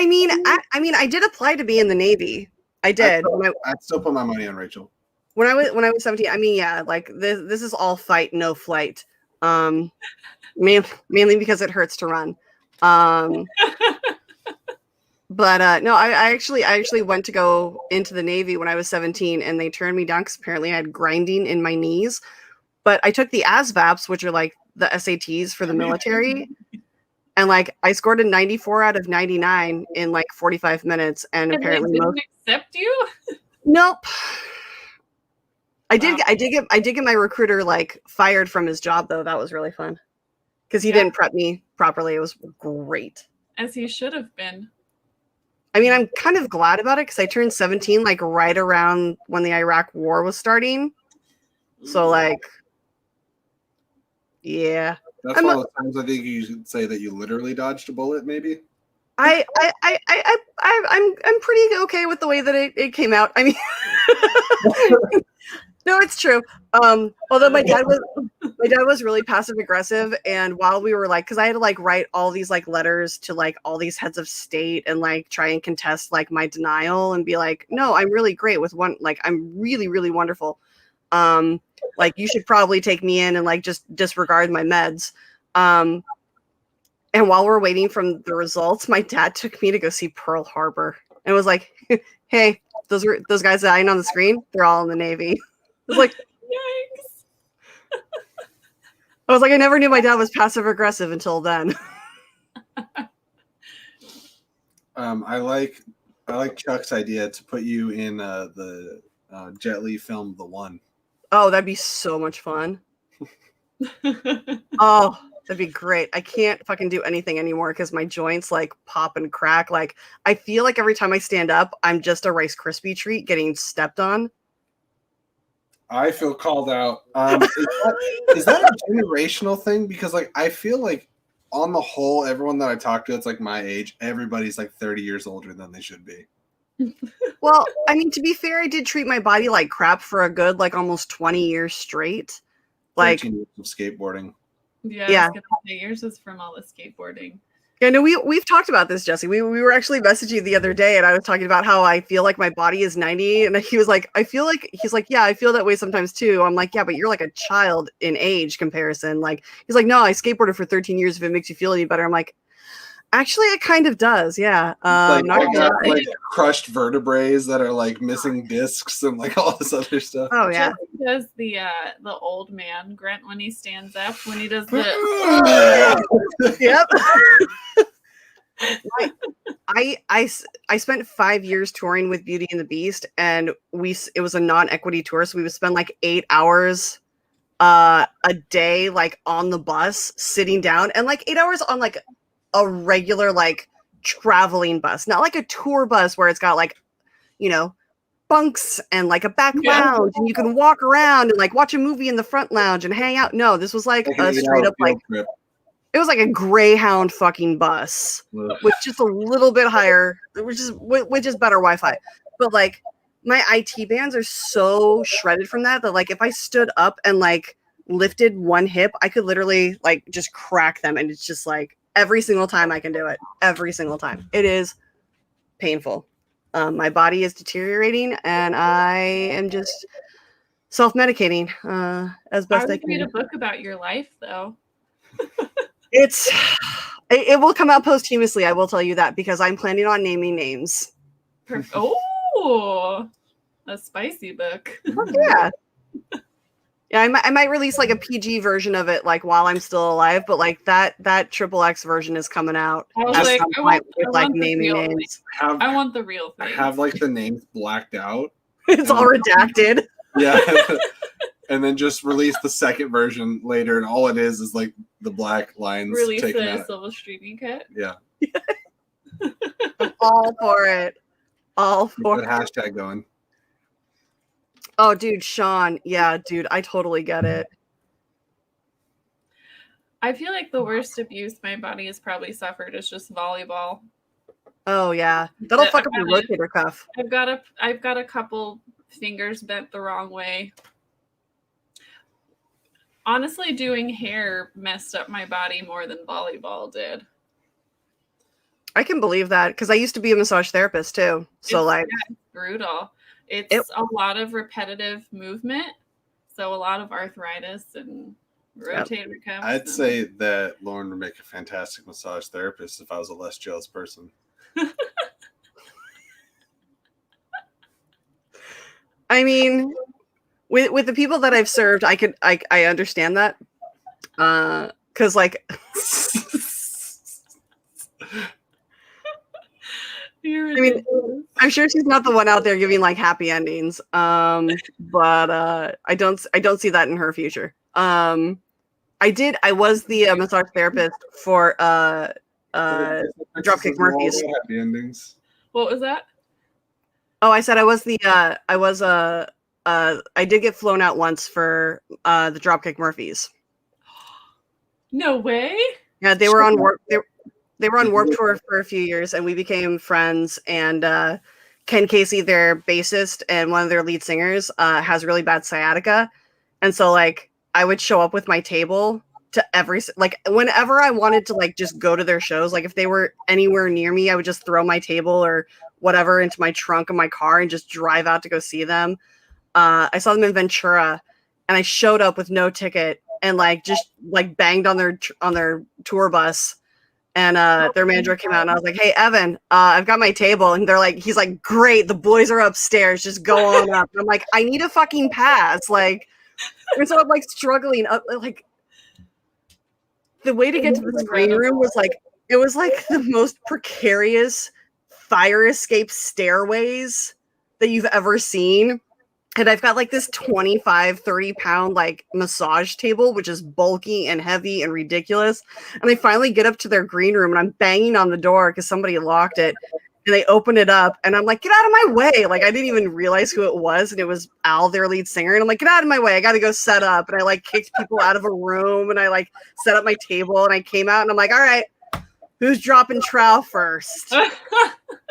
mean, I did apply to be in the Navy. I did. I'd still put my money on Rachel. When I was 17, I mean, yeah, like this is all fight, no flight. Mainly because it hurts to run. But no, I actually went to go into the Navy when I was 17, and they turned me down because apparently I had grinding in my knees. But I took the ASVABs, which are like the SATs for the military, and like I scored a 94 out of 99 in like 45 minutes, and apparently they didn't accept you. Nope. I did get my recruiter like fired from his job though. That was really fun because he didn't prep me properly. It was great. As he should have been. I mean, I'm kind of glad about it because I turned 17 like right around when the Iraq War was starting. So like, yeah. That's one of the times I think you should say that you literally dodged a bullet. Maybe. I'm pretty okay with the way that it came out. I mean. No, it's true. Although my dad was really passive aggressive, and while we were like, because I had to like write all these like letters to like all these heads of state and like try and contest like my denial and be like, no, I'm really great with one, like I'm really, really wonderful. Like you should probably take me in and like just disregard my meds. And And while we're waiting for the results, my dad took me to go see Pearl Harbor and was like, "Hey, those guys dying on the screen, they're all in the Navy." I was like, Yikes. I never knew my dad was passive aggressive until then. I like Chuck's idea to put you in the Jet Li film The One. Oh, that'd be so much fun. Oh, that'd be great. I can't fucking do anything anymore because my joints like pop and crack. Like I feel like every time I stand up, I'm just a Rice Krispie treat getting stepped on. I feel called out. Is that a generational thing? Because like I feel like on the whole, everyone that I talk to that's like my age, everybody's like 30 years older than they should be. Well, I mean, to be fair, I did treat my body like crap for a good like almost 20 years straight. Like 13 years of skateboarding. Yeah. I was gonna say, yours is from all the skateboarding. Yeah, no, we've talked about this, Jesse. We were actually messaging the other day, and I was talking about how I feel like my body is 90, and he was like, he's like, yeah, I feel that way sometimes too. I'm like, yeah, but you're like a child in age comparison. Like, he's like, no, I skateboarded for 13 years. If it makes you feel any better, I'm like, actually, it kind of does. Yeah. Like, not I got gonna lie. like crushed vertebrae that are like missing discs and like all this other stuff. Oh yeah. Jesse does the old man grunt when he stands up, when he does the Yep. I spent 5 years touring with Beauty and the Beast, and it was a non-equity tour, so we would spend like 8 hours a day like on the bus sitting down, and like 8 hours on like a regular like traveling bus, not like a tour bus where it's got like, you know, bunks and like a back lounge and you can walk around and like watch a movie in the front lounge and hang out. No, this was like a straight up like trip. It was like a Greyhound fucking bus with just a little bit higher, which is better Wi-Fi. But like my IT bands are so shredded from that like if I stood up and like lifted one hip, I could literally like just crack them, and it's just like every single time I can do it. Every single time. It is painful. My body is deteriorating, and I am just self-medicating as best I would can. read a book about your life, though. It will come out posthumously, I will tell you that, because I'm planning on naming names. Oh, a spicy book. Yeah. Yeah, I might release like a PG version of it like while I'm still alive, but like that XXX version is coming out. I was like, I want naming names. I want the real thing. I have like the names blacked out. It's all redacted. Yeah. And then just release the second version later, and all it is like the black lines release taken the out. Silvestrini cut. Yeah. I'm all for it. All for it. Hashtag going. Oh, dude, Sean. Yeah, dude, I totally get it. I feel like the worst abuse my body has probably suffered is just volleyball. Oh yeah, that'll fuck up your rotator cuff. I've got a couple fingers bent the wrong way. Honestly, doing hair messed up my body more than volleyball did. I can believe that because I used to be a massage therapist too. So it's brutal. It's a lot of repetitive movement, so a lot of arthritis and rotator cuffs. I'd say that Lauren would make a fantastic massage therapist if I was a less jealous person. I mean, with the people that I've served, I understand that, because like. I mean, I'm sure she's not the one out there giving like happy endings, but I don't see that in her future. I was the massage therapist for Dropkick Murphys. Happy endings. What was that? Oh, I said I did get flown out once for the Dropkick Murphys. No way. Yeah, they were on Warp. They were on Warp Tour for a few years, and we became friends. And Ken Casey, their bassist and one of their lead singers, has really bad sciatica, and so like I would show up with my table to whenever I wanted to like just go to their shows. Like if they were anywhere near me, I would just throw my table or whatever into my trunk of my car and just drive out to go see them. I saw them in Ventura, and I showed up with no ticket and like just like banged on their tour bus. And their manager came out and I was like, hey, Evan, I've got my table. And he's like, great, the boys are upstairs. Just go on up. And I'm like, I need a fucking pass. Like, and so I'm like struggling up. Like, the way to get to the screen room was like, it was like the most precarious fire escape stairways that you've ever seen. And I've got like this 25, 30 pound like massage table, which is bulky and heavy and ridiculous. And I finally get up to their green room and I'm banging on the door because somebody locked it. And they open it up and I'm like, get out of my way. Like, I didn't even realize who it was. And it was Al, their lead singer. And I'm like, get out of my way. I got to go set up. And I like kicked people out of a room and I like set up my table and I came out and I'm like, all right, who's dropping trowel first?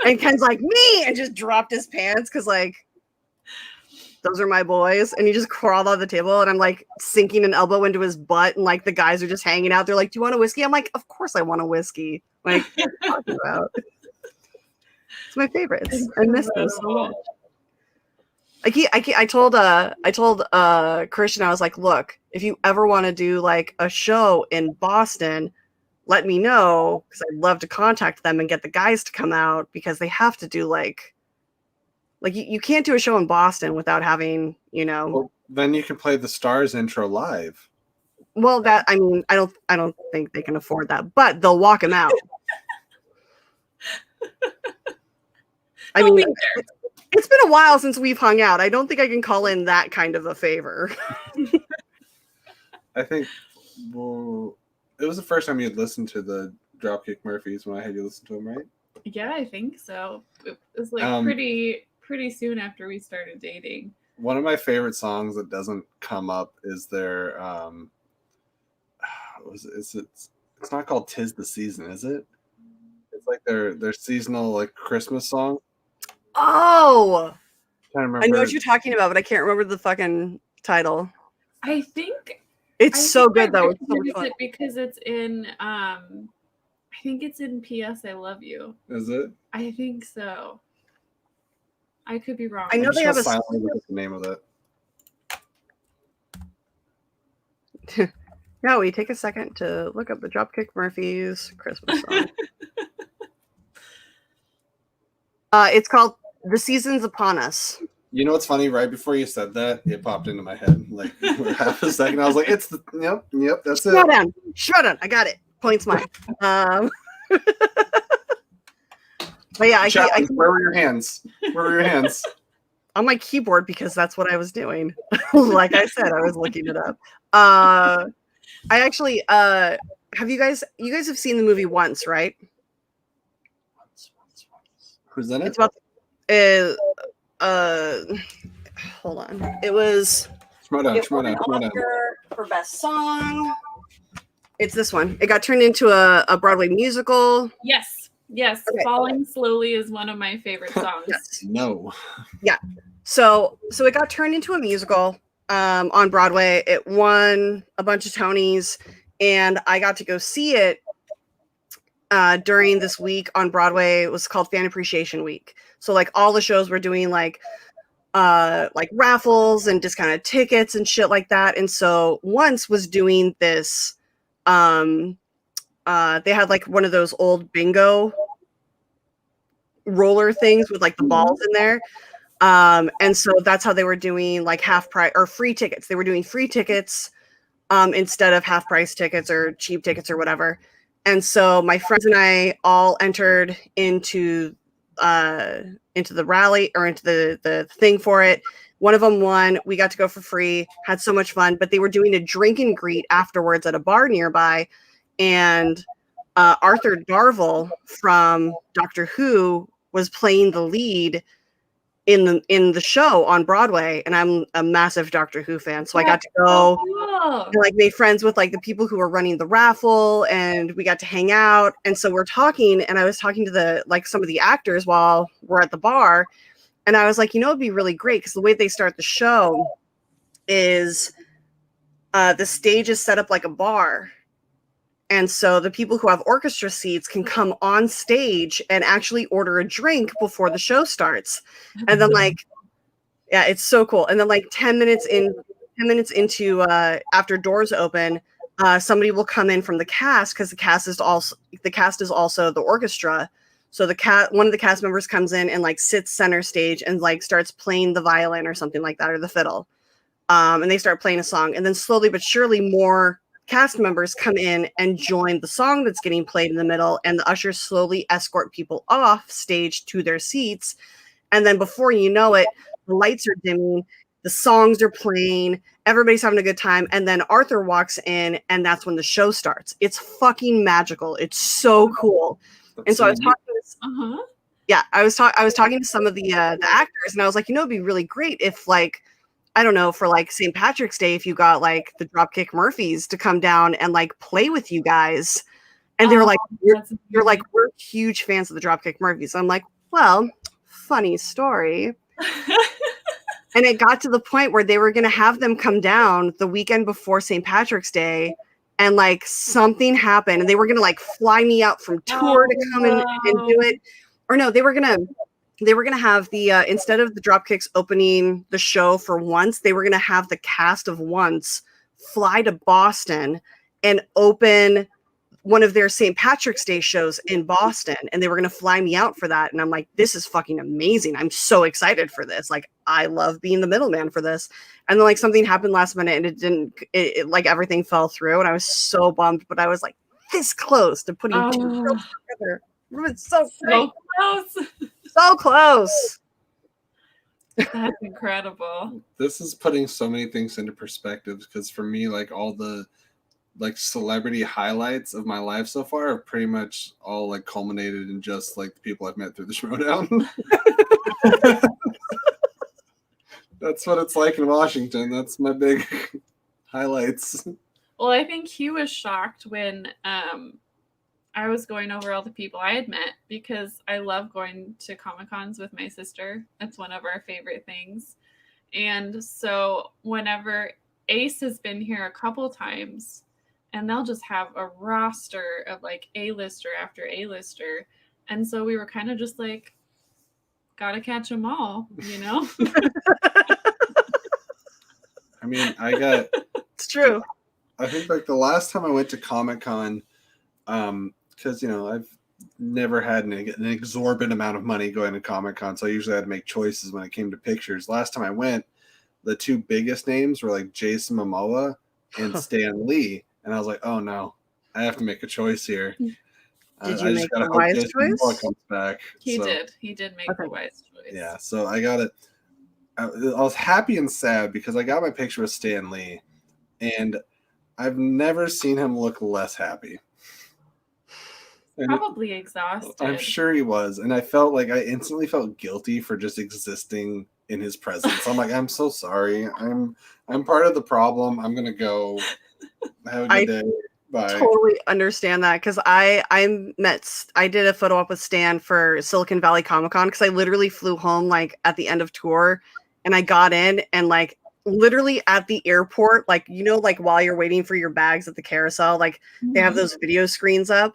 And Ken's like, me, and just dropped his pants because like, those are my boys. And he just crawled on the table and I'm like sinking an elbow into his butt and like the guys are just hanging out. They're like, do you want a whiskey? I'm like, of course I want a whiskey. Like, what are you talking about? It's my favorites. I miss them so much. I told Christian, I was like, look, if you ever want to do like a show in Boston, let me know because I'd love to contact them and get the guys to come out because they have to do like you can't do a show in Boston without having, Well, then you can play the Stars intro live. Well, that I mean, I don't think they can afford that, but they'll walk him out. I mean, it's been a while since we've hung out. I don't think I can call in that kind of a favor. I think it was the first time you'd listened to the Dropkick Murphys when I had you listen to them, right? Yeah, I think so. It was like pretty soon after we started dating. One of my favorite songs that doesn't come up is their it's not called "'Tis the Season," is it? It's like their seasonal like Christmas song. Oh, I know what you're talking about, but I can't remember the fucking title. I think it's so good though. It's so fun. Because it's in I think it's in P.S. I Love You. Is it? I think so. I could be wrong. I know they have the name of it. Yeah, we take a second to look up the Dropkick Murphys Christmas song. It's called "The Season's Upon Us." You know what's funny? Right before you said that, it popped into my head like for half a second. I was like, "It's the yep, that's it." Shut down! I got it. Points mine. But yeah, where were your hands? Where were your hands? On my keyboard because that's what I was doing. Like I said, I was looking it up. I actually have you guys have seen the movie once, right? Who's in it? It's about hold on. It was for best song. It's this one. It got turned into a Broadway musical. Yes. Okay. Falling Slowly is one of my favorite songs. Yes. No. Yeah. So it got turned into a musical on Broadway. It won a bunch of Tonys, and I got to go see it during this week on Broadway. It was called Fan Appreciation Week. So like all the shows were doing like raffles and discounted tickets and shit like that. And so Once was doing this. They had like one of those old bingo roller things with like the balls in there. And so that's how they were doing like half price or free tickets. They were doing free tickets instead of half price tickets or cheap tickets or whatever. And so my friends and I all entered into the rally or into the thing for it. One of them won. We got to go for free, had so much fun, but they were doing a drink and greet afterwards at a bar nearby. And Arthur Darvill from Doctor Who was playing the lead in the show on Broadway, and I'm a massive Doctor Who fan, so I got to go and like made friends with like the people who were running the raffle, and we got to hang out. And so we're talking, and I was talking to some of the actors while we're at the bar, and I was like, it'd be really great because the way they start the show is the stage is set up like a bar. And so the people who have orchestra seats can come on stage and actually order a drink before the show starts. And then it's so cool. And then like 10 minutes into after doors open, somebody will come in from the cast, because the cast is also the orchestra. So one of the cast members comes in and like sits center stage and like starts playing the violin or something like that, or the fiddle. And they start playing a song, and then slowly but surely more cast members come in and join the song that's getting played in the middle, and the ushers slowly escort people off stage to their seats. And then before you know it, the lights are dimming, the songs are playing, everybody's having a good time, and then Arthur walks in, and that's when the show starts. It's fucking magical. It's so cool. And so I was talking I was talking to some of the actors, and I was like, it'd be really great if, like, I don't know, for like St. Patrick's Day, if you got like the Dropkick Murphys to come down and like play with you guys. And they were like, you're like, we're huge fans of the Dropkick Murphys. I'm like, well, funny story. And it got to the point where they were going to have them come down the weekend before St. Patrick's Day, and like something happened, and they were going to like fly me out from tour to come and do it. Or no, they were going to have the instead of the Dropkicks opening the show for Once, they were going to have the cast of Once fly to Boston and open one of their St. Patrick's Day shows in Boston, and they were going to fly me out for that. And I'm like, this is fucking amazing. I'm so excited for this. Like, I love being the middleman for this. And then like something happened last minute, and it like everything fell through, and I was so bummed, but I was like this close to putting two shows together. It was so close. So close. That's incredible. This is putting so many things into perspective, because for me, like, all the like celebrity highlights of my life so far have pretty much all like culminated in just like the people I've met through the Schmodown. That's what it's like in Washington. That's my big highlights. Well, I think he was shocked when I was going over all the people I had met, because I love going to Comic-Cons with my sister. It's one of our favorite things. And so whenever Ace has been here a couple times, and they'll just have a roster of like A-lister after A-lister. And so we were kind of just like, gotta catch them all, you know? I mean, it's true. I think like the last time I went to Comic-Con, because I've never had an exorbitant amount of money going to Comic-Con, so I usually had to make choices when it came to pictures. Last time I went, the two biggest names were like Jason Momoa and Stan Lee, and I was like, oh no, I have to make a choice here. Did you make the wise choice? Momoa comes back. He did make the wise choice. Yeah, so I got it. I was happy and sad because I got my picture with Stan Lee, and I've never seen him look less happy. Probably exhausted. I'm sure he was. And I instantly felt guilty for just existing in his presence. I'm like, I'm so sorry. I'm part of the problem. I'm gonna go. Have a good day. Bye. Totally understand that, because I did a photo op with Stan for Silicon Valley Comic-Con, because I literally flew home like at the end of tour, and I got in, and like literally at the airport, like like while you're waiting for your bags at the carousel, like they have those video screens up.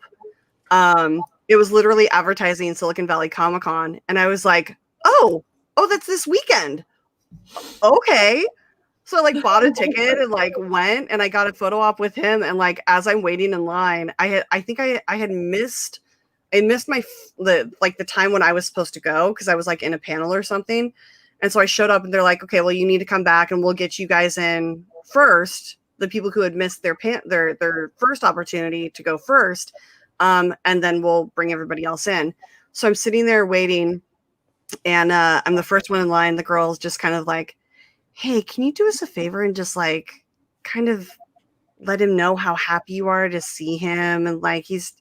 It was literally advertising Silicon Valley Comic-Con, and I was like, oh, that's this weekend. Okay. So I like bought a ticket and like went, and I got a photo op with him. And like, as I'm waiting in line, I had missed the time when I was supposed to go, because I was like in a panel or something. And so I showed up, and they're like, okay, well, you need to come back, and we'll get you guys in first. The people who had missed their first opportunity to go first. And then we'll bring everybody else in. So I'm sitting there waiting, and I'm the first one in line. The girl's just kind of like, hey, can you do us a favor and just like kind of let him know how happy you are to see him? And like, he's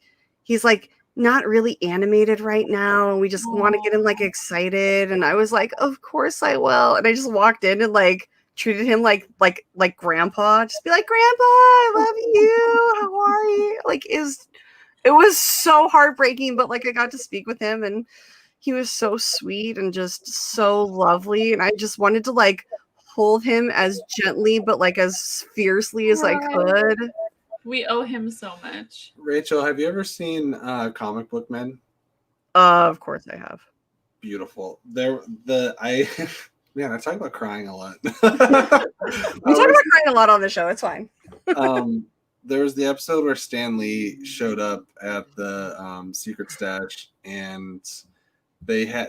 like not really animated right now, and we just want to get him like excited. And I was like, of course I will. And I just walked in and like treated him like grandpa, just be like, grandpa, I love you. How are you? Like, it was so heartbreaking, but like I got to speak with him, and he was so sweet and just so lovely. And I just wanted to like hold him as gently, but like as fiercely as I could. We owe him so much. Rachel, have you ever seen Comic Book Men? Of course I have. Beautiful. I talk about crying a lot. We talk about crying a lot on the show. It's fine. there was the episode where Stan Lee showed up at the secret stash, and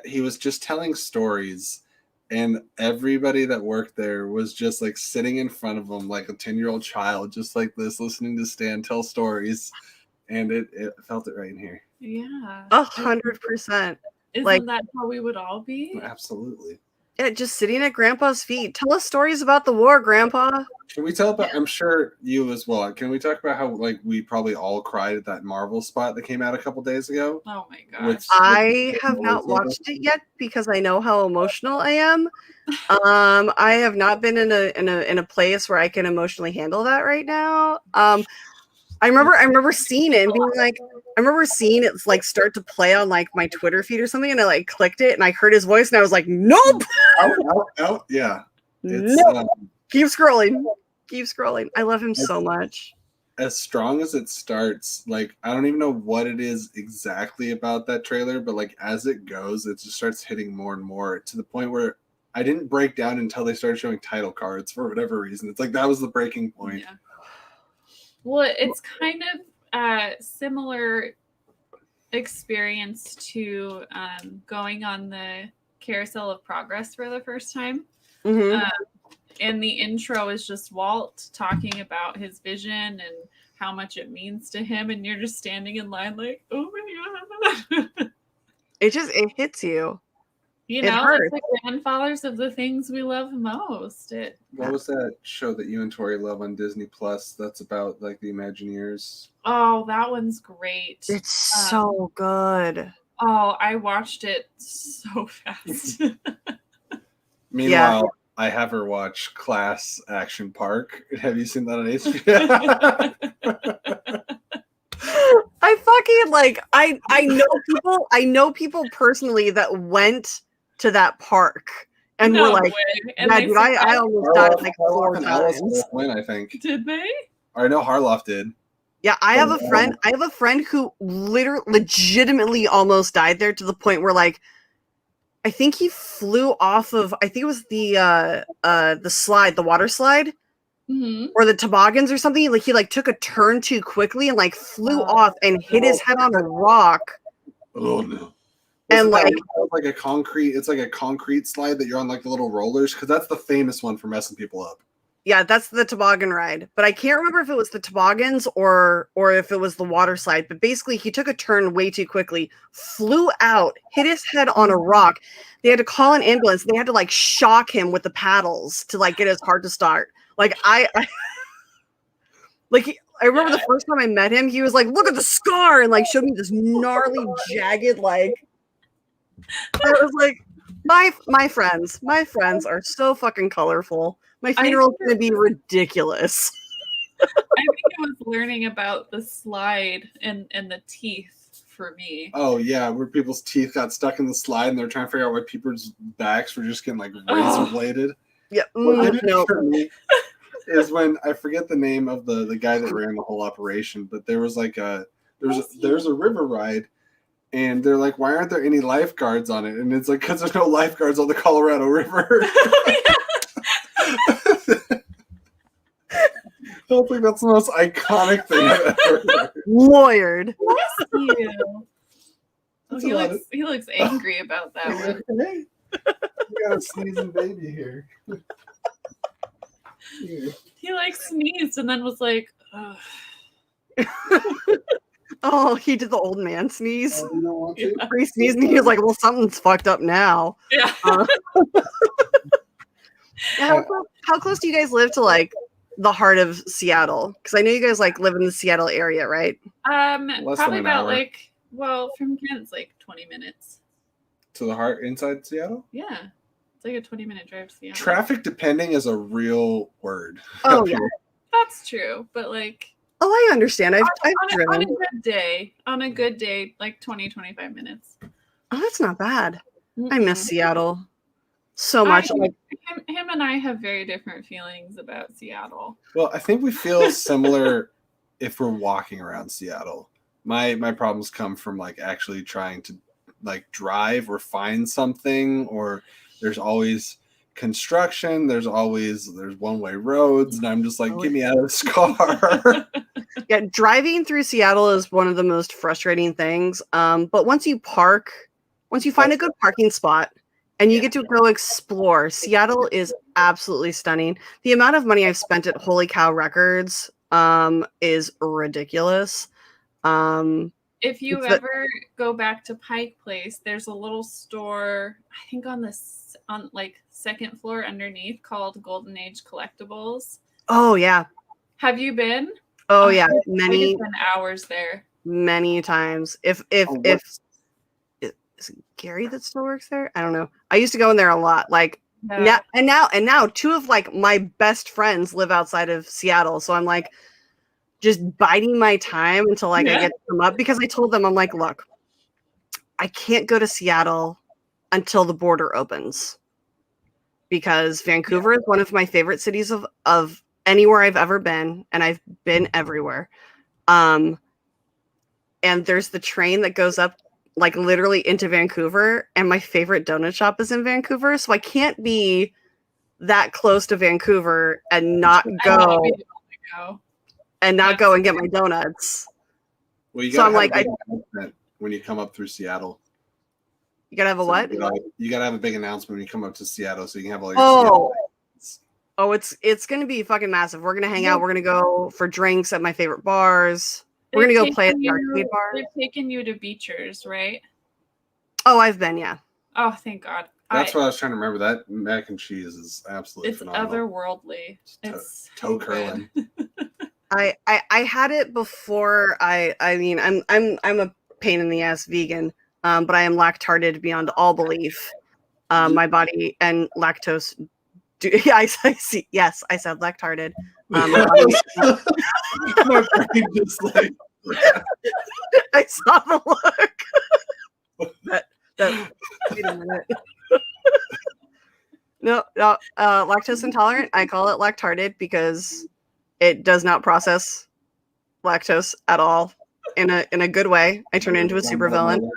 he was just telling stories, and everybody that worked there was just like sitting in front of him like a 10-year-old child, just like this, listening to Stan tell stories, and it felt it right in here. Yeah. 100%. Isn't that how we would all be? Absolutely. Yeah, just sitting at Grandpa's feet. Tell us stories about the war, Grandpa. Can we tell about? I'm sure you as well. Can we talk about how like we probably all cried at that Marvel spot that came out a couple days ago? Oh my gosh! I have not watched it yet because I know how emotional I am. I have not been in a place where I can emotionally handle that right now. I remember seeing it and being like, I remember seeing it like start to play on like my Twitter feed or something, and I like clicked it and I heard his voice and I was like, nope. Out. Yeah. Nope. Keep scrolling. I love him so much. As strong as it starts, like I don't even know what it is exactly about that trailer, but like as it goes, it just starts hitting more and more to the point where I didn't break down until they started showing title cards for whatever reason. It's like that was the breaking point. Yeah. Well, it's kind of a similar experience to going on the Carousel of Progress for the first time. Mm-hmm. And the intro is just Walt talking about his vision and how much it means to him, and you're just standing in line like, oh my god. It hits you. You know, it's the grandfathers of the things we love most. What was that show that you and Tori love on Disney Plus? That's about like the Imagineers. Oh, that one's great. It's so good. Oh, I watched it so fast. Meanwhile, I have her watch Class Action Park. Have you seen that on HBO? I fucking like I know people personally that went to that park and were like, yeah, dude, I almost died like 4 times. Win, I think. Did they? I know Harloff did. Yeah, I have a friend who legitimately almost died there to the point where like I think he flew off of I think it was the slide, the water slide. Mm-hmm. Or the toboggans or something. Like he like took a turn too quickly and like flew off and hit his head on a rock. Oh no. And like a concrete, it's like a concrete slide that you're on like the little rollers, because that's the famous one for messing people up. Yeah, that's the toboggan ride. But I can't remember if it was the toboggans or if it was the water slide. But basically he took a turn way too quickly, flew out, hit his head on a rock. They had to call an ambulance. They had to like shock him with the paddles to like get his heart to start. Like I remember the first time I met him, he was like, "Look at the scar," and like showed me this gnarly, jagged like. I was like, my friends are so fucking colorful. My funeral's gonna be ridiculous. I think it was learning about the slide and the teeth for me. Oh yeah, where people's teeth got stuck in the slide and they're trying to figure out why people's backs were just getting like razor bladed. Yeah, no. For me is when I forget the name of the guy that ran the whole operation, but there was like there's a river ride, and they're like, why aren't there any lifeguards on it? And it's like, because there's no lifeguards on the Colorado River. I don't think that's the most iconic thing I've ever heard. Lawyered. He looks angry about that one. Hey, we got a sneezing baby here. He like sneezed and then was like, ugh. Oh, he did the old man sneeze. Oh, you don't want to? He sneezed and he was like, well, something's fucked up now. Yeah. How close do you guys live to like the heart of Seattle? Because I know you guys like live in the Seattle area, right? Probably about like, well, from Kent's like 20 minutes. To the heart inside Seattle? Yeah. It's like a 20-minute drive to Seattle. Traffic depending is a real word. Oh yeah. That's true. But like, oh, I understand. I've driven. On a good day, like 20-25 minutes. Oh, that's not bad. I miss Seattle so much. Him and I have very different feelings about Seattle. Well, I think we feel similar if we're walking around Seattle. My problems come from like actually trying to like drive or find something, or there's always construction. There's one-way roads, and I'm just like, get me out of this car. Yeah, driving through Seattle is one of the most frustrating things. But once you find a good parking spot and you get to go explore, Seattle is absolutely stunning. The amount of money I've spent at Holy Cow Records is ridiculous. If you ever go back to Pike Place, there's a little store, I think on like second floor underneath, called Golden Age Collectibles. Oh yeah. Have you been? Oh yeah, I spent hours there. Many times. If is it Gary that still works there? I don't know. I used to go in there a lot. Like now two of like my best friends live outside of Seattle, so I'm like just biding my time until like I get to come up, because I told them, I'm like, look, I can't go to Seattle until the border opens, because Vancouver is one of my favorite cities of anywhere I've ever been, and I've been everywhere. And there's the train that goes up like literally into Vancouver, and my favorite donut shop is in Vancouver, so I can't be that close to Vancouver and not go and get my donuts. Well, you so gotta I'm like, when you come up through Seattle, you gotta have a what? You gotta have a big announcement when you come up to Seattle, so you can have all your Oh, it's gonna be fucking massive. We're gonna hang out. We're gonna go for drinks at my favorite bars. We're gonna go play at the arcade bar. They've taken you to Beechers, right? Oh, I've been, yeah. Oh, thank God. That's what I was trying to remember. That mac and cheese is absolutely phenomenal. It's otherworldly. It's toe curling. I had it before. I mean, I'm a pain in the ass vegan, but I am lactarted beyond all belief. My body and lactose. Yeah, I see. Yes, I said lactarted. My brain just like I saw the look. Wait a minute. No, lactose intolerant. I call it lactarted because it does not process lactose at all in a good way. I turn into a supervillain.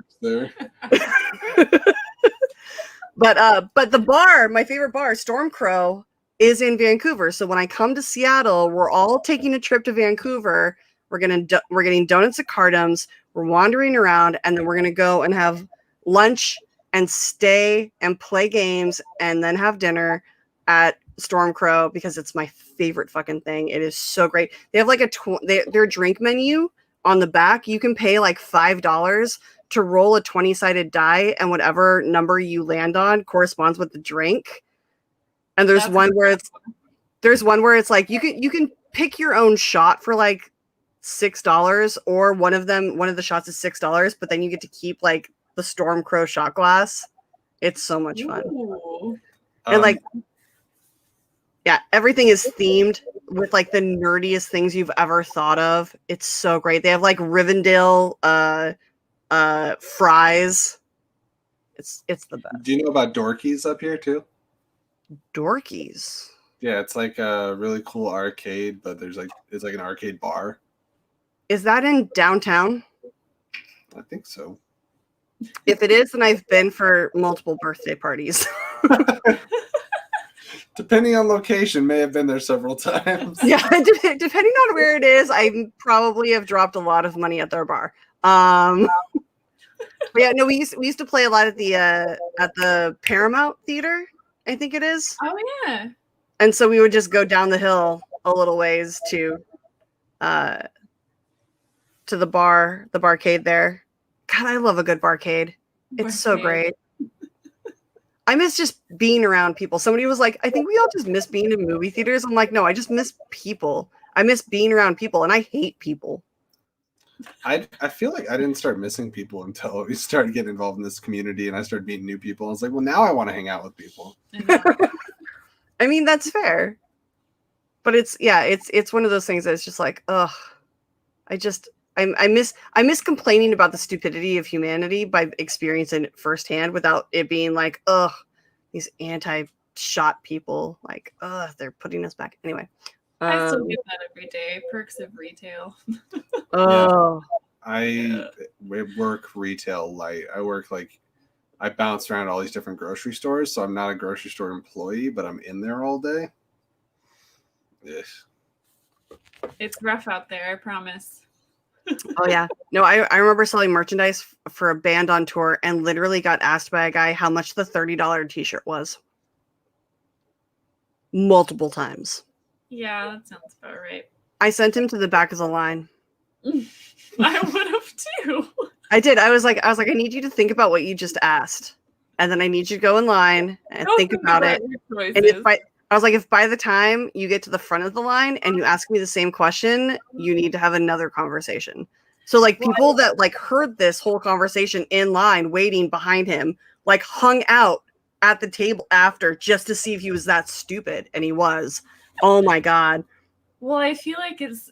But the bar, my favorite bar, Storm Crow, is in Vancouver. So when I come to Seattle, we're all taking a trip to Vancouver. We're getting donuts at Cardam's. We're wandering around, and then we're gonna go and have lunch and stay and play games, and then have dinner at Storm Crow, because it's my favorite fucking thing. It is so great. They have like their drink menu on the back. You can pay like $5 to roll a 20-sided die, and whatever number you land on corresponds with the drink. And there's one where it's like you can pick your own shot for like $6, or one of the shots is $6, but then you get to keep like the Storm Crow shot glass. It's so much fun. And like, yeah, everything is themed with like the nerdiest things you've ever thought of. It's so great. They have like Rivendell fries. It's the best. Do you know about Dorky's up here too? Dorky's. Yeah, it's like a really cool arcade, but it's like an arcade bar. Is that in downtown? I think so. If it is, then I've been for multiple birthday parties. Depending on location, may have been there several times. Yeah, depending on where it is, I probably have dropped a lot of money at their bar. But yeah, no, we used to play a lot at the Paramount Theater, I think it is. Oh yeah. And so we would just go down the hill a little ways to the barcade there. God, I love a good barcade. It's so great. I miss just being around people. Somebody was like, I think we all just miss being in movie theaters. I'm like, no, I just miss people. I miss being around people, and I hate people. I feel like I didn't start missing people until we started getting involved in this community, and I started meeting new people. I was like, well, now I want to hang out with people. I mean, that's fair. But it's one of those things that's just like, ugh. I miss complaining about the stupidity of humanity by experiencing it firsthand, without it being like, ugh, these anti-shot people, like, ugh, they're putting us back. Anyway. I still get that every day. Perks of retail. Oh. I work retail light. I work like I bounce around all these different grocery stores, so I'm not a grocery store employee, but I'm in there all day. Yes. It's rough out there, I promise. Oh yeah. No, I remember selling merchandise for a band on tour and literally got asked by a guy how much the $30 t-shirt was. Multiple times. Yeah, that sounds about right. I sent him to the back of the line. I would have too. I did. I was like, I need you to think about what you just asked. And then I need you to go in line and think about it. And if by the time you get to the front of the line and you ask me the same question, you need to have another conversation. So like people that like heard this whole conversation in line waiting behind him, like hung out at the table after just to see if he was that stupid. And he was. Oh my God. Well, I feel like it's,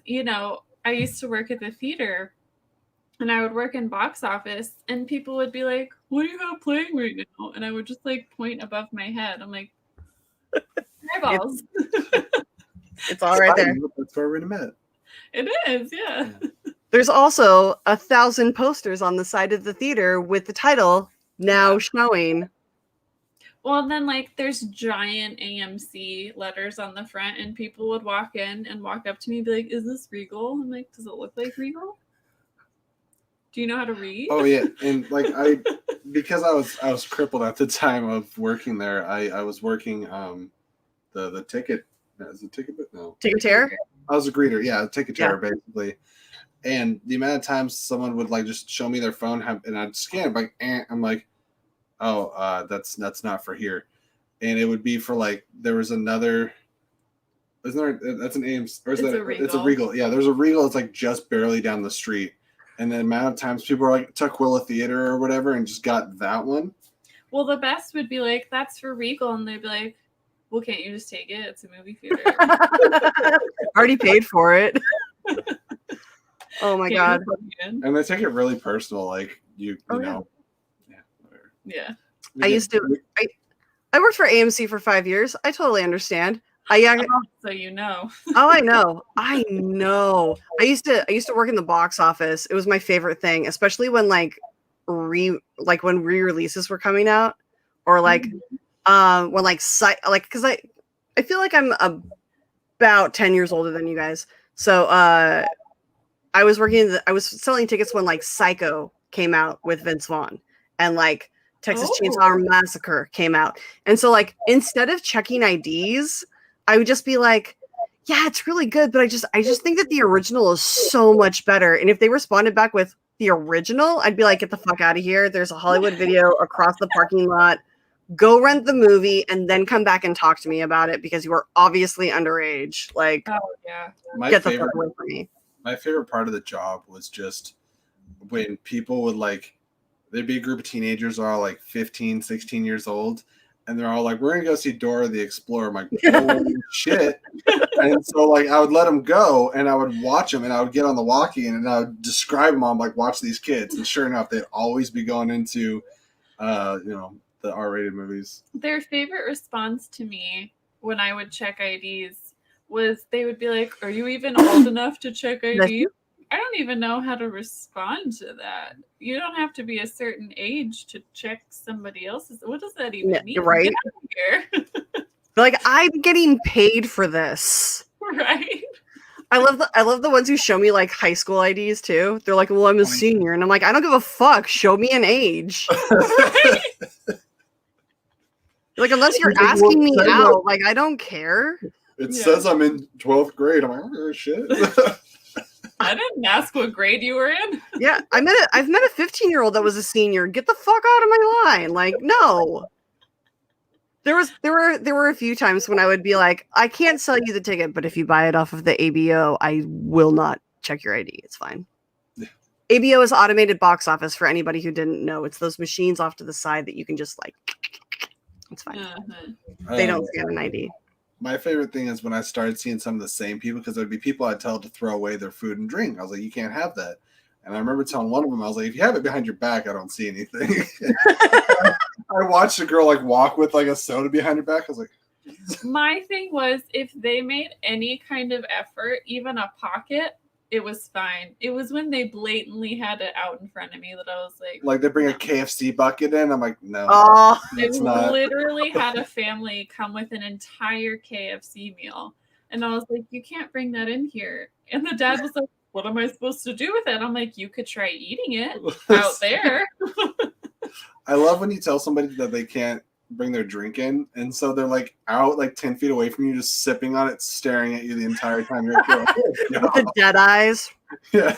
I used to work at the theater and I would work in box office and people would be like, what do you have playing right now? And I would just like point above my head. I'm like, eyeballs. It's all right there. That's where we met. It is, yeah. There's also 1,000 posters on the side of the theater with the title now showing. Well, then like there's giant AMC letters on the front and people would walk in and walk up to me and be like, is this Regal? I'm like, does it look like Regal? Do you know how to read? Oh yeah, and like because I was crippled at the time of working there. I was working the ticket. Is it ticket? No. Ticketeer? I was a greeter. Yeah, a ticketeer basically. And the amount of times someone would like just show me their phone and I'd scan it, like I'm like, oh, that's not for here, and it would be for like there was another. Isn't there? That's an AMC or is that? It's a Regal. Yeah, there's a Regal. It's like just barely down the street. And the amount of times people are like Tukwila Theater or whatever and just got that one. Well, the best would be like, that's for Regal. And they'd be like, well, can't you just take it? It's a movie theater. Already paid for it. Oh my God. And they take it really personal. Like you know. Yeah. Whatever. Yeah. I worked for AMC for 5 years. I totally understand. So you know. Oh, I know. I used to work in the box office. It was my favorite thing, especially when when re-releases were coming out, or like when because I feel like I'm about 10 years older than you guys. So I was selling tickets when like Psycho came out with Vince Vaughn and like Texas Chainsaw Massacre came out. And so like instead of checking IDs, I would just be like, yeah, it's really good, but I just think that the original is so much better. And if they responded back with the original, I'd be like, get the fuck out of here. There's a Hollywood Video across the parking lot. Go rent the movie and then come back and talk to me about it because you are obviously underage. Like, oh yeah, get the fuck away from me. My favorite part of the job was just when people would like, there'd be a group of teenagers all like 15, 16 years old. And they're all like, we're going to go see Dora the Explorer. I'm like, holy shit. And so, like, I would let them go, and I would watch them, and I would get on the walkie, and I would describe them. I'm like, watch these kids. And sure enough, they'd always be going into, the R-rated movies. Their favorite response to me when I would check IDs was they would be like, are you even old enough to check IDs? I don't even know how to respond to that. You don't have to be a certain age to check somebody else's. What does that even mean? Right. Get out of here. Like, I'm getting paid for this. Right. I love the ones who show me like high school IDs too. They're like, well, I'm a senior. And I'm like, I don't give a fuck. Show me an age. Right. Like, unless you're asking me out, like, I don't care. It says I'm in 12th grade. I'm like, oh, shit. I didn't ask what grade you were in. Yeah, I've met a 15-year-old that was a senior. Get the fuck out of my line. Like, no. There were a few times when I would be like, I can't sell you the ticket, but if you buy it off of the ABO, I will not check your ID. It's fine. Yeah. ABO is automated box office for anybody who didn't know. It's those machines off to the side that you can just like, it's fine. They don't scan an ID. My favorite thing is when I started seeing some of the same people, because there'd be people I'd tell to throw away their food and drink. I was like, you can't have that. And I remember telling one of them, I was like, if you have it behind your back, I don't see anything. I watched a girl like walk with like a soda behind her back. I was like, my thing was if they made any kind of effort, even a pocket, it was fine. It was when they blatantly had it out in front of me that I was Like they bring no. a KFC bucket in. I'm like, no, Oh, it's I not. literally had a family come with an entire KFC meal. And I was like, you can't bring that in here. And the dad was like, what am I supposed to do with it? I'm like, you could try eating it out there. I love when you tell somebody that they can't bring their drink in, and so they're like out like 10 feet away from you, just sipping on it, staring at you the entire time you're like, with the dead eyes. yeah.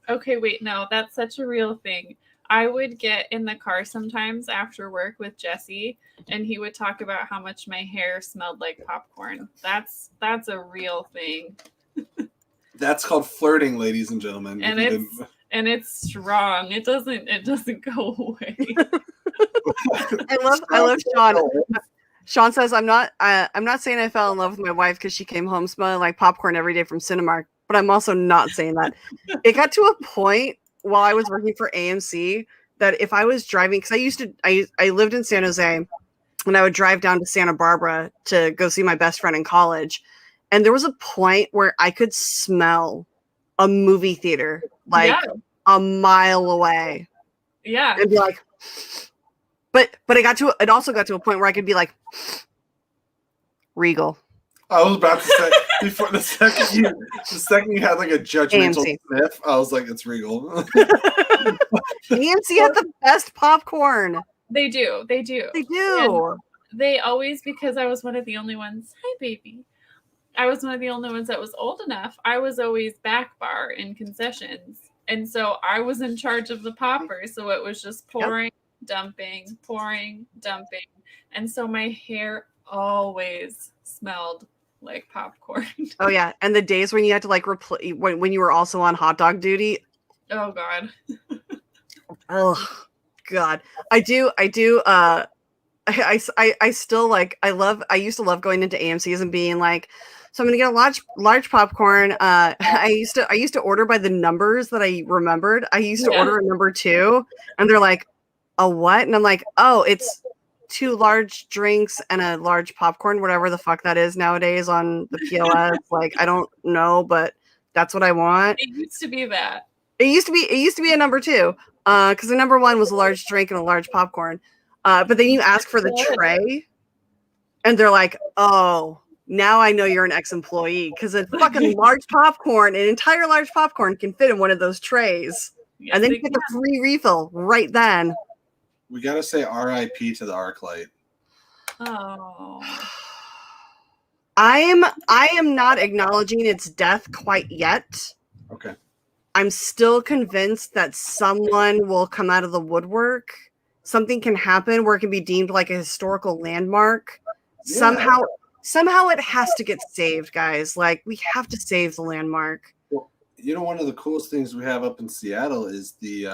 Okay, wait, no, that's such a real thing. I would get in the car sometimes after work with Jesse, and he would talk about how much my hair smelled like popcorn. That's a real thing. That's called flirting, ladies and gentlemen. And it's strong. It doesn't go away. I love Sean. Sean says, I'm not saying I fell in love with my wife because she came home smelling like popcorn every day from Cinemark, but I'm also not saying that. It got to a point while I was working for AMC that if I was driving, because I lived in San Jose, and I would drive down to Santa Barbara to go see my best friend in college. And there was a point where I could smell a movie theater like a mile away. Yeah. And be like, but it also got to a point where I could be like, Regal. I was about to say before the second you had like a judgmental AMC. sniff, I was like, it's Regal. AMC had the best popcorn. They do. They do. And they always, because I was one of the only ones. Hi, baby. I was one of the only ones that was old enough. I was always back bar in concessions. And so I was in charge of the popper. So it was just pouring, dumping, pouring, dumping. And so my hair always smelled like popcorn. Oh yeah. And the days when you had to like replace when you were also on hot dog duty. Oh God. Oh God. I still like I used to love going into AMC's and being like, so I'm gonna get a large popcorn. I used to order by the numbers that I remembered. I used to order a number 2, and they're like, a what? And I'm like, oh, it's 2 large drinks and a large popcorn, whatever the fuck that is nowadays on the POS. Like, I don't know, but that's what I want. It used to be that. It used to be a number 2, because the number 1 was a large drink and a large popcorn. But then you ask for the tray, and they're like, oh, now I know you're an ex-employee, because a fucking large popcorn, an entire large popcorn can fit in one of those trays. Yes, and then you get the free refill right then. We gotta say RIP to the ArcLight. Oh. I am not acknowledging its death quite yet. Okay. I'm still convinced that someone will come out of the woodwork. Something can happen where it can be deemed like a historical landmark. Yeah. Somehow it has to get saved, guys. Like, we have to save the landmark. Well, one of the coolest things we have up in Seattle is the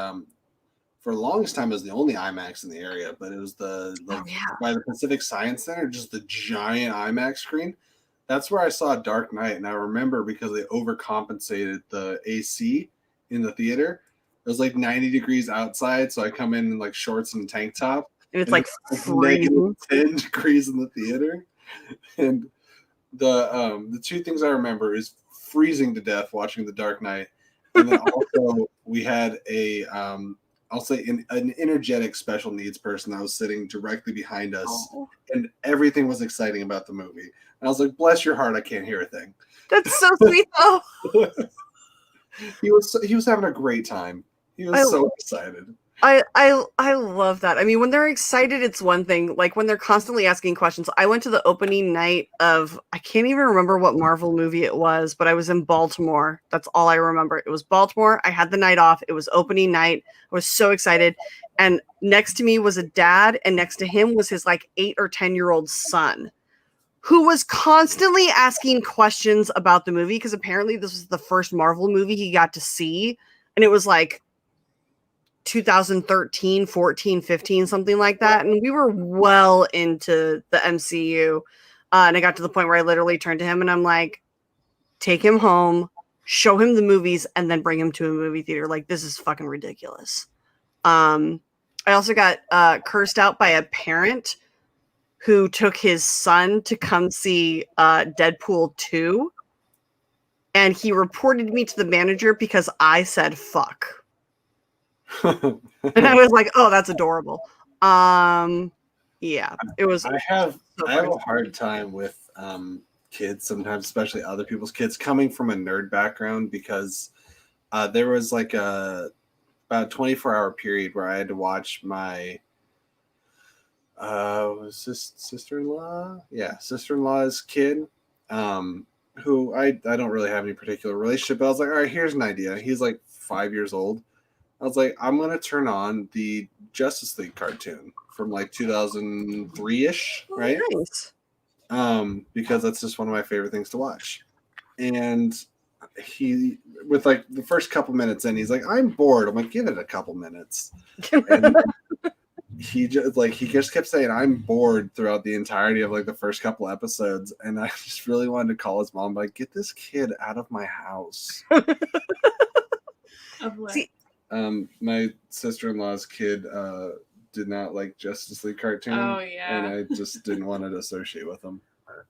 for the longest time it was the only IMAX in the area, but it was by the Pacific Science Center, just the giant IMAX screen. That's where I saw Dark Knight, and I remember because they overcompensated the AC in the theater. It was like 90 degrees outside, so I come in like shorts and tank top. And it's like negative 10 degrees in the theater. And the 2 things I remember is freezing to death watching The Dark Knight, and then also we had a I'll say an energetic special needs person that was sitting directly behind us, and everything was exciting about the movie. And I was like, bless your heart, I can't hear a thing. That's so sweet though. He was having a great time. He was so excited. I love that. I mean, when they're excited, it's one thing. Like when they're constantly asking questions. I went to the opening night of, I can't even remember what Marvel movie it was, but I was in Baltimore. That's all I remember. It was Baltimore. I had the night off. It was opening night. I was so excited. And next to me was a dad, and next to him was his like 8 or 10-year-old son, who was constantly asking questions about the movie, because apparently this was the first Marvel movie he got to see. And it was like 2013, 14, 15, something like that. And we were well into the MCU. And I got to the point where I literally turned to him and I'm like, take him home, show him the movies, and then bring him to a movie theater. Like, this is fucking ridiculous. I also got cursed out by a parent who took his son to come see Deadpool 2. and he reported me to the manager because I said fuck. And I was like, oh, that's adorable. Yeah, it was. I have so a funny. hard time with kids sometimes, especially other people's kids, coming from a nerd background, because there was like about a 24-hour period where I had to watch my was this sister-in-law? Yeah, sister-in-law's kid, who I don't really have any particular relationship, but I was like, all right, here's an idea. He's like 5 years old. I was like, I'm gonna turn on the Justice League cartoon from like 2003-ish, right? Nice. Because that's just one of my favorite things to watch. And he, with like the first couple minutes in, he's like, I'm bored. I'm like, give it a couple minutes. And he just kept saying, I'm bored throughout the entirety of like the first couple episodes. And I just really wanted to call his mom, like, get this kid out of my house. Of what? See, my sister-in-law's kid did not like Justice League cartoon. Oh, yeah. And I just didn't want to associate with them.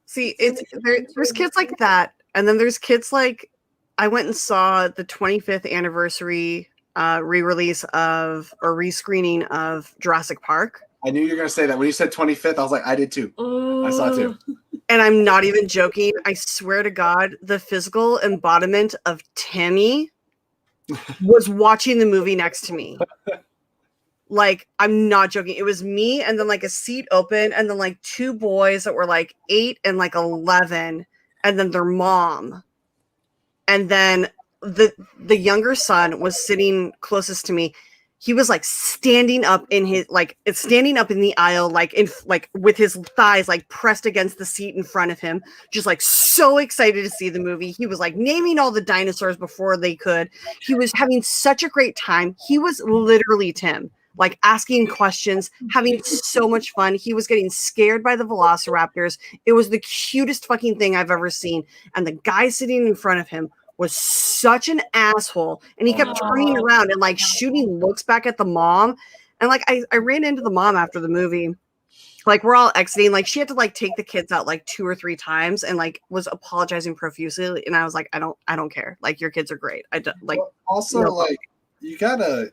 see, there's kids like that, and then there's kids like I went and saw the 25th anniversary re-release of or rescreening of Jurassic Park. I knew you were going to say that. When you said 25th, I was like, I did too. I saw it too. And I'm not even joking. I swear to God, the physical embodiment of Tammy was watching the movie next to me. Like, I'm not joking. It was me and then like a seat open and then like two boys that were like 8 and like 11 and then their mom. And then the younger son was sitting closest to me. He was like standing up in the aisle, like with his thighs like pressed against the seat in front of him, just like so excited to see the movie. He was like naming all the dinosaurs before they could. He was having such a great time. He was literally Tim, like asking questions, having so much fun. He was getting scared by the velociraptors. It was the cutest fucking thing I've ever seen. And the guy sitting in front of him was such an asshole, and he kept turning around and like shooting looks back at the mom. And like I ran into the mom after the movie, like we're all exiting, like she had to like take the kids out like 2 or 3 times and like was apologizing profusely, and I was like, I don't care, like your kids are great. I don't like. Well, also like you gotta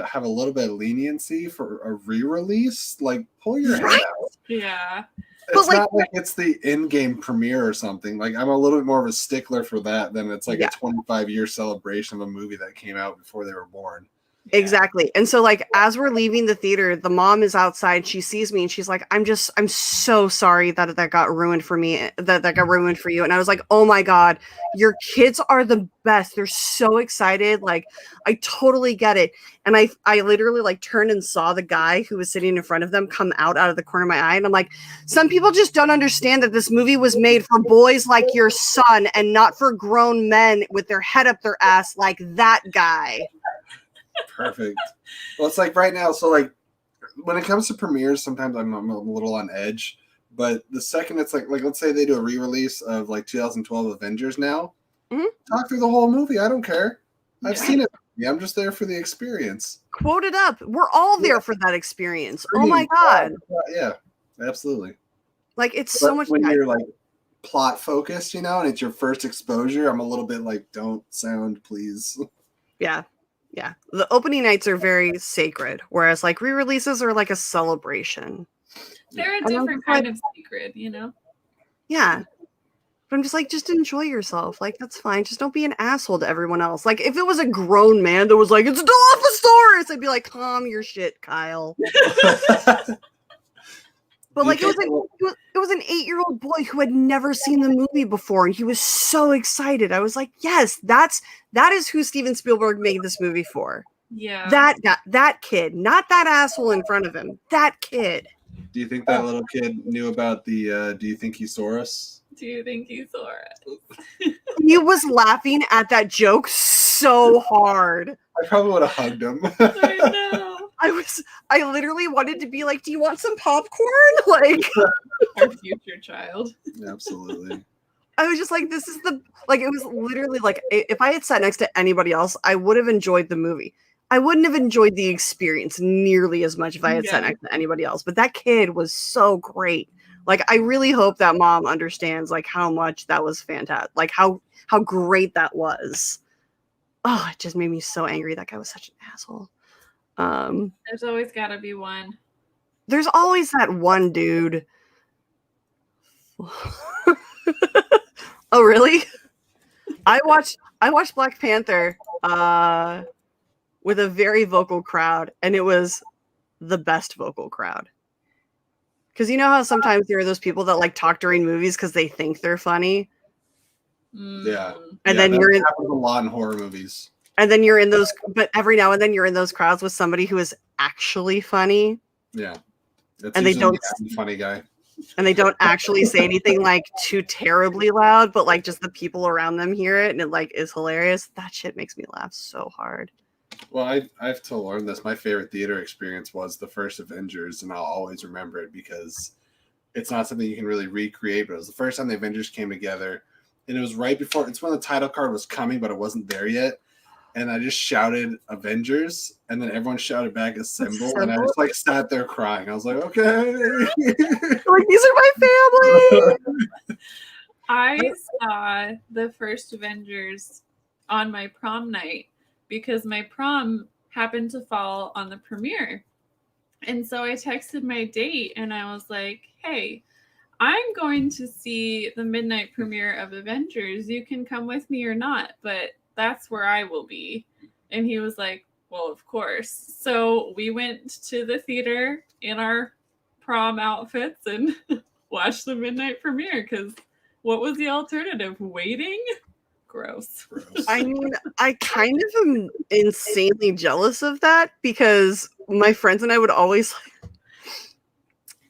have a little bit of leniency for a re-release. Like pull your head out. Yeah. It's not like it's the in-game premiere or something. Like I'm a little bit more of a stickler for that than it's like a 25-year celebration of a movie that came out before they were born. Exactly. And so like as we're leaving the theater, the mom is outside. She sees me and she's like, I'm so sorry that got ruined for me, that got ruined for you. And I was like, oh my God, your kids are the best. They're so excited. Like I totally get it. And I literally like turned and saw the guy who was sitting in front of them come out of the corner of my eye. And I'm like, some people just don't understand that this movie was made for boys like your son and not for grown men with their head up their ass like that guy. Perfect. Well, it's like right now. So like when it comes to premieres, sometimes I'm a little on edge. But the second it's like let's say they do a re-release of like 2012 Avengers now, talk through the whole movie. I don't care. I've seen it. Yeah, I'm just there for the experience. Quote it up. We're all there for that experience. Oh my God. Yeah, absolutely. Like it's so much when you're like plot focused, and it's your first exposure, I'm a little bit like, don't sound, please. Yeah. The opening nights are very sacred, whereas like re-releases are like a celebration. They're a different kind of sacred, Yeah. But I'm just like, just enjoy yourself. Like, that's fine. Just don't be an asshole to everyone else. Like, if it was a grown man that was like, it's a Dilophosaurus, I'd be like, calm your shit, Kyle. But like, it was an 8-year-old boy who had never seen the movie before, and he was so excited. I was like, yes, that is who Steven Spielberg made this movie for. Yeah. That kid, not that asshole in front of him. That kid. Do you think that little kid knew about the do you think he saw us? Do you think he saw it? He was laughing at that joke so hard. I probably would have hugged him. I know. I literally wanted to be like, do you want some popcorn? Like our future child. Absolutely. I was just like, this is it was literally like, if I had sat next to anybody else, I would have enjoyed the movie. I wouldn't have enjoyed the experience nearly as much if I had sat next to anybody else. But that kid was so great. Like, I really hope that mom understands like how much that was fantastic, like how great that was. Oh, it just made me so angry. That guy was such an asshole. There's always got to be one. There's always that one dude. Oh, really? I watched Black Panther with a very vocal crowd, and it was the best vocal crowd. Because you know how sometimes there are those people that like talk during movies because they think they're funny. Yeah, and then you're in happens a lot in horror movies. And then you're in those, but every now and then you're in those crowds with somebody who is actually funny. Yeah, that's and they don't the funny guy. And they don't actually say anything like too terribly loud, but like just the people around them hear it, and it like is hilarious. That shit makes me laugh so hard. Well, I've to learn this. My favorite theater experience was the first Avengers, and I'll always remember it because it's not something you can really recreate. But it was the first time the Avengers came together, and it was right before. It's when the title card was coming, but it wasn't there yet. And I just shouted Avengers, and then everyone shouted back Assemble, and I just like sat there crying. I was like, okay, like these are my family. I saw the first Avengers on my prom night because my prom happened to fall on the premiere. And so I texted my date and I was like, hey, I'm going to see the midnight premiere of Avengers. You can come with me or not, but that's where I will be. And he was like, well, of course. So we went to the theater in our prom outfits and watched the midnight premiere because what was the alternative? Waiting? Gross. I mean, I kind of am insanely jealous of that because my friends and I would always.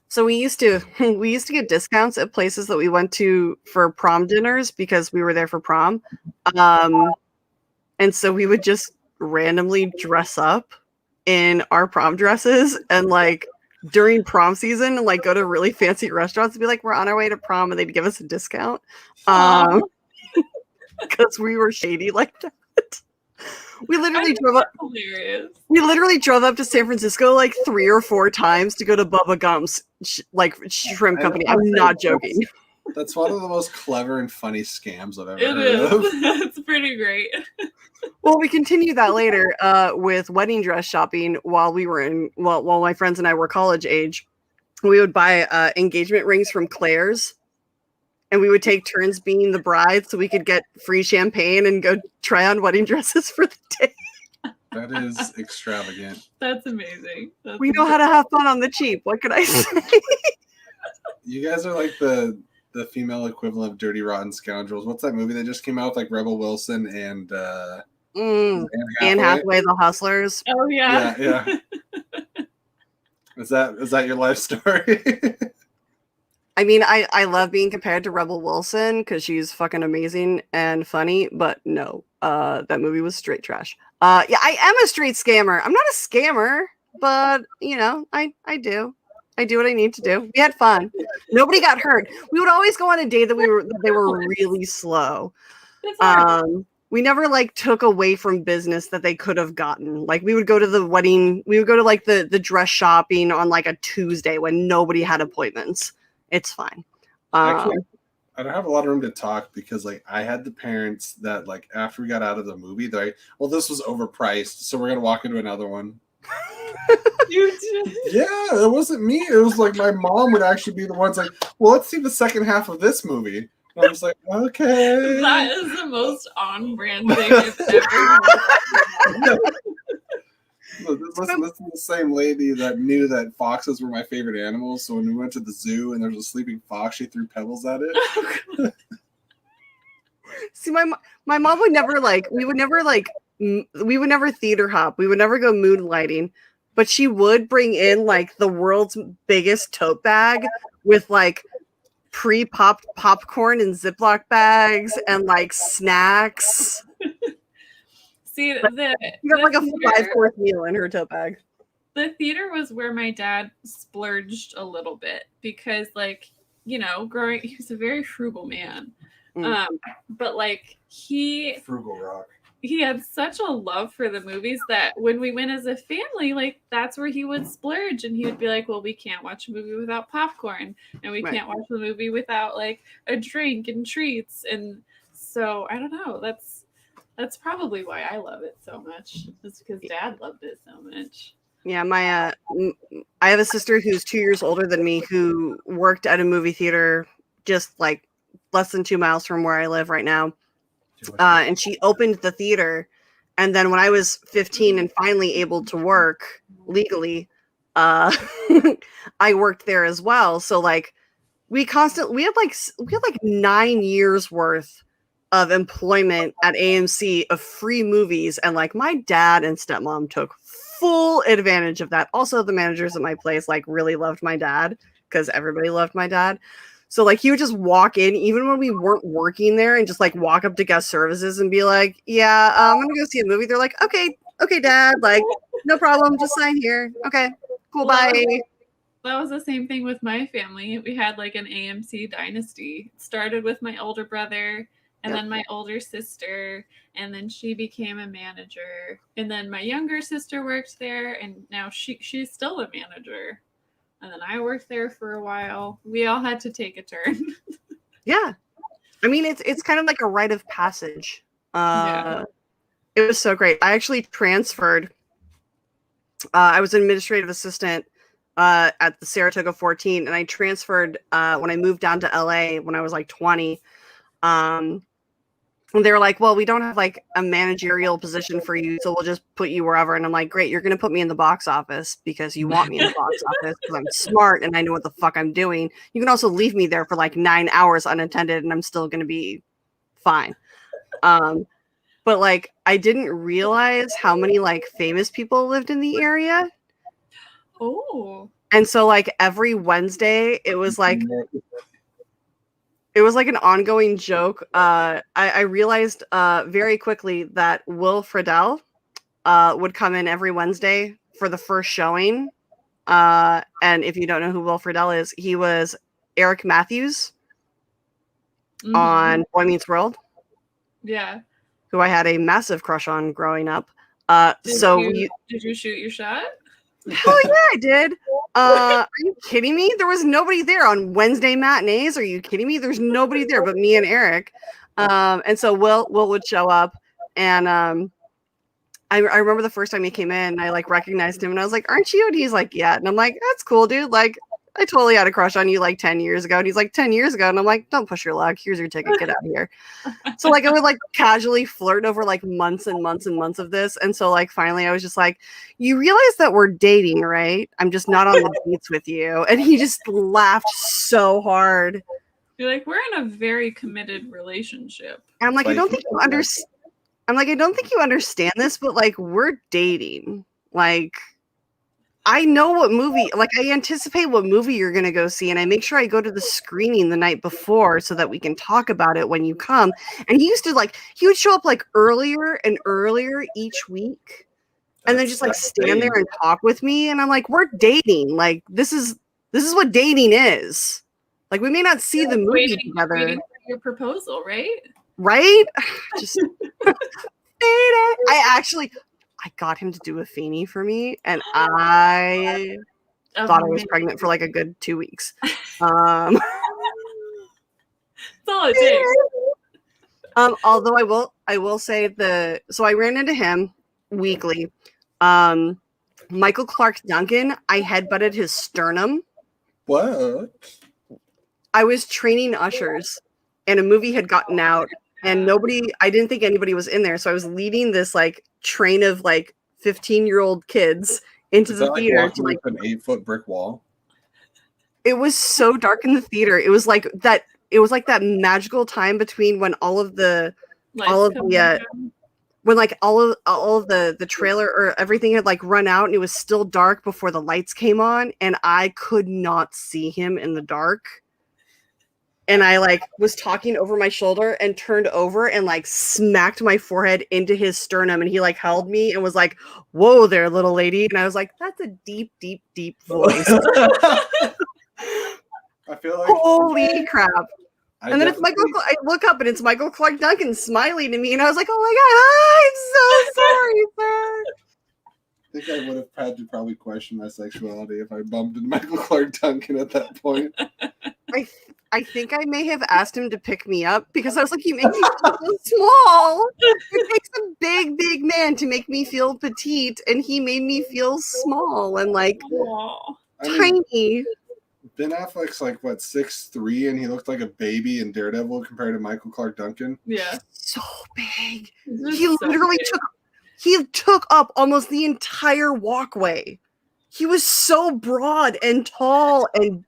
So we used to get discounts at places that we went to for prom dinners because we were there for prom, and so we would just randomly dress up in our prom dresses and like during prom season, like go to really fancy restaurants and be like, we're on our way to prom, and they'd give us a discount. Because we were shady like that. We literally drove up. Hilarious. We literally drove up to San Francisco like 3 or 4 times to go to Bubba Gump's shrimp company. I'm not joking. That's one of the most clever and funny scams I've ever It heard of. is. It's pretty great. Well, we continued that later with wedding dress shopping while my friends and I were college age. We would buy engagement rings from Claire's. And we would take turns being the bride so we could get free champagne and go try on wedding dresses for the day. That is extravagant. That's amazing. We know how to have fun on the cheap. What could I say? You guys are like the female equivalent of Dirty Rotten Scoundrels. What's that movie that just came out with like Rebel Wilson and Anne Hathaway, The Hustlers. Oh yeah. Yeah. Is that your life story? I mean, I love being compared to Rebel Wilson because she's fucking amazing and funny, but no, that movie was straight trash. Yeah, I am a straight scammer. I'm not a scammer, but you know, I do what I need to do. We had fun. Nobody got hurt. We would always go on a date that they were really slow. We never like took away from business that they could have gotten. Like we would go to the wedding, we would go to like the dress shopping on like a Tuesday when nobody had appointments. It's fine. Actually, I don't have a lot of room to talk because like I had the parents that like after we got out of the movie, they're like, well, this was overpriced, so we're gonna walk into another one. You did? Yeah, it wasn't me. It was like my mom would actually be the ones like, well, let's see the second half of this movie. And I was like, okay. That is the most on-brand thing I've ever heard. Listen to the same lady that knew that foxes were my favorite animals. So when we went to the zoo and there was a sleeping fox, she threw pebbles at it. See, my mom would never like. We would never theater hop. We would never go moonlighting. But she would bring in like the world's biggest tote bag with like pre-popped popcorn in Ziploc bags and like snacks. See, you got like a 5-course meal in her tote bag. The theater was where my dad splurged a little bit because, like, you know, he was a very frugal man. But like Frugal rock. he had such a love for the movies that when we went as a family, like that's where he would splurge, and he would be like, well, we can't watch a movie without popcorn, and we can't watch the movie without like a drink and treats. And so I don't know, that's probably why I love it so much. It's because Dad loved it so much. Yeah, I have a sister who's 2 years older than me who worked at a movie theater just like less than 2 miles from where I live right now. And she opened the theater. And then when I was 15 and finally able to work legally, I worked there as well. So like we had like 9 years worth of employment at AMC of free movies. And like my dad and stepmom took full advantage of that. Also, the managers at my place like really loved my dad because everybody loved my dad. So like he would just walk in even when we weren't working there and just like walk up to guest services and be like, yeah, I'm gonna go see a movie. They're like, okay, Dad, like no problem, just sign here. Okay, cool, bye. That was the same thing with my family. We had like an AMC dynasty. It started with my older brother and then my older sister, and then she became a manager, and then my younger sister worked there, and now she's still a manager. And then I worked there for a while. We all had to take a turn. Yeah. I mean, it's kind of like a rite of passage. It was so great. I actually transferred. I was an administrative assistant at the Saratoga 14, and I transferred when I moved down to LA when I was like 20. And they were like, well, we don't have like a managerial position for you, so we'll just put you wherever. And I'm like, great, you're going to put me in the box office because you want me in the box office because I'm smart and I know what the fuck I'm doing. You can also leave me there for like 9 hours unattended and I'm still going to be fine. But like, I didn't realize how many like famous people lived in the area. Oh. And so like every Wednesday, it was like an ongoing joke. I realized very quickly that Will Friedle would come in every Wednesday for the first showing. And if you don't know who Will Friedle is, he was Eric Matthews on Boy Meets World. Yeah. Who I had a massive crush on growing up. Did you shoot your shot? Oh yeah, I did. Are you kidding me? There was nobody there on Wednesday matinees. Are you kidding me? There's nobody there but me and Eric. And so Will would show up, and I remember the first time he came in, I like recognized him, and I was like, "Aren't you?" And he's like, "Yeah." And I'm like, "That's cool, dude. Like, I totally had a crush on you like 10 years ago." And he's like, 10 years ago. And I'm like, don't push your luck. Here's your ticket. Get out of here. So like I would like casually flirt over like months and months and months of this. And so like finally I was just like, you realize that we're dating, right? I'm just not on the dates with you. And he just laughed so hard. You're like, we're in a very committed relationship. And I'm like, I don't think you understand. I'm like, I don't think you understand this, but like we're dating. Like, I know what movie, like I anticipate what movie you're going to go see, and I make sure I go to the screening the night before so that we can talk about it when you come. And he would show up like earlier and earlier each week and then just like stand there and talk with me. And I'm like, we're dating. Like, this is what dating is. Like, we may not see the movie together. Waiting for your proposal, right? Right? Just I got him to do a feenie for me, and I thought I was pregnant for like a good 2 weeks. That's all it takes. Although I will say so I ran into him weekly. Michael Clark Duncan, I headbutted his sternum. What? I was training ushers, and a movie had gotten out. And I didn't think anybody was in there. So I was leading this like train of like 15-year-old kids into the theater to like an 8-foot brick wall. It was so dark in the theater. It was like that magical time between when all of the trailer or everything had like run out and it was still dark before the lights came on, and I could not see him in the dark. And I like was talking over my shoulder and turned over and like smacked my forehead into his sternum, and he like held me and was like, "Whoa there, little lady." And I was like, that's a deep, deep, deep voice. I feel like holy crap. And then it's Michael. I look up and it's Michael Clark Duncan smiling to me, and I was like, "Oh my god, I'm so sorry, sir." I think I would have had to probably question my sexuality if I bumped into Michael Clark Duncan at that point. I think I may have asked him to pick me up because I was like, "You make me feel so small." It takes a big, big man to make me feel petite, and he made me feel small and like tiny. Ben Affleck's like what 6'3", and he looked like a baby in Daredevil compared to Michael Clark Duncan. Yeah, so big. He literally took up almost the entire walkway. He was so broad and tall, and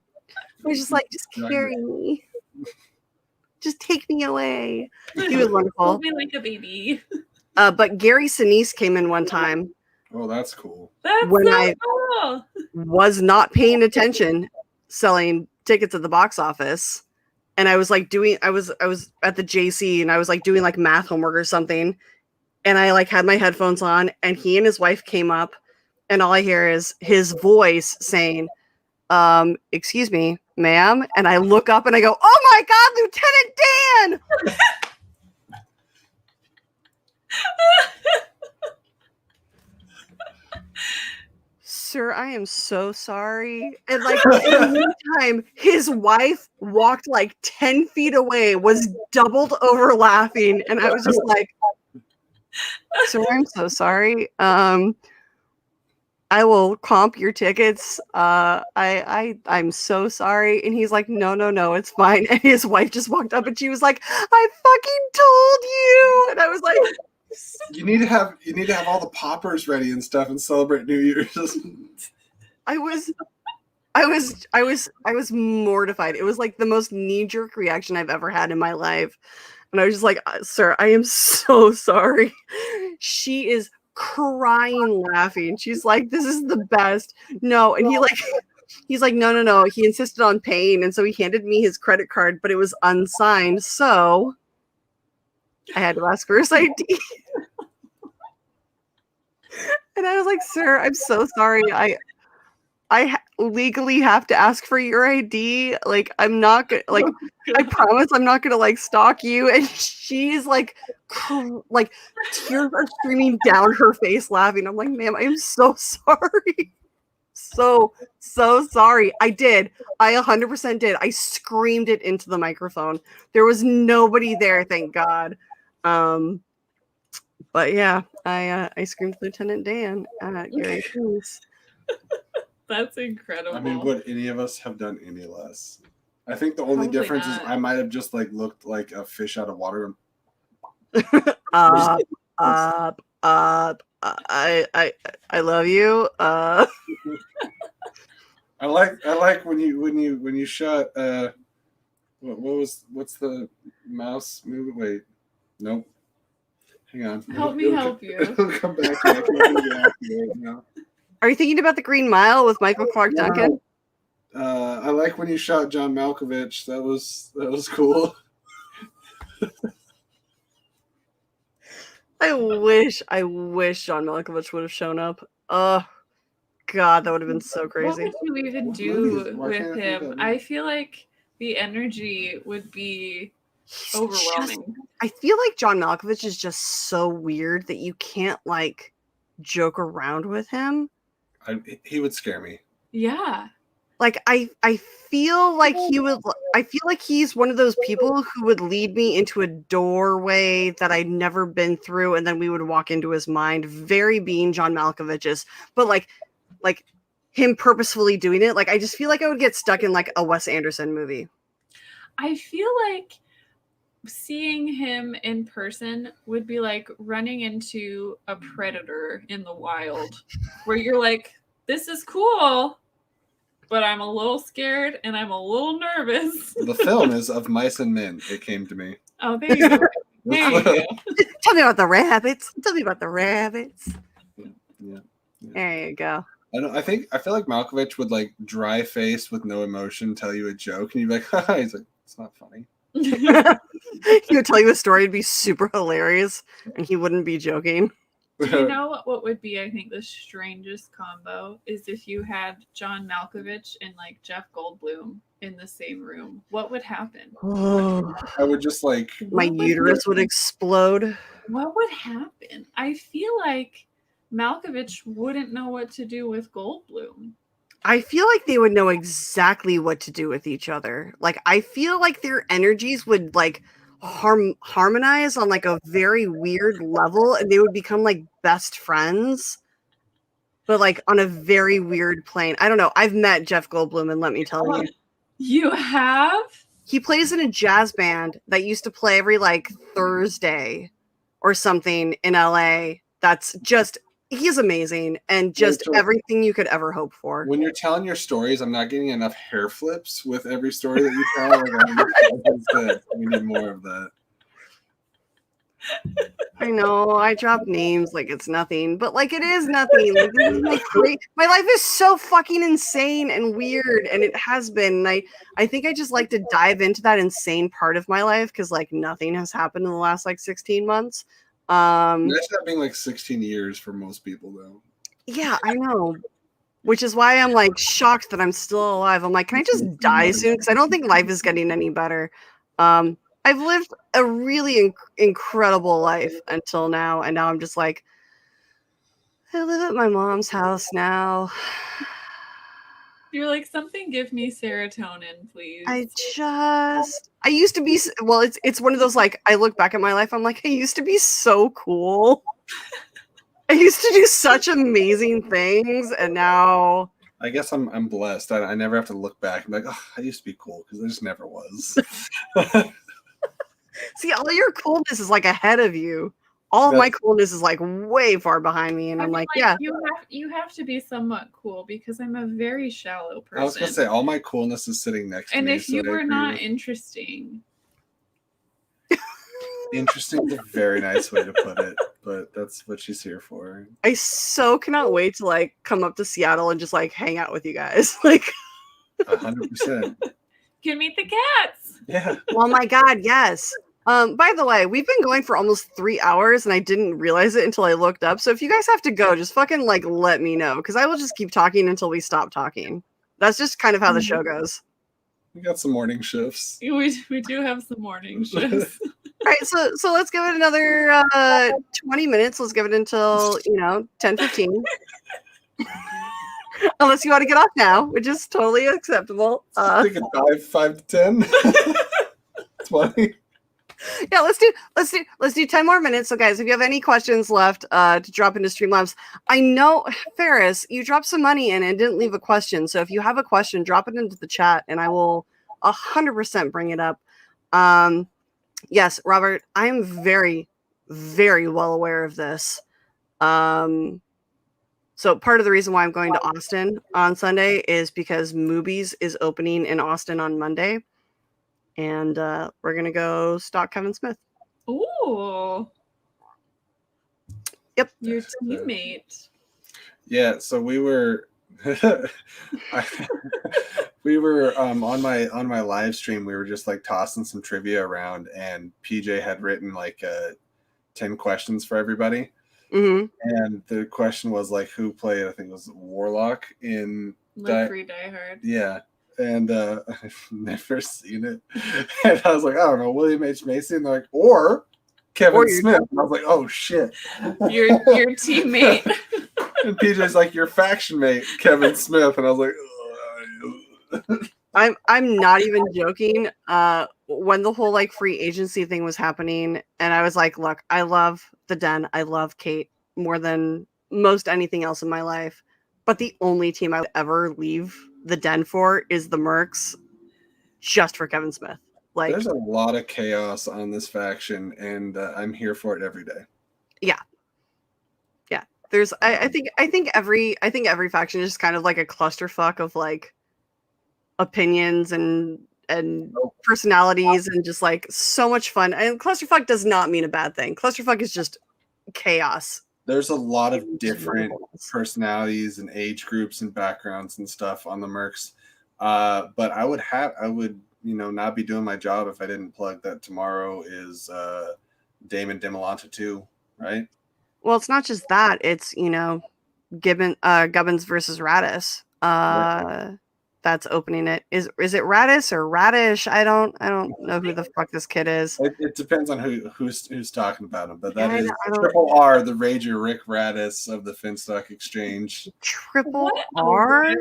I was just like, just carry me, just take me away. He was wonderful. Hold me like a baby. But Gary Sinise came in one time. Oh, that's cool. That's when so I cool. was not paying attention, selling tickets at the box office, and I was like I was at the JC, and I was like doing like math homework or something, and I like had my headphones on, and he and his wife came up, and all I hear is his voice saying, "Excuse me, ma'am," and I look up and I go, "Oh my God, Lieutenant Dan!" Sir, I am so sorry. And like in the meantime, his wife walked like 10 feet away, was doubled over laughing, and I was just like, "Sir, I'm so sorry. I will comp your tickets. I'm so sorry." And he's like, no, it's fine. And his wife just walked up and she was like, "I fucking told you." And I was like, You need to have all the poppers ready and stuff and celebrate New Year's. I was mortified. It was like the most knee-jerk reaction I've ever had in my life. And I was just like, "Sir, I am so sorry." She is crying, laughing. She's like, "This is the best." No, and he's like, no. He insisted on paying, and so he handed me his credit card, but it was unsigned, so I had to ask for his ID. And I was like, "Sir, I'm so sorry. I legally have to ask for your ID. Like, I'm not gonna like. I promise I'm not gonna like stalk you." And she's like, like tears are streaming down her face, laughing. I'm like, "Ma'am, I am so sorry, so sorry." I 100% did. I screamed it into the microphone. There was nobody there, thank God. But yeah, I screamed Lieutenant Dan at Gary Sinise. That's incredible. I mean, would any of us have done any less? I think the only Probably difference not. is I might have just like looked like a fish out of water. Up. I love you. I like when you shot what's the mouse movie? Wait, nope. Hang on. Help me help you. It'll come back to me. I can't think of the actor right now. Are you thinking about the Green Mile with Michael Clark Duncan? I like when you shot John Malkovich. That was cool. I wish John Malkovich would have shown up. Oh God, that would have been so crazy. What would you even do with him? I feel like the energy would be overwhelming. I feel like John Malkovich is just so weird that you can't like joke around with him. He would scare me. Yeah. Like I feel like he's one of those people who would lead me into a doorway that I'd never been through, and then we would walk into his mind, very being John Malkovich's, but like him purposefully doing it. Like I just feel like I would get stuck in like a Wes Anderson movie. I feel like seeing him in person would be like running into a predator in the wild, where you're like, "This is cool, but I'm a little scared and I'm a little nervous." The film is Of Mice and Men. It came to me. Oh, there you go. There you go. Tell me about the rabbits. Yeah. There you go. I feel like Malkovich would like dry face with no emotion tell you a joke, and you'd be like, "Haha." He's like, "It's not funny." He would tell you a story, it'd be super hilarious, and he wouldn't be joking. Do you know what would be, I think, the strangest combo is if you had John Malkovich and like Jeff Goldblum in the same room, what would happen? I would just like My uterus would explode. What would happen? I feel like Malkovich wouldn't know what to do with Goldblum. I feel like they would know exactly what to do with each other. Like, I feel like their energies would like harmonize on like a very weird level, and they would become like best friends, but like on a very weird plane. I don't know. I've met Jeff Goldblum, and let me tell you, You have? he plays in a jazz band that used to play every like Thursday or something in LA. That's just, he's amazing and just everything you could ever hope for. when you're telling your stories, I'm not getting enough hair flips with every story that you tell. Like, we need more of that. I know I drop names like it's nothing, but like it is nothing. Like, this is like great. My life is so fucking insane and weird, and it has been. And I think I just like to dive into that insane part of my life because like nothing has happened in the last like 16 months. That's not being like 16 years for most people, though. Yeah, I know. Which is why I'm like shocked that I'm still alive. I'm like, can I just die soon? Because I don't think life is getting any better. I've lived a really incredible life until now, and now I'm just like, I live at my mom's house now. You're like, something give me serotonin, please. I used to be, well, it's one of those like, I look back at my life, I'm like, I used to be so cool. I used to do such amazing things, and now I guess I'm blessed. I never have to look back and be like, oh, I used to be cool, because I just never was. see, all your coolness is like ahead of you. All of my coolness is like way far behind me, and I'm like, yeah. You have to be somewhat cool because I'm a very shallow person. I was gonna say all my coolness is sitting next to and me. if you were not interesting. Interesting is a very nice way to put it, but that's what she's here for. I so cannot wait to like come up to Seattle and just like hang out with you guys. Like 100%. Can meet the cats. Yeah. Oh my god, yes. By the way, we've been going for almost 3 hours and I didn't realize it until I looked up. So if you guys have to go, just fucking like let me know, because I will just keep talking until we stop talking. That's just kind of how the show goes. We got some morning shifts. We do have some morning shifts. All right, so let's give it another 20 minutes. Let's give it until 10:15. Unless you want to get off now, which is totally acceptable. I think it's 5 to 10. 20. Yeah, let's do 10 more minutes. So guys, if you have any questions left to drop into Streamlabs, I know Ferris, you dropped some money in and didn't leave a question. So if you have a question, drop it into the chat and I will 100% bring it up. Yes, Robert, I am very, very well aware of this. So part of the reason why I'm going to Austin on Sunday is because Moobies is opening in Austin on Monday. And we're going to go stalk Kevin Smith. Ooh. Yep. Your teammate. Yeah, so we were on my live stream, we were just like tossing some trivia around, and PJ had written like 10 questions for everybody. Mm-hmm. And the question was like, who played, I think it was Warlock in Live Free Die Hard. Yeah. And I've never seen it. And I was like, I don't know, William H. Macy. And they're like, or Kevin Smith. And I was like, oh shit. Your teammate. And PJ's like, your faction mate, Kevin Smith. And I was like, I'm not even joking. When the whole like free agency thing was happening, and I was like, look, I love the Den. I love Kate more than most anything else in my life. But the only team I would ever leave the Den for is the Mercs, just for Kevin Smith. Like, there's a lot of chaos on this faction, and I'm here for it every day. Yeah. There's I think every faction is just kind of like a clusterfuck of like opinions and personalities and just like so much fun. And clusterfuck does not mean a bad thing. Clusterfuck is just chaos. There's a lot of different personalities and age groups and backgrounds and stuff on the Mercs. But I would not be doing my job if I didn't plug that tomorrow is Damon Demolanta 2, right? Well, it's not just that. It's, Gubbins versus Radis. That that's opening it. Is it Radish or Radish? I don't know who the fuck this kid is. It depends on who's talking about him, but that I is don't- Triple R, the Rager Rick Radis of the Finstock Exchange. Triple R?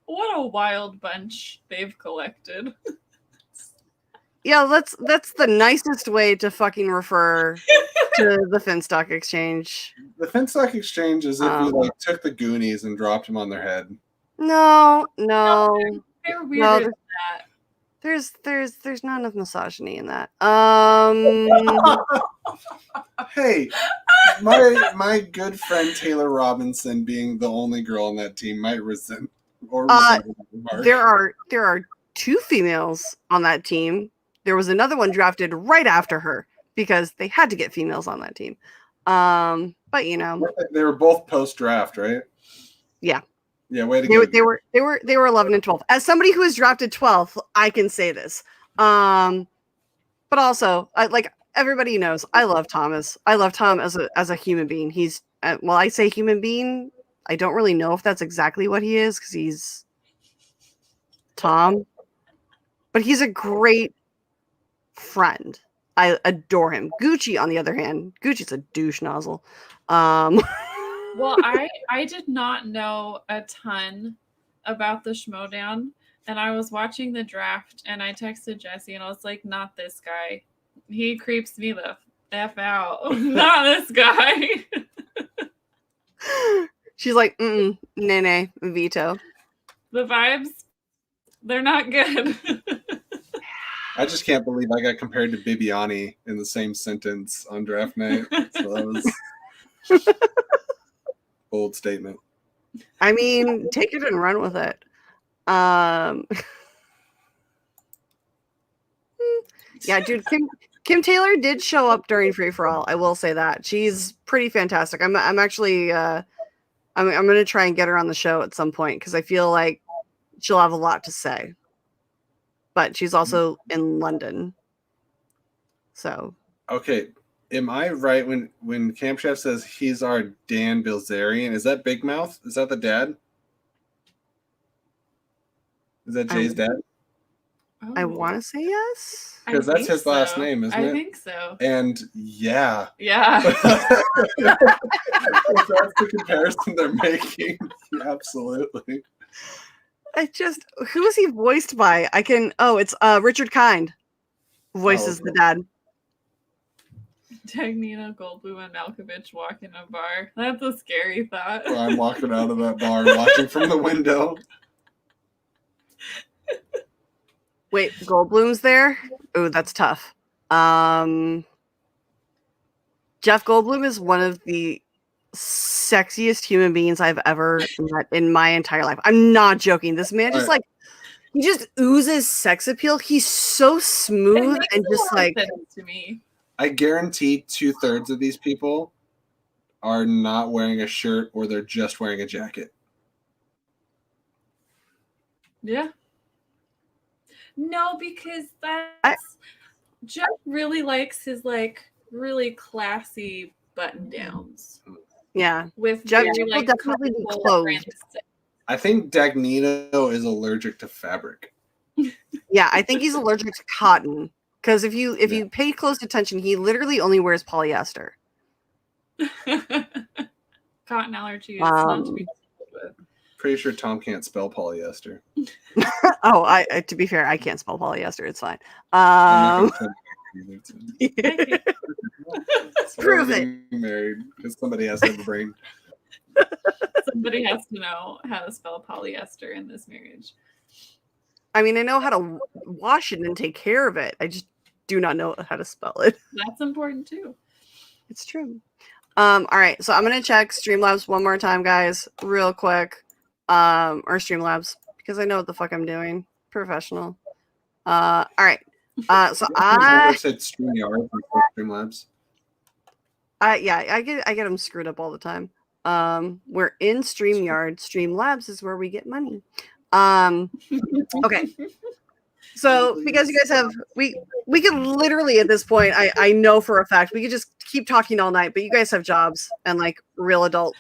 What a wild bunch they've collected. Yeah, that's the nicest way to fucking refer to the Finstock Exchange. The Finstock Exchange is if you like took the Goonies and dropped them on their head. No. They're weirder than that. There's not enough misogyny in that. Hey, my good friend Taylor Robinson, being the only girl on that team, might resent or there are 2 females on that team. There was another one drafted right after her because they had to get females on that team. But you know, they were both post draft, right? Yeah. Yeah, way to go. They were 11 and 12. As somebody who was drafted 12th, I can say this. But also, like everybody knows, I love Thomas. I love Tom as a human being. He's well, I say human being. I don't really know if that's exactly what he is because he's Tom, but he's a great friend. I adore him. Gucci, on the other hand, Gucci's a douche nozzle. Well, I did not know a ton about the Schmodown, and I was watching the draft, and I texted Jesse, and I was like, not this guy. He creeps me the F out. Not this guy. She's like, nay, veto. The vibes, they're not good. I just can't believe I got compared to Bibiani in the same sentence on draft night. So that was bold statement. I mean, take it and run with it. Yeah, dude, Kim Taylor did show up during Free for All. I will say that she's pretty fantastic. I'm actually I'm gonna try and get her on the show at some point because I feel like she'll have a lot to say. But she's also in London, so okay. Am I right when Camp Chef says he's our Dan Bilzerian? Is that Big Mouth? Is that the dad? Is that Jay's dad? I want to say yes. Because that's his last name, isn't it? I think so. And yeah. Yeah. If that's the comparison they're making. Yeah, absolutely. Who is he voiced by? It's Richard Kind voices the dad. Dagnino, Goldblum, and Malkovich walk in a bar. That's a scary thought. Well, I'm walking out of that bar, watching from the window. Wait, Goldblum's there? Oh, that's tough. Jeff Goldblum is one of the sexiest human beings I've ever met in my entire life. I'm not joking. This man just he just oozes sex appeal. He's so smooth and just like to me. I guarantee 2/3 of these people are not wearing a shirt or they're just wearing a jacket. Yeah. No, because that's Jeff really likes his really classy button downs. Yeah. With Jeff very, will definitely be clothed. I think Dagnino is allergic to fabric. Yeah, I think he's allergic to cotton. Because if you pay close attention, he literally only wears polyester. Cotton allergy is not to be with. Pretty sure Tom can't spell polyester. Oh, to be fair, I can't spell polyester. It's fine. Prove it. Married because somebody has to have a brain. Somebody has to know how to spell polyester in this marriage. I mean, I know how to wash it and take care of it. I just do not know how to spell it. That's important too. It's true. All right, so I'm gonna check Streamlabs one more time, guys, real quick. Or Streamlabs, because I know what the fuck I'm doing. Professional. All right. So I said StreamYard before Streamlabs. I get them screwed up all the time. We're in StreamYard. Streamlabs is where we get money. Okay. So because you guys have we could literally at this point, I know for a fact we could just keep talking all night, but you guys have jobs and like real adult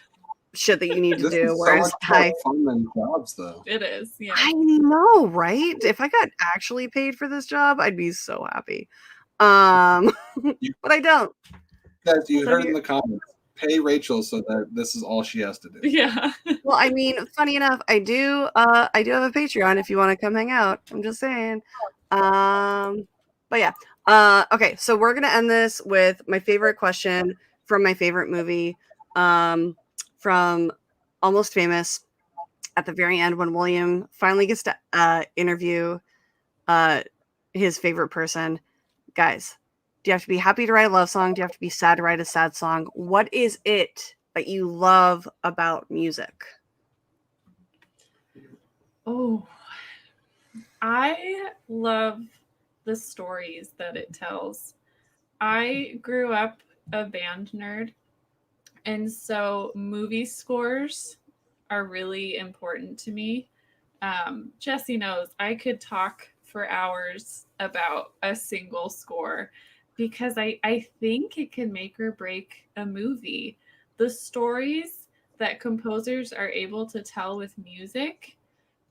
shit that you need to This do. is so Whereas much more fun than jobs, though. It is. Yeah. I know, right? If I got actually paid for this job, I'd be so happy. But I don't. Guys, you So heard here- in the comments. Pay Rachel so that this is all she has to do. Yeah. Well, I mean, funny enough, I do have a Patreon if you want to come hang out. I'm just saying. But yeah. Okay, so we're gonna end this with my favorite question from my favorite movie, from Almost Famous. At the very end, when William finally gets to interview his favorite person, guys, do you have to be happy to write a love song? Do you have to be sad to write a sad song? What is it that you love about music? Oh, I love the stories that it tells. I grew up a band nerd, and so movie scores are really important to me. Jesse knows I could talk for hours about a single score because I think it can make or break a movie. The stories that composers are able to tell with music,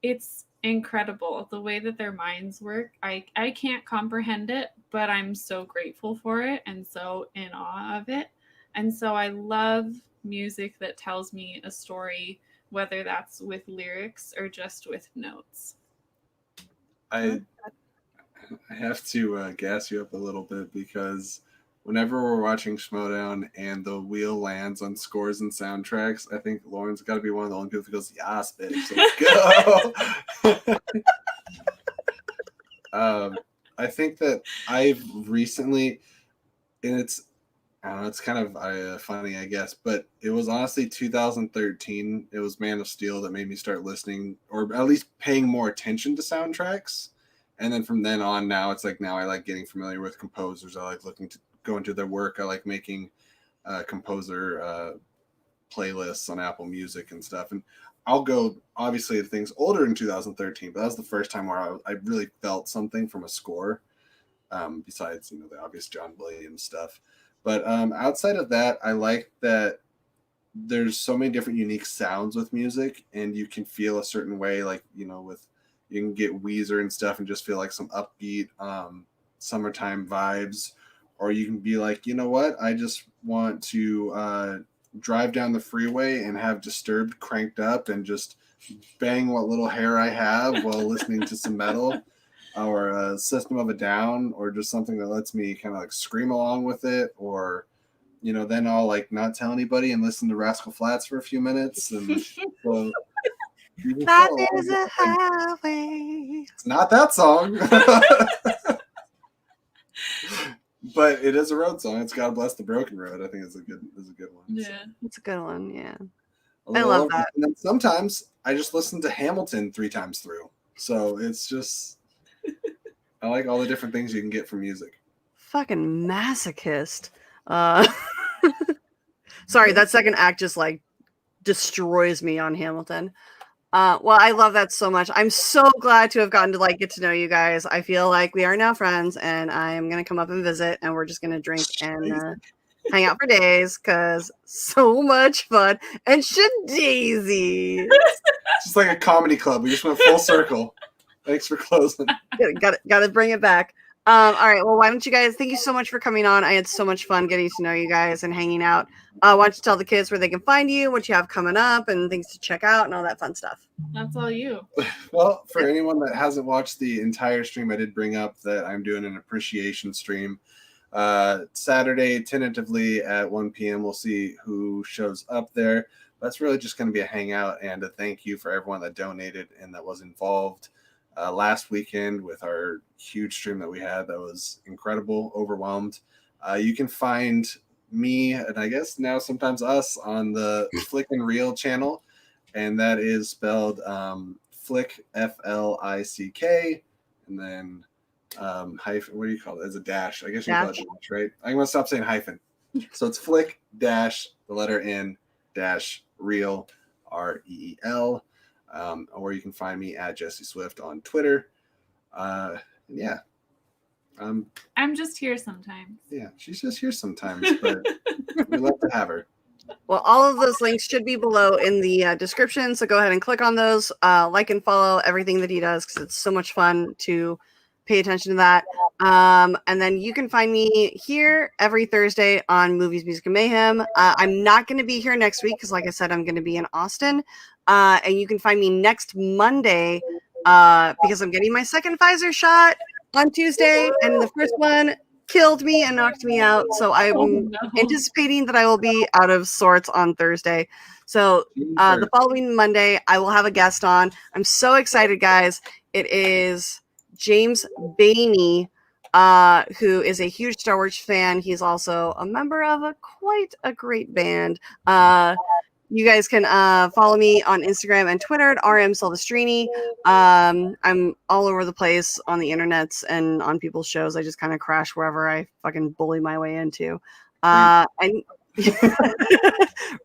it's incredible the way that their minds work. I can't comprehend it, but I'm so grateful for it and so in awe of it. And so I love music that tells me a story, whether that's with lyrics or just with notes. I have to gas you up a little bit because whenever we're watching Schmodown and the wheel lands on scores and soundtracks, I think Lauren's got to be one of the only people who goes, "Yes, bitch, let's go." I think that I've recently, and it's, I don't know, it's kind of funny, I guess, but it was honestly 2013. It was Man of Steel that made me start listening, or at least paying more attention to soundtracks. And then from then on, now it's like, now I like getting familiar with composers. I like looking to go into their work. I like making composer playlists on Apple Music and stuff. And I'll go, obviously, to things older in 2013, but that was the first time where I really felt something from a score, besides, the obvious John Williams stuff. But outside of that, I like that there's so many different unique sounds with music, and you can feel a certain way, like, with, you can get Weezer and stuff and just feel like some upbeat summertime vibes, or you can be like, you know what, I just want to drive down the freeway and have Disturbed cranked up and just bang what little hair I have while listening to some metal, or a System of a Down, or just something that lets me kind of like scream along with it, or then I'll like not tell anybody and listen to Rascal Flatts for a few minutes. And so That is a highway. it's not that song. But it is a road song. It's God Bless the Broken Road. I think it's a good one. Yeah. So. It's a good one, yeah. I love that. And then sometimes I just listen to Hamilton 3 times through. So it's just, I like all the different things you can get from music. Fucking masochist. Sorry, that second act just like destroys me on Hamilton. Well, I love that so much. I'm so glad to have gotten to like get to know you guys. I feel like we are now friends, and I am gonna come up and visit, and we're just gonna drink and hang out for days because so much fun. And Daisy, It's just like a comedy club. We just went full circle. Thanks for closing. gotta bring it back. All right. Well, why don't you guys? Thank you so much for coming on. I had so much fun getting to know you guys and hanging out. Why don't you tell the kids where they can find you, what you have coming up, and things to check out, and all that fun stuff. That's all you. Well, for anyone that hasn't watched the entire stream, I did bring up that I'm doing an appreciation stream Saturday, tentatively at 1 p.m. We'll see who shows up there. That's really just going to be a hangout and a thank you for everyone that donated and that was involved last weekend with our huge stream that we had. That was incredible, overwhelmed. You can find me, and I guess now sometimes us, on the Flick and Reel channel, and that is spelled Flick, F-L-I-C-K, and then hyphen, what do you call it? As a dash. I guess you call it dash, right? I'm going to stop saying hyphen. So it's Flick dash, the letter N, dash Reel, R-E-E-L. Or you can find me at Jesse Swift on Twitter. Yeah. I'm just here sometimes. Yeah, she's just here sometimes, but we love to have her. Well, all of those links should be below in the description. So go ahead and click on those, like and follow everything that he does because it's so much fun to pay attention to that. And then you can find me here every Thursday on Movies, Music, and Mayhem. I'm not going to be here next week because, like I said, I'm going to be in Austin. And you can find me next Monday because I'm getting my second Pfizer shot on Tuesday. And the first one killed me and knocked me out. So I'm anticipating that I will be out of sorts on Thursday. So the following Monday, I will have a guest on. I'm so excited, guys. It is James Bainey, who is a huge Star Wars fan. He's also a member of quite a great band. You guys can follow me on Instagram and Twitter at RM Silvestrini. I'm all over the place on the internets and on people's shows. I just kind of crash wherever I fucking bully my way into. And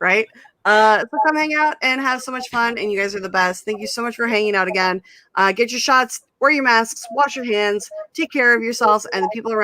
right? So come hang out and have so much fun. And you guys are the best. Thank you so much for hanging out again. Get your shots, wear your masks, wash your hands, take care of yourselves and the people around.